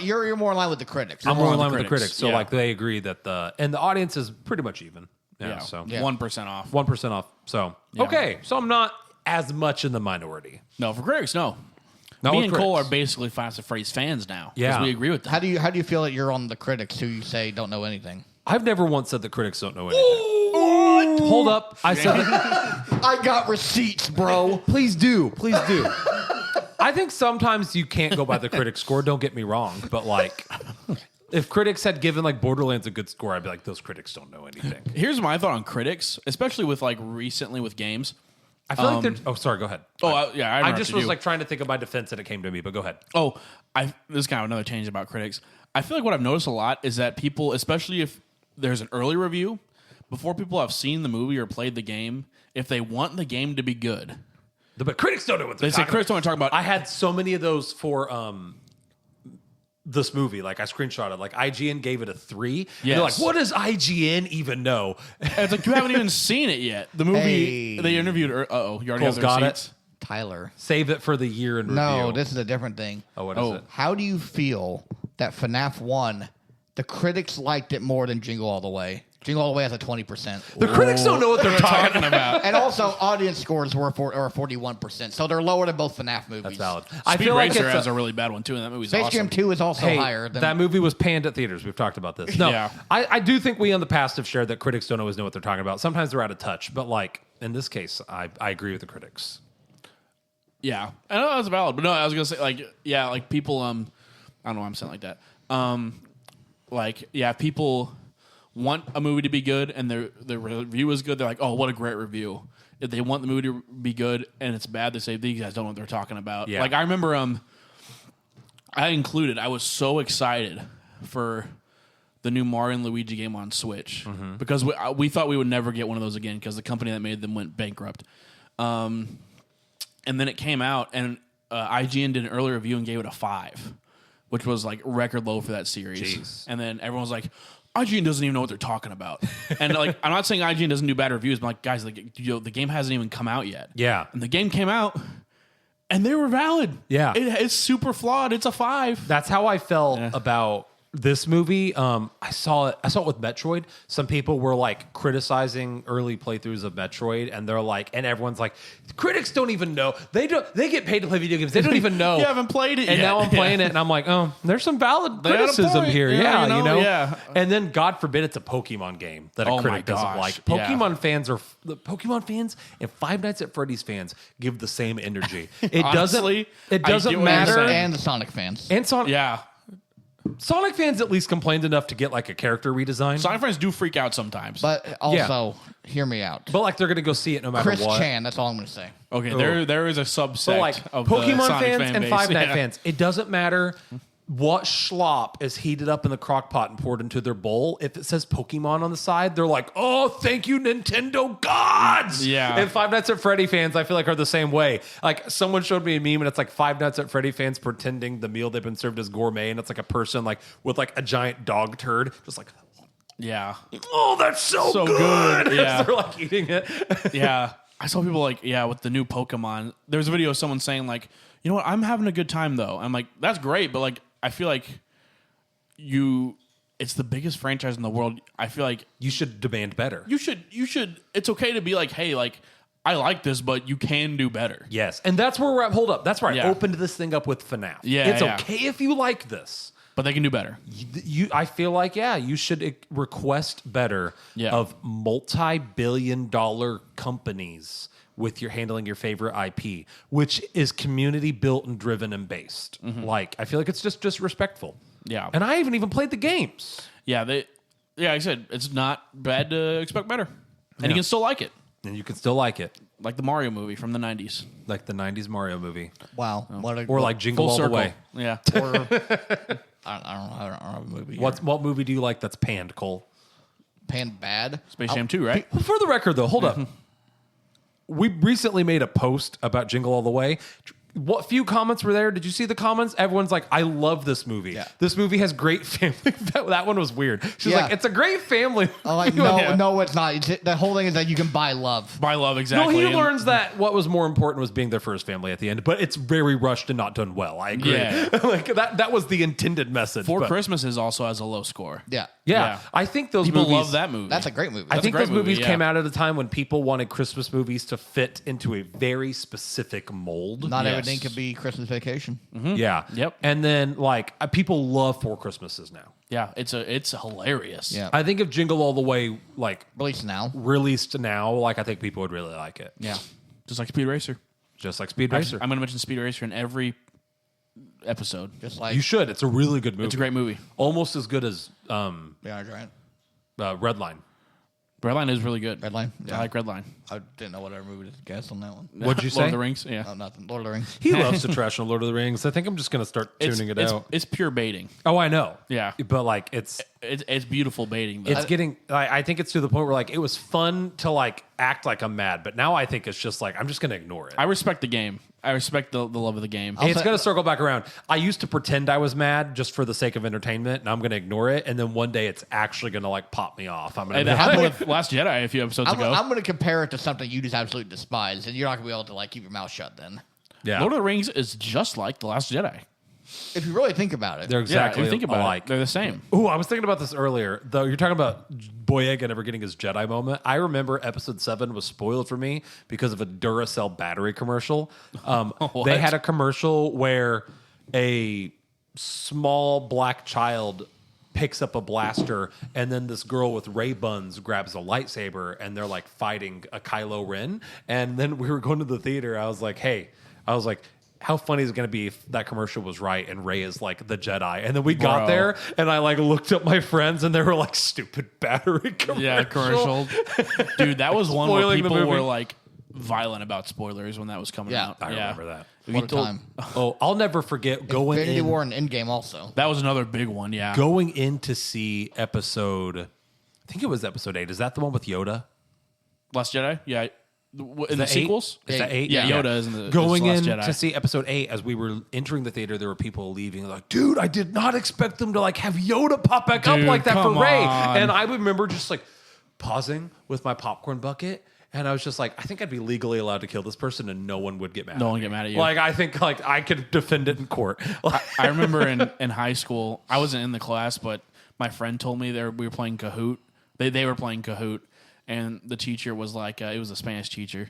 You're more in line with the critics. I'm more in line with the critics. critics. So Yeah. like they agree that the audience is pretty much even. Yeah. Yeah. So Yeah. 1% off. 1% off. So okay. So I'm not as much in the minority. No, for critics, no. No, Me with and Cole are critics. basically Fast and Freddy's fans now. 'Cause Yeah. we agree with that. How do you feel that you're on the critics who you say don't know anything? I've never once said the critics don't know anything. Hold up. I said I got receipts, bro. please do. Please do. I think sometimes you can't go by the critic score. Don't get me wrong. But like if critics had given like Borderlands a good score, I'd be like, those critics don't know anything. Here's my thought on critics, especially with like recently with games. I feel like they're. Oh, sorry. Go ahead. Yeah, I interrupted just was you. like trying to think of my defense and it came to me, but go ahead. Oh, this is kind of another change about critics. I feel like what I've noticed a lot is that people, especially if there's an early review, before people have seen the movie or played the game, if they want the game to be good, But critics don't know what they say critics don't want to talk about. I had so many of those for this movie. Like I screenshotted, like IGN gave it a 3. Yes. And they're like, what does IGN even know? It's like you haven't even seen it yet. The movie they interviewed. You already Cole's have their got seats. it. Tyler. Save it for the year in No, review. this is a different thing. Oh, what is it? How do you feel that FNAF 1, the critics liked it more than Jingle All the Way? Jingle All the Way has a 20%. The critics don't know what they're talking about. And also, audience scores were 41%, so they're lower than both FNAF movies. That's valid. Speed I feel like Racer it's has a really bad one too, and that movie's Space awesome. Jam 2 is also higher than that movie was panned at theaters. We've talked about this. No, Yeah. I do think we in the past have shared that critics don't always know what they're talking about. Sometimes they're out of touch, but like in this case, I agree with the critics. Yeah, I know that's valid, but no, I was gonna say like people I don't know why I'm saying like that. People want a movie to be good and their review is good. They're like, oh, what a great review. If they want the movie to be good and it's bad, they say these guys don't know what they're talking about. Yeah. Like I remember I was so excited for the new Mario and Luigi game on Switch because we thought we would never get one of those again because the company that made them went bankrupt. And then it came out, and IGN did an early review and gave it a 5, which was like record low for that series. Jeez. And then everyone was like, IGN doesn't even know what they're talking about. And like, I'm not saying IGN doesn't do bad reviews, but like, guys, the game hasn't even come out yet. Yeah. And the game came out, and they were valid. Yeah. It's super flawed. It's a 5. That's how I felt about this movie. I saw it with Metroid. Some people were like criticizing early playthroughs of Metroid, and they're like, and everyone's like, critics don't even know. They get paid to play video games. They don't even know. You haven't played it and yet. now I'm playing it, and I'm like, oh, there's some valid They had a criticism point. here. Yeah, Yeah, you know? Yeah. And then God forbid it's a Pokemon game that a Oh my critic doesn't gosh. like. Yeah. Pokemon fans and Five Nights at Freddy's fans give the same energy. It Honestly, doesn't I get what you're matter. saying. and the Sonic fans. And Sonic. Yeah. Sonic fans at least complained enough to get like a character redesign. Sonic fans do freak out sometimes. But also, hear me out. But like they're gonna go see it no matter Chris what. Chan, that's all I'm going to say. Okay, there is a subset So like of the Pokemon Sonic fans fan and base. Five Night Yeah. fans, it doesn't matter what schlop is heated up in the crock pot and poured into their bowl. If it says Pokemon on the side, they're like, oh, thank you, Nintendo gods. Yeah. And Five Nights at Freddy fans, I feel like, are the same way. Like someone showed me a meme and it's like Five Nights at Freddy fans pretending the meal they've been served is gourmet, and it's like a person like with like a giant dog turd, just like, Yeah. oh, that's so good. Yeah. They're like eating it. Yeah. I saw people like, with the new Pokemon. There was a video of someone saying like, you know what, I'm having a good time though. I'm like, that's great, but like, I feel like it's the biggest franchise in the world. I feel like You should demand better. you should, it's okay to be like, hey, like, I like this, but you can do better. Yes, and that's where we're at. Hold up. That's where I Yeah. opened this thing up with FNAF. Yeah, it's yeah. okay if you like this. But they can do better. I feel like, you should request better Yeah. of multi-billion-dollar companies with your handling your favorite IP, which is community built and driven and based. Like, I feel like it's just disrespectful. Yeah. And I haven't even played the games. Yeah, like I said, it's not bad to expect better. And you can still like it. And you can still like it. Like the Mario movie from the 90s. Like the 90s Mario movie. Wow. Or like Jingle Full All circle. the Way. Yeah. I don't know a movie. What movie do you like that's panned, Cole? Pan bad? Space Jam 2, right? For the record, though, hold up. We recently made a post about Jingle All the Way. What few comments were there? Did you see the comments? Everyone's like, I love this movie. Yeah. This movie has great family. That one was weird. She's Yeah. like, it's a great family. I'm like, no, it's not. The whole thing is that you can buy love. By love, No, exactly. he And- learns that what was more important was being their first family at the end, but it's very rushed and not done well. I agree. Yeah. Like that was the intended message. Four but- Christmases also has a low score. Yeah. Yeah. I think those People movies love that movie. That's a great movie. I think a great those movies movie, came yeah. out at a time when people wanted Christmas movies to fit into a very specific mold. Not Yes. everything could be Christmas Vacation. Yeah. Yep. And then like people love Four Christmases now. Yeah, it's hilarious. Yeah. I think if Jingle All the Way like Released now. released now, like I think people would really like it. Yeah. Just like Speed Racer. Just like Speed Racer. I'm going to mention Speed Racer in every episode. Just like You should. It's a really good movie. It's a great movie. Almost as good as Beyond Giant. Redline. Redline is really good. Redline? I Yeah. like Redline. I didn't know whatever movie to guess on that one. What'd you Lord say? of the Rings. Yeah. Oh, nothing. Lord of the Rings. He loves to trash on Lord of the Rings. I think I'm just going to start tuning it out. It's pure baiting. Oh, I know. Yeah. But like it's It's beautiful baiting. Though. it's getting I think it's to the point where like it was fun to like act like I'm mad, but now I think it's just like I'm just going to ignore it. I respect the game. I respect the love of the game. It's going to circle back around. I used to pretend I was mad just for the sake of entertainment, and I'm going to ignore it. And then one day it's actually going to like pop me off. I'm going That to happened with Last Jedi a few episodes ago. I'm going to compare it to something you just absolutely despise, and you're not going to be able to like keep your mouth shut then. yeah. Lord of the Rings is just like The Last Jedi. If you really think about it. They're exactly if you think about alike. it, they're the same. Ooh, I was thinking about this earlier. Though you're talking about Boyega never getting his Jedi moment. I remember episode 7 was spoiled for me because of a Duracell battery commercial. They had a commercial where a small black child picks up a blaster, and then this girl with Ray buns grabs a lightsaber, and they're like fighting a Kylo Ren. And then we were going to the theater. I was like, how funny is it going to be if that commercial was right and Rey is like the Jedi? And then we got there and I like looked up my friends and they were like, stupid battery commercial. Yeah, commercial. Dude, that was one where Spoiling the people movie. were like violent about spoilers when that was coming out. I remember that. What a time. Oh, I'll never forget going Infinity in, War and Endgame also. That was another big one, yeah. going in to see episode, I think it was episode 8. Is that the one with Yoda? Last Jedi? Yeah. In the that sequels? Is that 8? Yeah, Yoda is in the Going Last in Jedi. to see episode 8, as we were entering the theater, there were people leaving like, dude, I did not expect them to like have Yoda pop back up Dude, like that for come Rey. on. And I remember just like pausing with my popcorn bucket. And I was just like, I think I'd be legally allowed to kill this person and no one would get mad. No at one me. get mad at you. Like, I think like I could defend it in court. I remember in high school, I wasn't in the class, but my friend told me we were playing Kahoot. They were playing Kahoot, and the teacher was like, it was a Spanish teacher.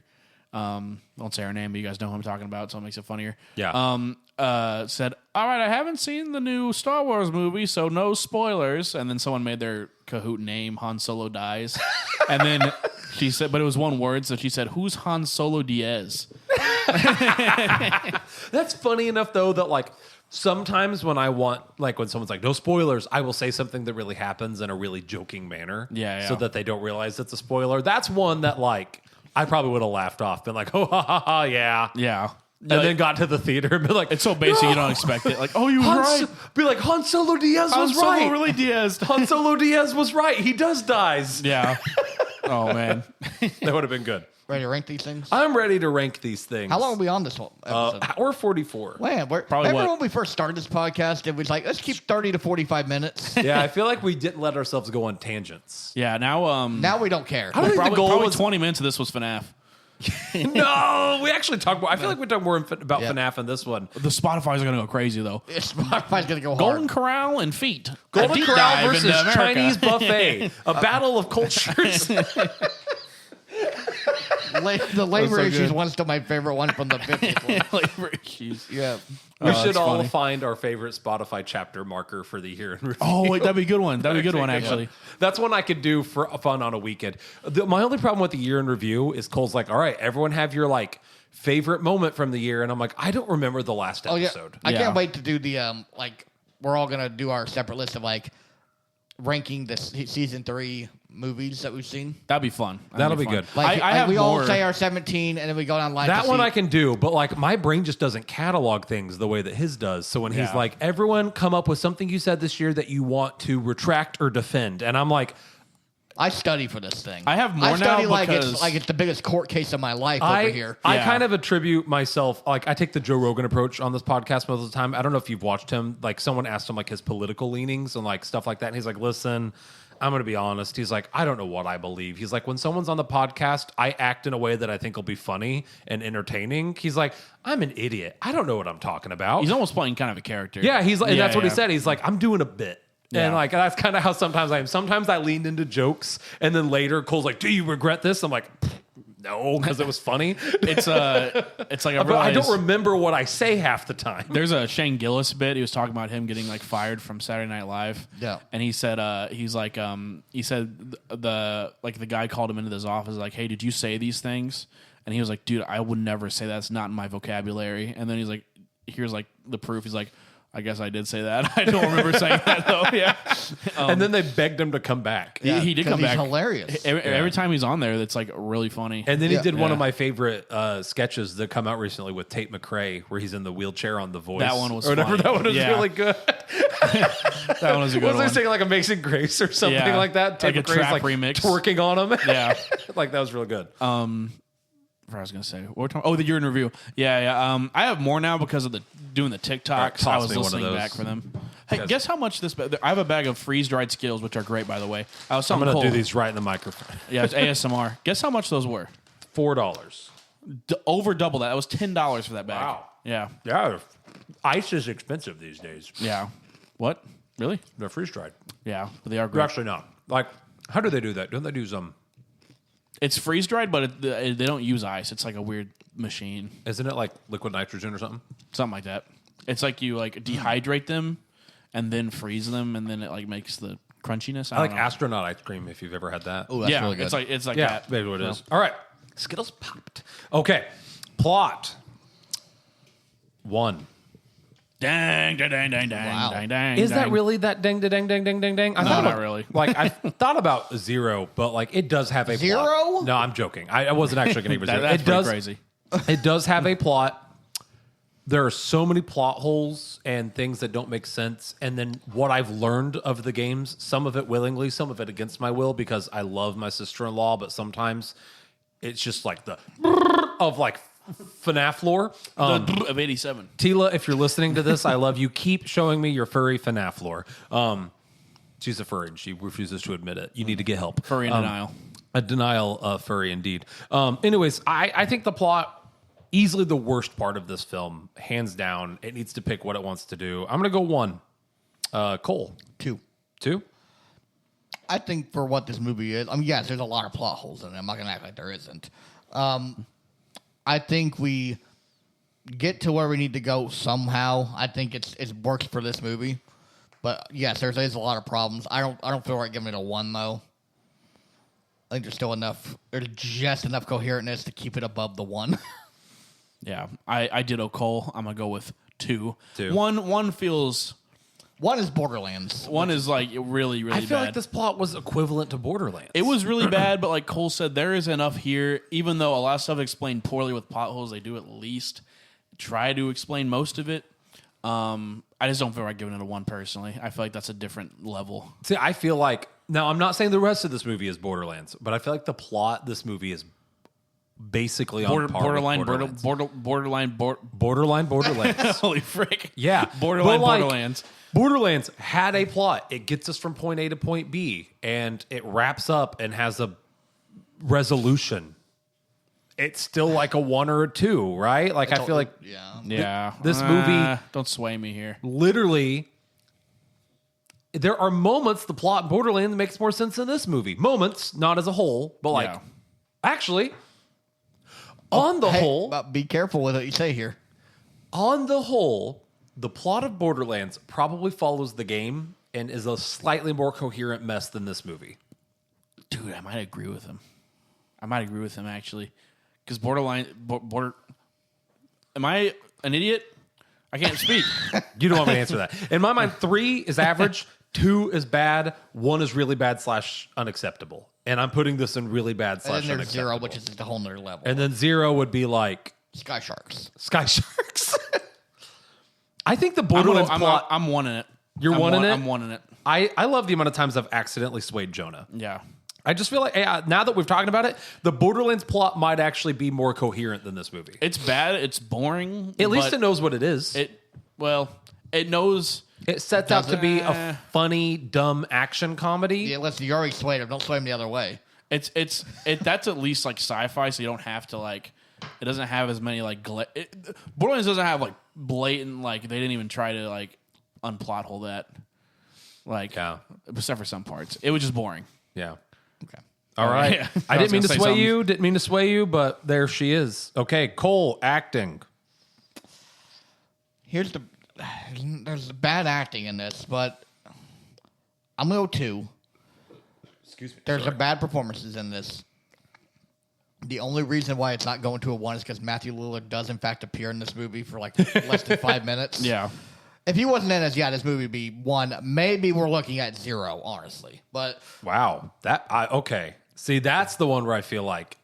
Won't say her name, but you guys know who I'm talking about, so it makes it funnier. Yeah. Said, all right, I haven't seen the new Star Wars movie, so no spoilers. And then someone made their Kahoot name, Han Solo Dies. And then she said, but it was one word, so she said, who's Han Solo Diaz? That's funny enough, though, that like sometimes when I want, like when someone's like, no spoilers, I will say something that really happens in a really joking manner. Yeah. So that they don't realize it's a spoiler. That's one that like I probably would have laughed off, been like, oh, ha, ha, ha, yeah. Yeah. And then got to the theater and been like, It's so basic "No! you don't expect it. Like, oh, you were Han right. Be like, Han Solo Diaz Han was Solo right. really Diaz. Han Solo Diaz was right. He does dies. Yeah. Oh, man. That would have been good. Ready to rank these things? I'm ready to rank these things. How long are we on this one episode? Hour 44. Man, Probably remember what? when we first started this podcast, it was like, let's keep 30 to 45 minutes. Yeah, I feel like we didn't let ourselves go on tangents. Yeah, now Now we don't care. I don't think the goal probably was 20 minutes of this was FNAF. No, we actually talked more. I feel like we talked more about Yeah. FNAF in this one. The Spotify's going to go crazy, though. Spotify's going to go hard. Golden Corral and feet. A Golden deep Corral dive versus into America. Chinese buffet. A battle of cultures. The labor so issues good. one's still my favorite one from the 50s one. Labor issues. Yeah. We should that's all funny. find our favorite Spotify chapter marker for the year in review. Oh, wait, that'd be a good one. That'd be a good one, actually. That's one I could do for fun on a weekend. My only problem with the year in review is Cole's like, all right, everyone have your like favorite moment from the year. And I'm like, I don't remember the last Oh, yeah. episode. I Yeah. can't wait to do the, we're all going to do our separate list of, ranking the season 3 movies that we've seen. That'd be fun. That'll be good. I have we more. all say our 17, and then we go down line. That one I can do, but like my brain just doesn't catalog things the way that his does. So when he's Yeah. like, everyone come up with something you said this year that you want to retract or defend. And I'm like, I study for this thing. I have more I study now like because- it's the biggest court case of my life over here. I Yeah. kind of attribute myself, like I take the Joe Rogan approach on this podcast most of the time. I don't know if you've watched him. Like someone asked him like his political leanings and like stuff like that. And he's like, listen, I'm going to be honest. He's like, I don't know what I believe. He's like, when someone's on the podcast, I act in a way that I think will be funny and entertaining. He's like, I'm an idiot. I don't know what I'm talking about. He's almost playing kind of a character. Yeah, he's like, and that's what he yeah. said. He's like, I'm doing a bit. And Yeah. like that's kind of how sometimes I am. Sometimes I leaned into jokes, and then later Cole's like, "Do you regret this?" I'm like, "No," because it was funny. It's like I But I don't realized remember what I say half the time. there's a Shane Gillis bit. He was talking about him getting like fired from Saturday Night Live. Yeah. And he said he said the guy called him into his office like, "Hey, did you say these things?" And he was like, "Dude, I would never say that. It's not in my vocabulary." And then he's like, "Here's like the proof." He's like, I guess I did say that. I don't remember saying that though. Yeah. And then they begged him to come back. He did 'cause come he's back. hilarious. Every time he's on there, it's like really funny. And then he Yeah. did one Yeah. of my favorite sketches that come out recently with Tate McRae, where he's in the wheelchair on The Voice. That one was or whatever. funny. That one was Yeah. really good. That one was a good Was one. he saying like Amazing Grace or something Yeah. like that? Tate Like a McRae's trap like remix. twerking on him. Yeah. Like that was real good. I was gonna say. What we're talking, the year in review. Yeah. I have more now because of doing the TikToks. Toss I was me one of listening those. back for them. Hey, guess how much this? I have a bag of freeze dried Skittles, which are great, by the way. I was I'm telling going to Cole. do these right in the microphone. Yeah, it's ASMR. Guess how much those were? $4. Over double that. That was $10 for that bag. Wow. Yeah. Yeah, ice is expensive these days. Yeah. What? Really? They're freeze dried. Yeah, but they are They're great. actually not. Like, how do they do that? Don't they do some? It's freeze dried, but they don't use ice. It's like a weird machine, Isn't it like liquid nitrogen or something? something like that. It's like you like dehydrate them and then freeze them, and then it like makes the crunchiness. I like don't know. astronaut ice cream if you've ever had that. Oh, that's yeah, really good. it's like yeah, that. maybe what it is. All right. Skittles popped. Okay. Plot. 1. Dang, dang, dang, dang, dang, Wow. dang, dang. Is that dang. really that dang, dang, dang, dang, dang, dang? I No, thought not about- really. Like, I thought about 0, but like it does have a Zero? plot. No, I'm joking. I wasn't actually going to give it 0. That's It pretty does, crazy. It does have a plot. There are so many plot holes and things that don't make sense. And then what I've learned of the games, some of it willingly, some of it against my will, because I love my sister-in-law, but sometimes it's just like the of like FNAF lore. Of 87. Tila, if you're listening to this, I love you. Keep showing me your furry FNAF lore. She's a furry and she refuses to admit it. You need to get help. Furry in denial. A denial furry indeed. Anyways, I think the plot, easily the worst part of this film, hands down. It needs to pick what it wants to do. I'm going to go 1. Cole. 2. 2? I think for what this movie is, I mean, yes, there's a lot of plot holes in it. I'm not going to act like there isn't. I think we get to where we need to go somehow. I think it works for this movie. But yes, there's a lot of problems. I don't feel right giving it a 1 though. I think there's still enough. There's just enough coherentness to keep it above the 1. Yeah, I did Cole. I'm gonna go with 2. 2. One feels. 1 is Borderlands. One is like really, really I feel bad. like this plot was equivalent to Borderlands. It was really bad, but like Cole said, there is enough here. Even though a lot of stuff explained poorly with plot holes, they do at least try to explain most of it. I just don't feel like giving it a 1 personally. I feel like that's a different level. See, I feel like, now I'm not saying the rest of this movie is Borderlands, but I feel like the plot this movie is basically on par Borderline, with Borderlands. Borderlands. Holy frick! Yeah. Borderline, But, like, Borderlands. Borderlands had a plot. It gets us from point A to point B, and it wraps up and has a resolution. It's still like a 1 or a 2, right? Like, I feel like Yeah, this movie- Don't sway me here. literally there are moments the plot in Borderlands makes more sense than this movie. Moments, not as a whole, but like Yeah. actually on the whole, But be careful with what you say here. on the whole, the plot of Borderlands probably follows the game and is a slightly more coherent mess than this movie. Dude, I might agree with him. Actually, because border. Am I an idiot? I can't speak. You don't want me to answer that. In my mind, 3 is average, 2 is bad, 1 is really bad / unacceptable. And I'm putting this in really bad / And then there's unacceptable. 0, which is just a whole nother level. And then 0 would be like Sky Sharks. Sky Sharks. I think the Borderlands plot. I'm one in it. You're I'm one in it? I'm one in it. I love the amount of times I've accidentally swayed Jonah. Yeah. I just feel like now that we've talked about it, the Borderlands plot might actually be more coherent than this movie. It's bad. It's boring. At least but it knows what it is. It knows. It sets out to be a Eh. funny, dumb action comedy. Yeah, listen, you already swayed him. Don't sway him the other way. That's at least like sci-fi, so you don't have to like. It doesn't have as many like. Borderlands doesn't have like blatant like. They didn't even try to like unplot hole that. Like, Yeah. except for some parts, it was just boring. Yeah. Okay. All right. Yeah. I didn't mean to was gonna say sway something. you. Didn't mean to sway you, but there she is. Okay, Cole, acting. There's bad acting in this, but I'm going to go 2. Excuse me. There's some bad performances in this. The only reason why it's not going to a 1 is because Matthew Lillard does, in fact, appear in this movie for like less than 5 minutes. Yeah. If he wasn't in this, this movie would be 1. Maybe we're looking at 0, honestly. But Wow. Okay. See, that's the one where I feel like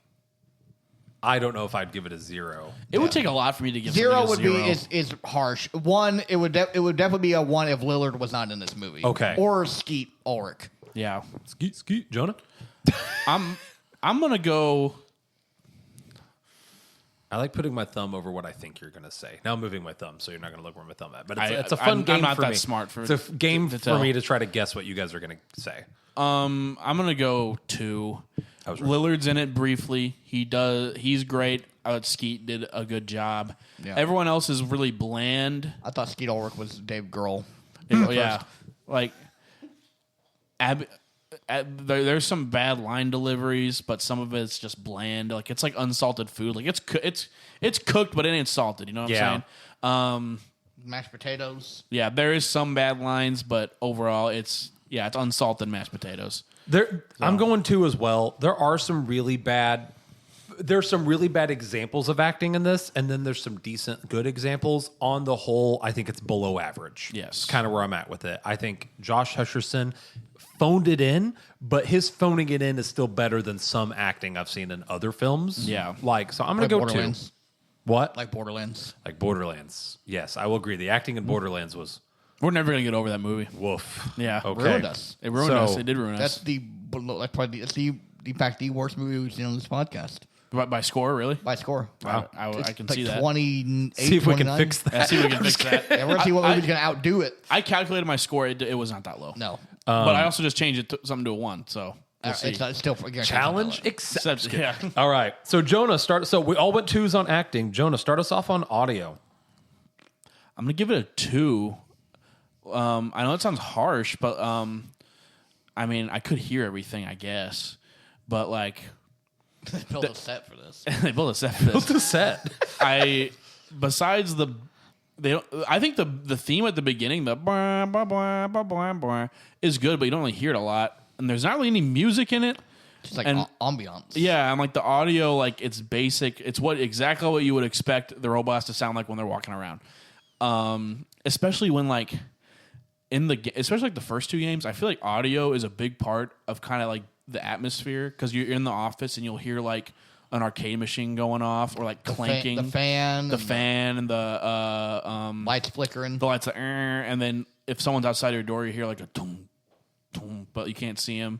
I don't know if I'd give it a 0. It would take a lot for me to give 0 something a would zero. be is harsh. 1, it would definitely be a 1 if Lillard was not in this movie. Okay. Or Skeet Ulrich. Yeah. Skeet, Jonah. I'm gonna go. I like putting my thumb over what I think you're going to say. Now I'm moving my thumb, so you're not going to look where my thumb at. But it's a fun game I'm not for that me. smart for it's a game to for tell. me to try to guess what you guys are going to say. I'm gonna go 2. I was right. Lillard's in it briefly. He's great. Skeet did a good job. Yeah. Everyone else is really bland. I thought Skeet Ulrich was Dave Grohl. Yeah, like there's some bad line deliveries, but some of it's just bland. Like it's like unsalted food. Like it's cooked, but it ain't salted. You know what I'm saying? Mashed potatoes. Yeah, there is some bad lines, but overall, it's unsalted mashed potatoes. I'm going 2 as well. There's some really bad examples of acting in this, and then there's some decent, good examples. On the whole, I think it's below average. Yes. Kind of where I'm at with it. I think Josh Hutcherson phoned it in, but his phoning it in is still better than some acting I've seen in other films. Yeah. So I'm going to go 2. Borderlands. What? Like Borderlands. Like Borderlands. Yes, I will agree. The acting in Borderlands was We're never gonna get over that movie. woof. Yeah. Okay. Ruined us. It ruined So, us. It did ruin That's us. that's probably in fact the worst movie we've seen on this podcast By score, really? by score. Wow. I It's can like see that. 28, See if we can 29. fix that. Yeah, see if we can fix that. Yeah, we're gonna see what movie's gonna outdo it. I calculated my score. It was not that low. No, But I also just changed it to something to a 1. So we'll see. it's still Challenge It. accepted. Yeah. All right. So Jonah, So we all went 2s on acting. Jonah, start us off on audio. I'm gonna give it a 2. I know it sounds harsh, but I mean, I could hear everything, I guess. But like, Built a set for this. they built a set for this. What's the set? Besides I think the theme at the beginning, the blah, blah, blah, blah, blah, blah, is good, but you don't really hear it a lot. And there's not really any music in it. Just like And- ambiance. Yeah, and like the audio, like it's basic. It's exactly what you would expect the robots to sound like when they're walking around. Especially when like especially like the first 2 games, I feel like audio is a big part of kind of like the atmosphere because you're in the office and you'll hear like an arcade machine going off or like clanking, The fan. and the Lights flickering. the lights, and then if someone's outside your door, you hear like a boom, boom, but you can't see him.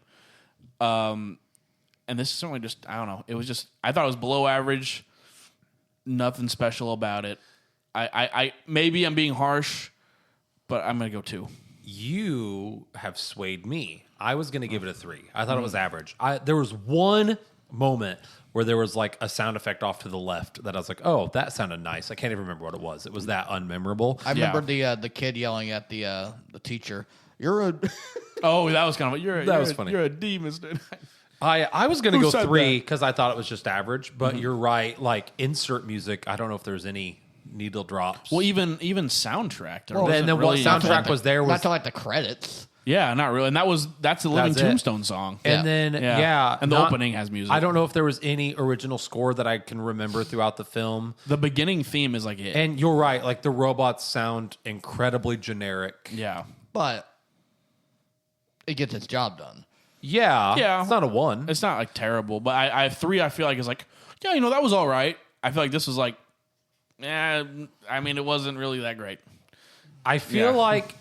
And this is certainly just, I don't know. It was just, I thought it was below average. Nothing special about it. I maybe I'm being harsh, but I'm gonna go 2. You have swayed me. I was going to give it a 3. I thought it was average. There was one moment where there was like a sound effect off to the left that I was like, oh, that sounded nice. I can't even remember what it was. It was that unmemorable. I remember the kid yelling at the teacher. You're a. Oh, that was kind of That was funny. You're a demon, dude. I was going to Who go said 3 because I thought it was just average, but you're right. Like insert music, I don't know if there's any needle drops. Well, even soundtrack. There Well, wasn't and then what really soundtrack was there Not was to like the credits. Yeah, not really. And that's the Living That's it. Tombstone song. and then yeah, and the opening has music. I don't know if there was any original score that I can remember throughout the film. The beginning theme is like it. And you're right, like the robots sound incredibly generic. Yeah. But it gets its job done. Yeah. Yeah. It's not a 1. It's not like terrible, but I 3 I feel like is like, yeah, that was all right. I feel like this was like, I mean, it wasn't really that great. I feel Yeah. like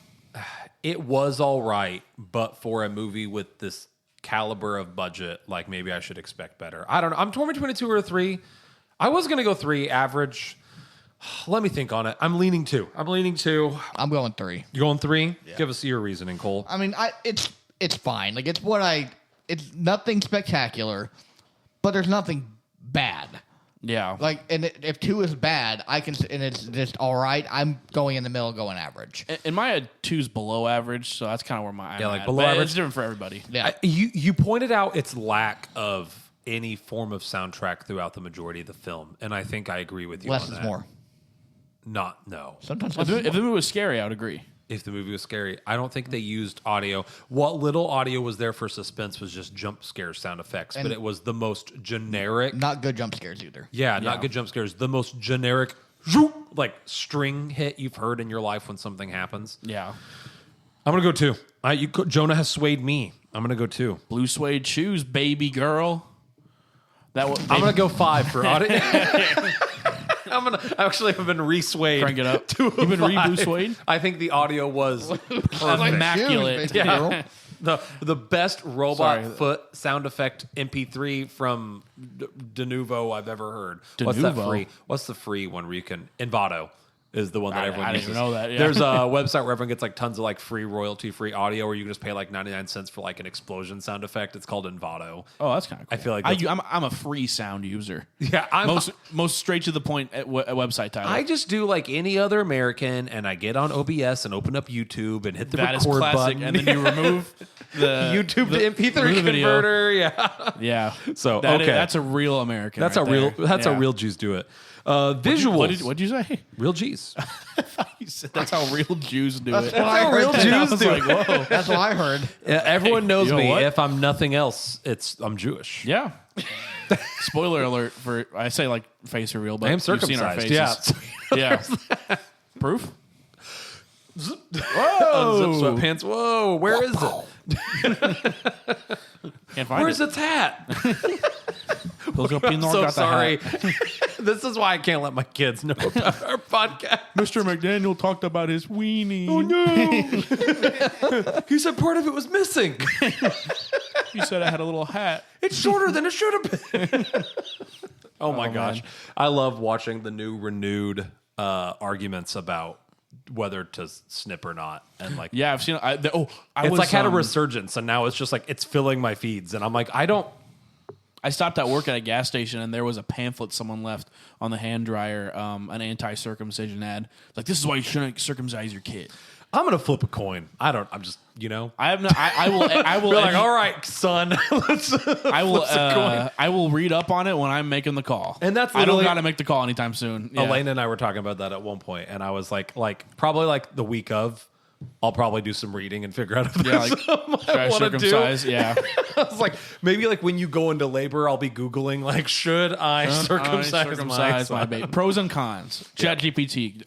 it was all right, but for a movie with this caliber of budget, like maybe I should expect better. I don't know. I'm torn between a 2 or a 3. I was going to go 3 average. Let me think on it. I'm leaning 2. I'm going 3. You going 3? Give us your reasoning, Cole. I mean, it's fine. Like it's nothing spectacular, but there's nothing bad. Yeah. Like, and if 2 is bad, and it's just all right. I'm going in the middle, going average. In my head, 2's below average, so that's kind of where I'm like at. below But average. It's different for everybody. Yeah, You pointed out its lack of any form of soundtrack throughout the majority of the film, and I think I agree with you less on is that. more. No. Sometimes If less the, is if more. the movie was scary, I would agree. If the movie was scary, I don't think they used audio. What little audio was there for suspense was just jump scare sound effects, but And- it was the most generic. Not good jump scares either. Yeah, Yeah. not good jump scares. The most generic, zoop, like string hit you've heard in your life when something happens. Yeah. I'm gonna go 2. Jonah has swayed me. I'm gonna go 2. Blue suede shoes, baby girl. I'm gonna go 5 for audio. I've been re-swayed. Crank it up. To a You've been 5. re-blue suede? I think the audio was perfect. Immaculate. Shoes, baby girl. the best robot Sorry. foot sound effect MP3 from Denuvo I've ever heard. What's that Denuvo? free? What's the free one where you can Envato is the one that everyone I didn't uses. even know that, yeah. There's a website where everyone gets like tons of like free royalty free audio where you can just pay like 99 cents for like an explosion sound effect. It's called Envato. Oh, that's kind of cool. I feel like I'm a free sound user. Yeah, I'm Most straight to the point at website title. I just do like any other American, and I get on OBS and open up YouTube and hit the that is record classic, button. and then you remove the YouTube the, to MP3 remove the video. converter. Yeah, Yeah. So, That is- okay. that's a real American. that's right how real. there. That's Yeah. how real Jews do it. Visuals. What'd you say? Real G's. You said that's how real Jews do That's it. what I how heard. real too. Jews I was do like, it. whoa. That's what I heard. Everyone knows You know me. what? If I'm nothing else, I'm Jewish. Yeah. Spoiler alert for I say like face reveal, but I am you've seen our circumcised. faces. Yeah. Yeah. Proof? Unzip Whoa. sweatpants. Whoa. Where is it? Can't find Where's it. its hat? Look up I'm in there, so got the sorry. hat. This is why I can't let my kids know about our podcast. Mr. McDaniel talked about his weenie. Oh no! He said part of it was missing. He said I had a little hat. It's shorter than it should have been. Oh my Oh, gosh. man. I love watching the new renewed arguments about whether to snip or not. And like, Yeah, I've seen. I it's was, like had a resurgence, and now it's just like it's filling my feeds, and I'm like, I stopped at work at a gas station, and there was a pamphlet someone left on the hand dryer, an anti-circumcision ad. Like, this is why you shouldn't circumcise your kid. I'm gonna flip a coin. I'm just, I have no. I will. I will. Be like, all right, son, let's. I will. flip a coin. I will read up on it when I'm making the call. And that's I don't literally- got to make the call anytime soon. Yeah. Elena and I were talking about that at one point, and I was like probably like the week of, I'll probably do some reading and figure out if Yeah, there's like, something should I I want to do. circumcise? Yeah. I was like, maybe like when you go into labor, I'll be Googling like, should I circumcise my baby? Pros and cons. ChatGPT.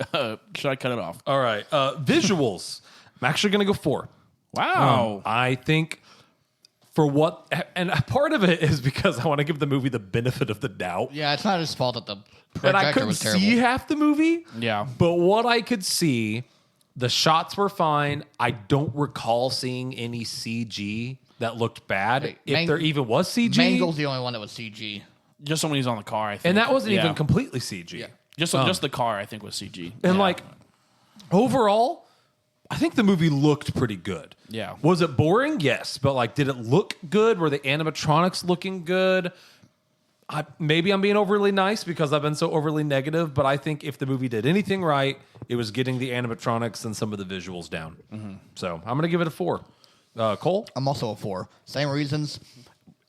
Should I cut it off? All right, visuals. I'm actually going to go 4. Wow. I think for what, and part of it is because I want to give the movie the benefit of the doubt. Yeah, it's not his fault that the And I projector couldn't was terrible. see half the movie. Yeah. But what I could see, the shots were fine. I don't recall seeing any CG that looked bad. Hey, If there even was CG. Mangle's the only one that was CG. Just when he's on the car, I think. And that wasn't Yeah. even completely CG. Yeah. Just the car, I think, was CG. And Yeah. like, overall, I think the movie looked pretty good. Yeah. Was it boring? Yes. But like, did it look good? Were the animatronics looking good? Maybe I'm being overly nice because I've been so overly negative, but I think if the movie did anything right, it was getting the animatronics and some of the visuals down. So I'm going to give it a 4. Cole? I'm also a 4. Same reasons.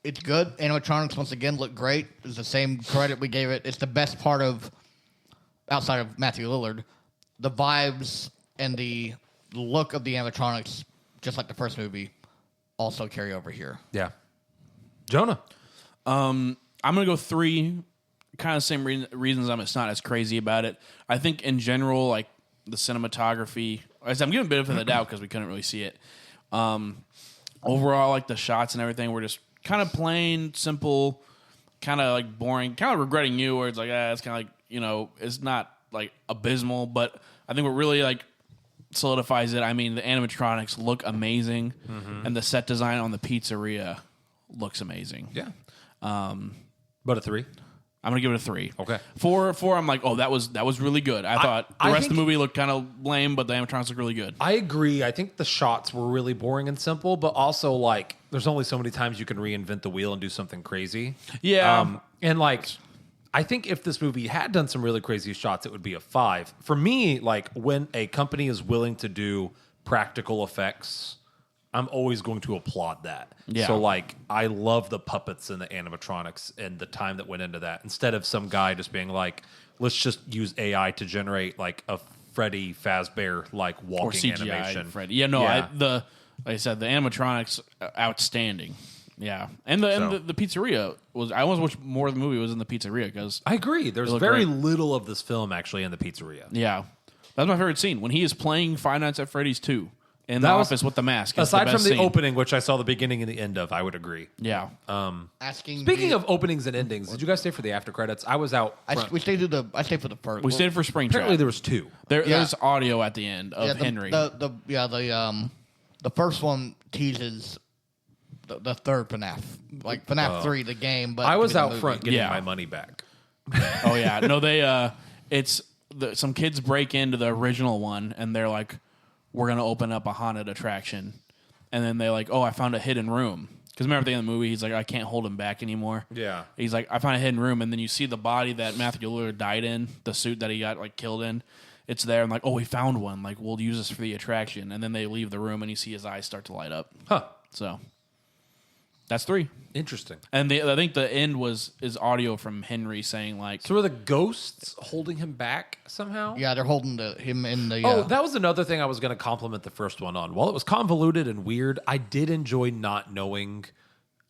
It's good. Animatronics, once again, look great. It's the same credit we gave it. It's the best part of, outside of Matthew Lillard, the vibes and the look of the animatronics, just like the first movie, also carry over here. Yeah. Jonah? I'm going to go 3. Kind of same reasons I'm not as crazy about it. I think in general, like the cinematography, as I'm giving a bit of the doubt because we couldn't really see it. Overall, like the shots and everything were just kind of plain, simple, kind of like boring, kind of regretting you, where it's like, it's kind of like, it's not like abysmal, but I think what really like solidifies it, I mean, the animatronics look amazing, and the set design on the pizzeria looks amazing. Yeah. But a 3? I'm gonna give it a 3. Okay. 4, I'm like, that was really good. I thought the I rest of the think- movie looked kind of lame, but the animatronics look really good. I agree. I think the shots were really boring and simple, but also like there's only so many times you can reinvent the wheel and do something crazy. Yeah. And like I think if this movie had done some really crazy shots, it would be a 5. For me, like when a company is willing to do practical effects, I'm always going to applaud that. Yeah. So like I love the puppets and the animatronics and the time that went into that. Instead of some guy just being like, let's just use AI to generate like a Freddy Fazbear like Or walking CGI animation. Freddy. Yeah, no, Yeah. like I said, the animatronics outstanding. Yeah, and the pizzeria was. I almost wish more of the movie was in the pizzeria because I agree. There's looked very great. little of this film actually in the pizzeria. yeah, that's my favorite scene when he is playing Five Nights at Freddy's 2 in the That was- office with the mask. It's Aside the from best the scene. opening, which I saw the beginning and the end of, I would agree. Yeah, Asking. Speaking the- of openings and endings, did you guys stay for the after credits? I was out front. we stayed I stayed for the first. we stayed for Springtrap. Apparently there was 2. There's audio at the end of yeah, Henry. The first one teases the third FNAF, like FNAF 3, the game. But I was the out movie. front getting Yeah. my money back. Oh yeah, no, they some kids break into the original one and they're like, we're gonna open up a haunted attraction, and then they like, oh, I found a hidden room. Because remember at the end of the movie, he's like, I can't hold him back anymore. Yeah. He's like, I found a hidden room, and then you see the body that Matthew Lillard died in, the suit that he got like killed in. It's there, and like, oh, we found one. Like, we'll use this for the attraction. And then they leave the room, and you see his eyes start to light up. Huh. So that's 3. Interesting. And I think the end is audio from Henry saying like, So were the ghosts holding him back somehow? Yeah, they're holding him in the. Oh, that was another thing I was going to compliment the first one on. While it was convoluted and weird, I did enjoy not knowing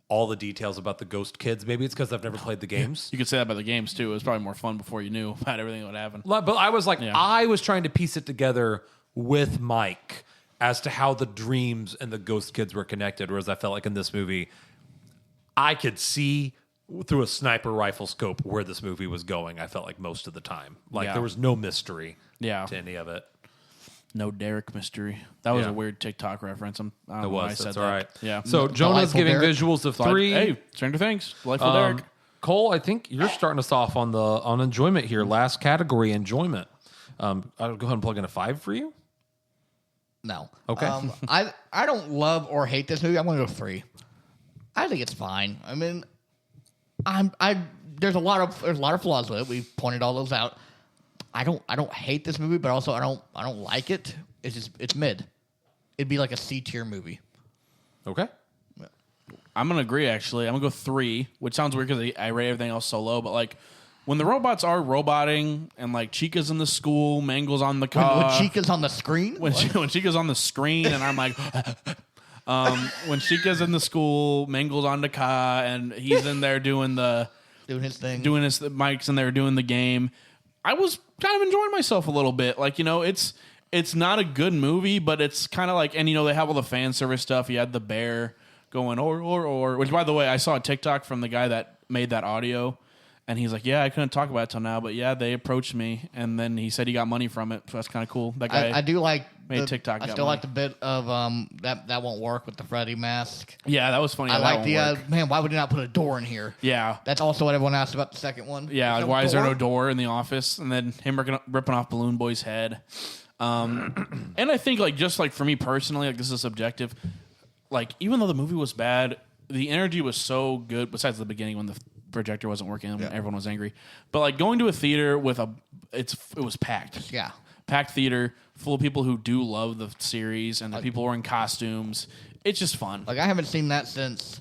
all the details about the ghost kids. Maybe it's because I've never played the games. you could say that about the games too. It was probably more fun before you knew about everything that would happen. But I was like, Yeah. I was trying to piece it together with Mike as to how the dreams and the ghost kids were connected, whereas I felt like in this movie, I could see through a sniper rifle scope where this movie was going. I felt like most of the time. Like Yeah. there was no mystery Yeah. to any of it. No Derek mystery. That was Yeah. a weird TikTok reference. I don't It know why I was. said That's that. all right. Yeah. So Jonah's Delightful giving Derek. visuals of 3. Hey, Stranger Things. Delightful Derek. Cole, I think you're starting us off on enjoyment here. Last category, enjoyment. I'll go ahead and plug in a 5 for you. No. Okay. I don't love or hate this movie. I'm going to go 3. I think it's fine. I mean, there's a lot of flaws with it. We've pointed all those out. I don't hate this movie, but also I don't like it. It's mid. It'd be like a C tier movie. Okay. I'm going to agree, actually. I'm going to go 3, which sounds weird because I rate everything else so low. But, like, when the robots are roboting and, like, Chica's in the school, Mangle's on the car. When Chica's on the screen? When Chica's on the screen and I'm like... when Chica's in the school, Mangle's on the car, and he's in there doing his thing. Mike's in there doing the game. I was kind of enjoying myself a little bit. Like, it's not a good movie, but it's kind of like, and they have all the fan service stuff. You had the bear going or, which by the way, I saw a TikTok from the guy that made that audio, and he's like, yeah, I couldn't talk about it till now, but yeah, they approached me, and then he said he got money from it, so that's kind of cool. That guy, I do like made TikTok. I got still money. like the bit of that won't work with the Freddy mask. Yeah, that was funny. I how like that the won't work. man. Why would you not put a door in here? Yeah. That's also what everyone asked about the second one. Yeah, There's like, why is there no door in the office? And then him ripping off Balloon Boy's head. And I think, like, just like for me personally, like, this is subjective. Like, even though the movie was bad, the energy was so good. Besides the beginning when the projector wasn't working and everyone was angry, but like going to a theater with it was packed. Yeah. Packed theater full of people who do love the series, and the people were in costumes. It's just fun. Like I haven't seen that since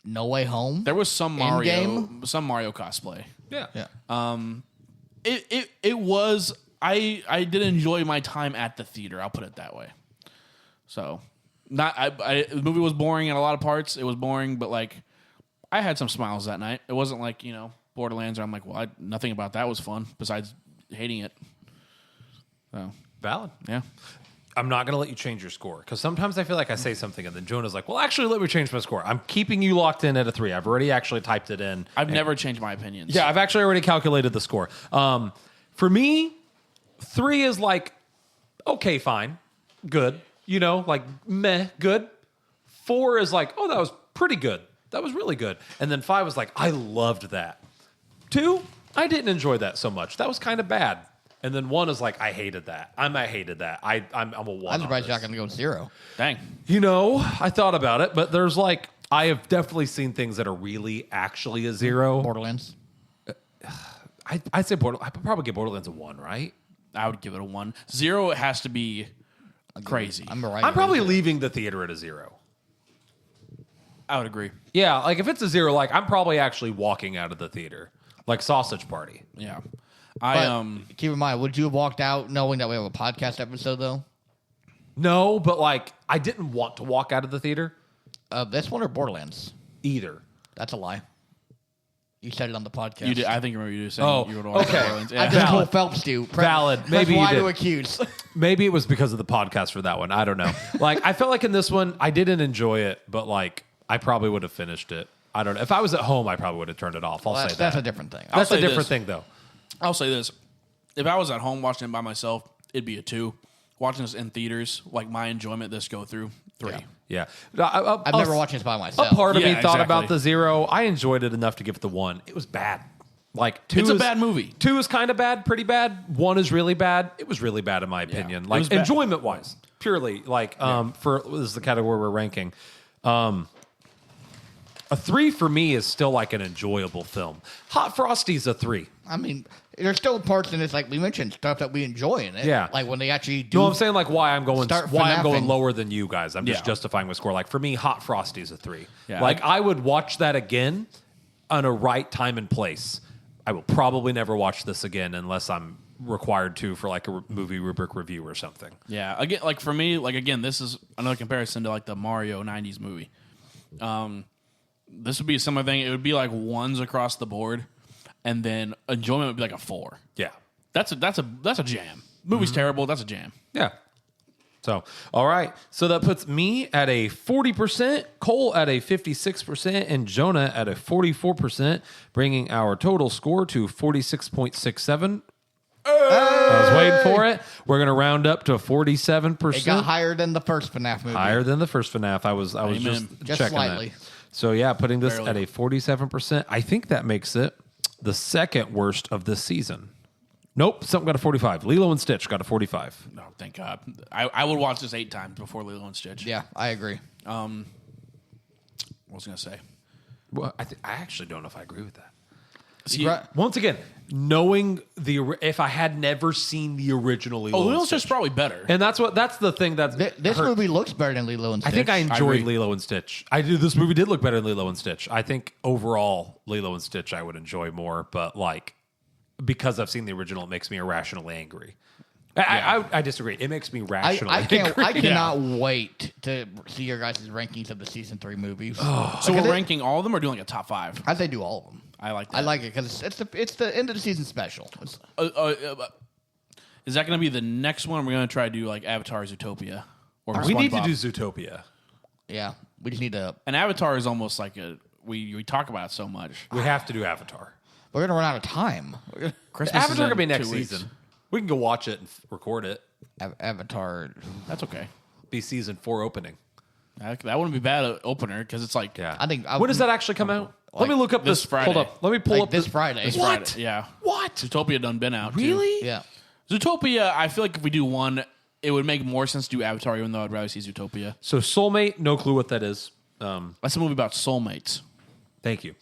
No Way Home. There was some Mario Endgame? cosplay. Yeah. Yeah. It was. I did enjoy my time at the theater. I'll put it that way. So, the movie was boring in a lot of parts. It was boring, but like I had some smiles that night. It wasn't like Borderlands, where I'm like, well, nothing about that was fun besides hating it. So Valid. yeah, I'm not going to let you change your score because sometimes I feel like I say something and then Jonah's like, well, actually, let me change my score. I'm keeping you locked in at a 3. I've already actually typed it in. I've never changed my opinions. Yeah, I've actually already calculated the score. For me, 3 is like, okay, fine, good. Like meh, good. 4 is like, oh, that was pretty good. That was really good. And then 5 was like, I loved that. 2, I didn't enjoy that so much. That was kind of bad. And then 1 is like, I hated that. I hated that. I'm a 1. I'm surprised you're not going to go 0. Dang. I thought about it, but there's like, I have definitely seen things that are really actually a 0. Borderlands. I'd say I'd probably give Borderlands a 1, right? I would give it a 1. 0, it has to be crazy. I'm right. I'm probably leaving the theater at a 0. I would agree. Yeah, like if it's a 0, like I'm probably actually walking out of the theater, like Sausage Party. Yeah. But keep in mind, would you have walked out knowing that we have a podcast episode though? No, but like I didn't want to walk out of the theater This one or Borderlands? either. That's a lie. You said it on the podcast. You did. I think you remember you saying Oh, you would watch okay. Borderlands. I Yeah. just Valid. told Phelps to. Valid. Maybe you why did. to accuse. Maybe it was because of the podcast for that one. I don't know. Like I felt like in this one I didn't enjoy it, but like I probably would have finished it. I don't know. If I was at home, I probably would have turned it off. I'll say that. That's a different thing. That's a say different this. thing, though. I'll say this. If I was at home watching it by myself, it'd be a 2. Watching this in theaters, like my enjoyment this go through, 3. Yeah. I've never watched this by A myself. part of me Yeah, thought exactly. about the 0. I enjoyed it enough to give it the 1. It was bad. Like 2 It's a bad movie. 2 is kind of bad, pretty bad. 1 is really bad. It was really bad in my opinion. It Like was bad. enjoyment wise, purely. Like for this is the category we're ranking. A 3 for me is still like an enjoyable film. Hot Frosty's a 3. I mean, there's still parts in this, like we mentioned, stuff that we enjoy in it. Yeah. Like when they actually do. No, I'm saying like why I'm going FNAFing. lower than you guys. I'm just Yeah. justifying my score. Like for me, Hot Frosty's a 3. Yeah. Like I would watch that again on a right time and place. I will probably never watch this again unless I'm required to for like a movie rubric review or something. Yeah, again, like for me, like again, this is another comparison to like the Mario '90s movie. This would be a similar thing. It would be like 1s across the board, and then enjoyment would be like a 4. Yeah. That's a jam. Movie's terrible. That's a jam. Yeah. So, all right. So that puts me at a 40%, Cole at a 56%, and Jonah at a 44%, bringing our total score to 46.67. I was waiting for it. We're going to round up to 47%. It got higher than the first FNAF movie. Higher than the first FNAF. I was Amen. just checking slightly. that. So, yeah, putting this Barely. at a 47%. I think that makes it the second worst of this season. Nope, something got a 45. Lilo and Stitch got a 45. No, thank God. I would watch this 8 times before Lilo and Stitch. Yeah, I agree. What was I gonna say? Well, I actually don't know if I agree with that. See, Right. Once again, knowing if I had never seen the original Lilo, Lilo and and Stitch is probably better. and that's the thing that's This hurt. movie looks better than Lilo and I Stitch. think I enjoyed agree. Lilo and Stitch. I do. This movie did look better than Lilo and Stitch. I think overall Lilo and Stitch I would enjoy more, but like because I've seen the original, it makes me irrationally angry. I disagree. It makes me rationally angry. I cannot wait to see your guys' rankings of the season 3 movies. So we're ranking all of them or doing like a top 5? I say do all of them. I like that. I like it because it's the end of the season special. It's, Is that going to be the next one? We're going to try to do like Avatar Zootopia. Or We need to SpongeBob? do Zootopia. yeah, we just need to. And Avatar is almost like we talk about it so much. We have to do Avatar. We're gonna run out of time. Christmas is Avatar in gonna be next 2 weeks. season. We can go watch it and record it. Avatar. That's okay. Be season 4 opening. That wouldn't be bad opener because it's like Yeah. I think. When does that actually come out? Let me look up this this. Friday. Hold up. Let me pull like up this Friday. This What? Friday. Yeah. What? Zootopia done been out. too. Really? Yeah. Zootopia, I feel like if we do one, it would make more sense to do Avatar, even though I'd rather see Zootopia. So Soulmate, no clue what that is. That's a movie about soulmates. Thank you.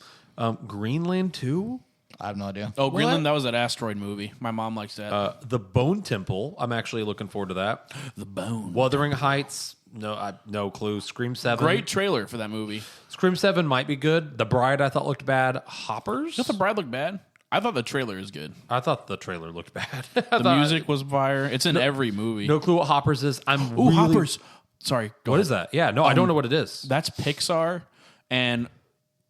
Greenland 2? I have no idea. Oh, Greenland, that was that asteroid movie. My mom likes that. The Bone Temple. I'm actually looking forward to that. The Bone. Wuthering Heights. No clue. Scream 7. Great trailer for that movie. Scream 7 might be good. The Bride I thought looked bad. Hoppers? Does the Bride look bad? I thought the trailer is good. I thought the trailer looked bad. The music was fire. It's in every movie. No clue what Hoppers is. I'm Ooh, really... Hoppers. Sorry. What is that? Yeah, no, I don't know what it is. That's Pixar, and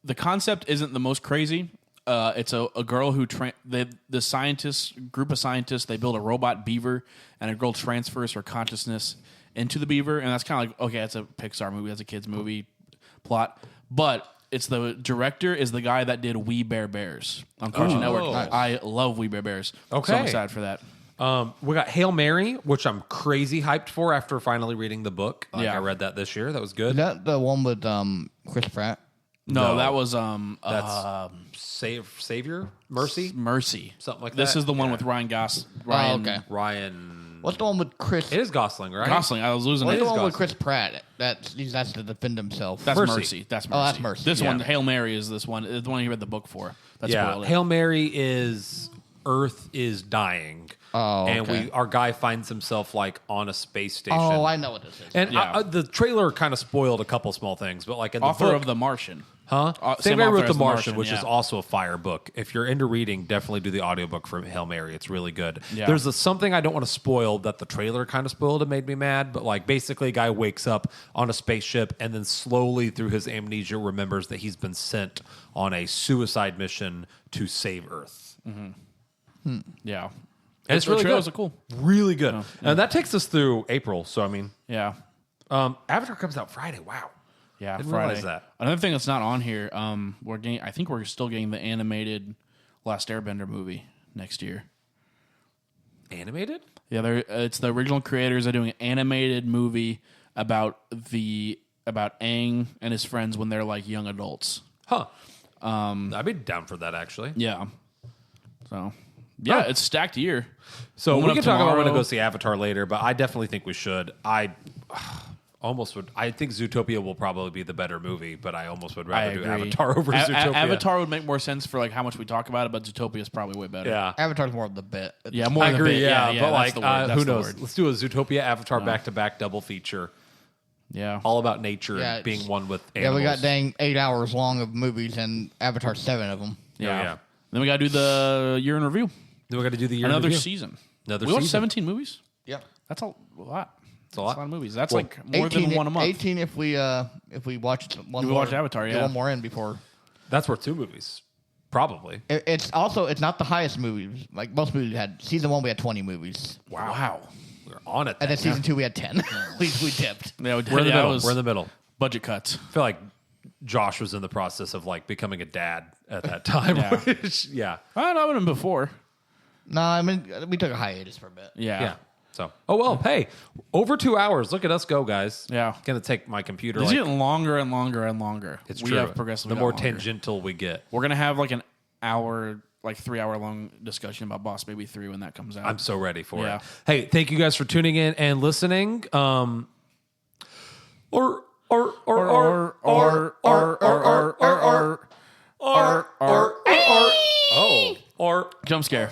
the concept isn't the most crazy. It's a girl who the scientists group of scientists, they build a robot beaver, and a girl transfers her consciousness into the beaver, and that's kind of like, okay, that's a Pixar movie, that's a kids movie plot, but it's the director is the guy that did We Bare Bears on Cartoon Network. Nice. I love We Bare Bears. Okay. So I'm excited for that. We got Hail Mary, which I'm crazy hyped for after finally reading the book. Like, Yeah. I read that this year. That was Is good. that the one with Chris Pratt? No, No. that was That's Savior? Mercy? Mercy. Something like This that? is the one Yeah. with Ryan Gosling. okay. Ryan. What's the one with Chris? It is Gosling, right? Gosling. I was losing What's it. the is one with Gosling. Chris Pratt? He has to defend himself. That's Mercy. Mercy. That's Mercy. Oh, that's Mercy. This Yeah. one, Hail Mary, is this one. The one you read the book for. That's Yeah. spoiled it. Hail Mary is Earth is dying. Oh, And okay. our guy finds himself like on a space station. Oh, I know what this is. And Yeah. the trailer kind of spoiled a couple small things, but like in the Author book, of The Martian. Huh? Same Same guy author wrote as The The Martian, Martian, which is yeah. also a fire book. If you're into reading, definitely do the audiobook for Hail Mary. It's really good. Yeah. There's something I don't want to spoil that the trailer kind of spoiled and made me mad, but like basically a guy wakes up on a spaceship and then slowly through his amnesia remembers that he's been sent on a suicide mission to save Earth. Yeah. And it's The really trailers good. are cool. Really good. And that takes us through April, so I mean, Yeah. Avatar comes out Friday. Wow. Yeah, Didn't Friday. realize that. Another thing that's not on here, we're getting. I think we're still getting the animated Last Airbender movie next year. Animated? Yeah, it's the original creators are doing an animated movie about Aang and his friends when they're like young adults. Huh. I'd be down for that, actually. Yeah. So, yeah, it's stacked year. So Going we up can talk about when to tomorrow. go see Avatar later, but I definitely think we should. I almost would. I think Zootopia will probably be the better movie, but I almost would rather do Avatar over Zootopia. Avatar would make more sense for like how much we talk about it, but Zootopia is probably way better. Yeah. Avatar's more of the bit. Yeah, more I than agree, a bit. yeah, Yeah, but that's like, the word. That's who the knows? word. Let's do a Zootopia Avatar back-to-back double feature, Yeah. all about nature Yeah, and being it's- one with Yeah, animals. we got dang 8 hours long of movies and Avatar 7 of them. Yeah. yeah. Then we got to do the year in review. Then we got to do the year Another review. season. Another we watched season. 17 movies? Yep. That's a lot. It's a lot. of movies. That's Well, like more than one a month. 18 if we watch one We more. watched Avatar, get yeah. one more in before. That's worth 2 movies, probably. It's not the highest movies. Like most movies had season 1 we had 20 movies. Wow. We're on it. And then. then season 2 we had 10. we dipped. Yeah, We're in the that middle. was We're in the middle. budget cuts. I feel like Josh was in the process of like becoming a dad at that time. Yeah. Which, yeah. I know him before. No, I mean we took a hiatus for a bit. Yeah. Yeah. So, oh well, hey, over 2 hours. Look at us go, guys. Yeah. Gonna take my computer. It's Like, getting longer and longer and longer. it's we true. have progressively the more got longer. tangential we get. We're gonna have like an hour, like 3 hour long discussion about Boss Baby 3 when that comes out. I'm so ready for Yeah. it. Hey, thank you guys for tuning in and listening. Jump scare.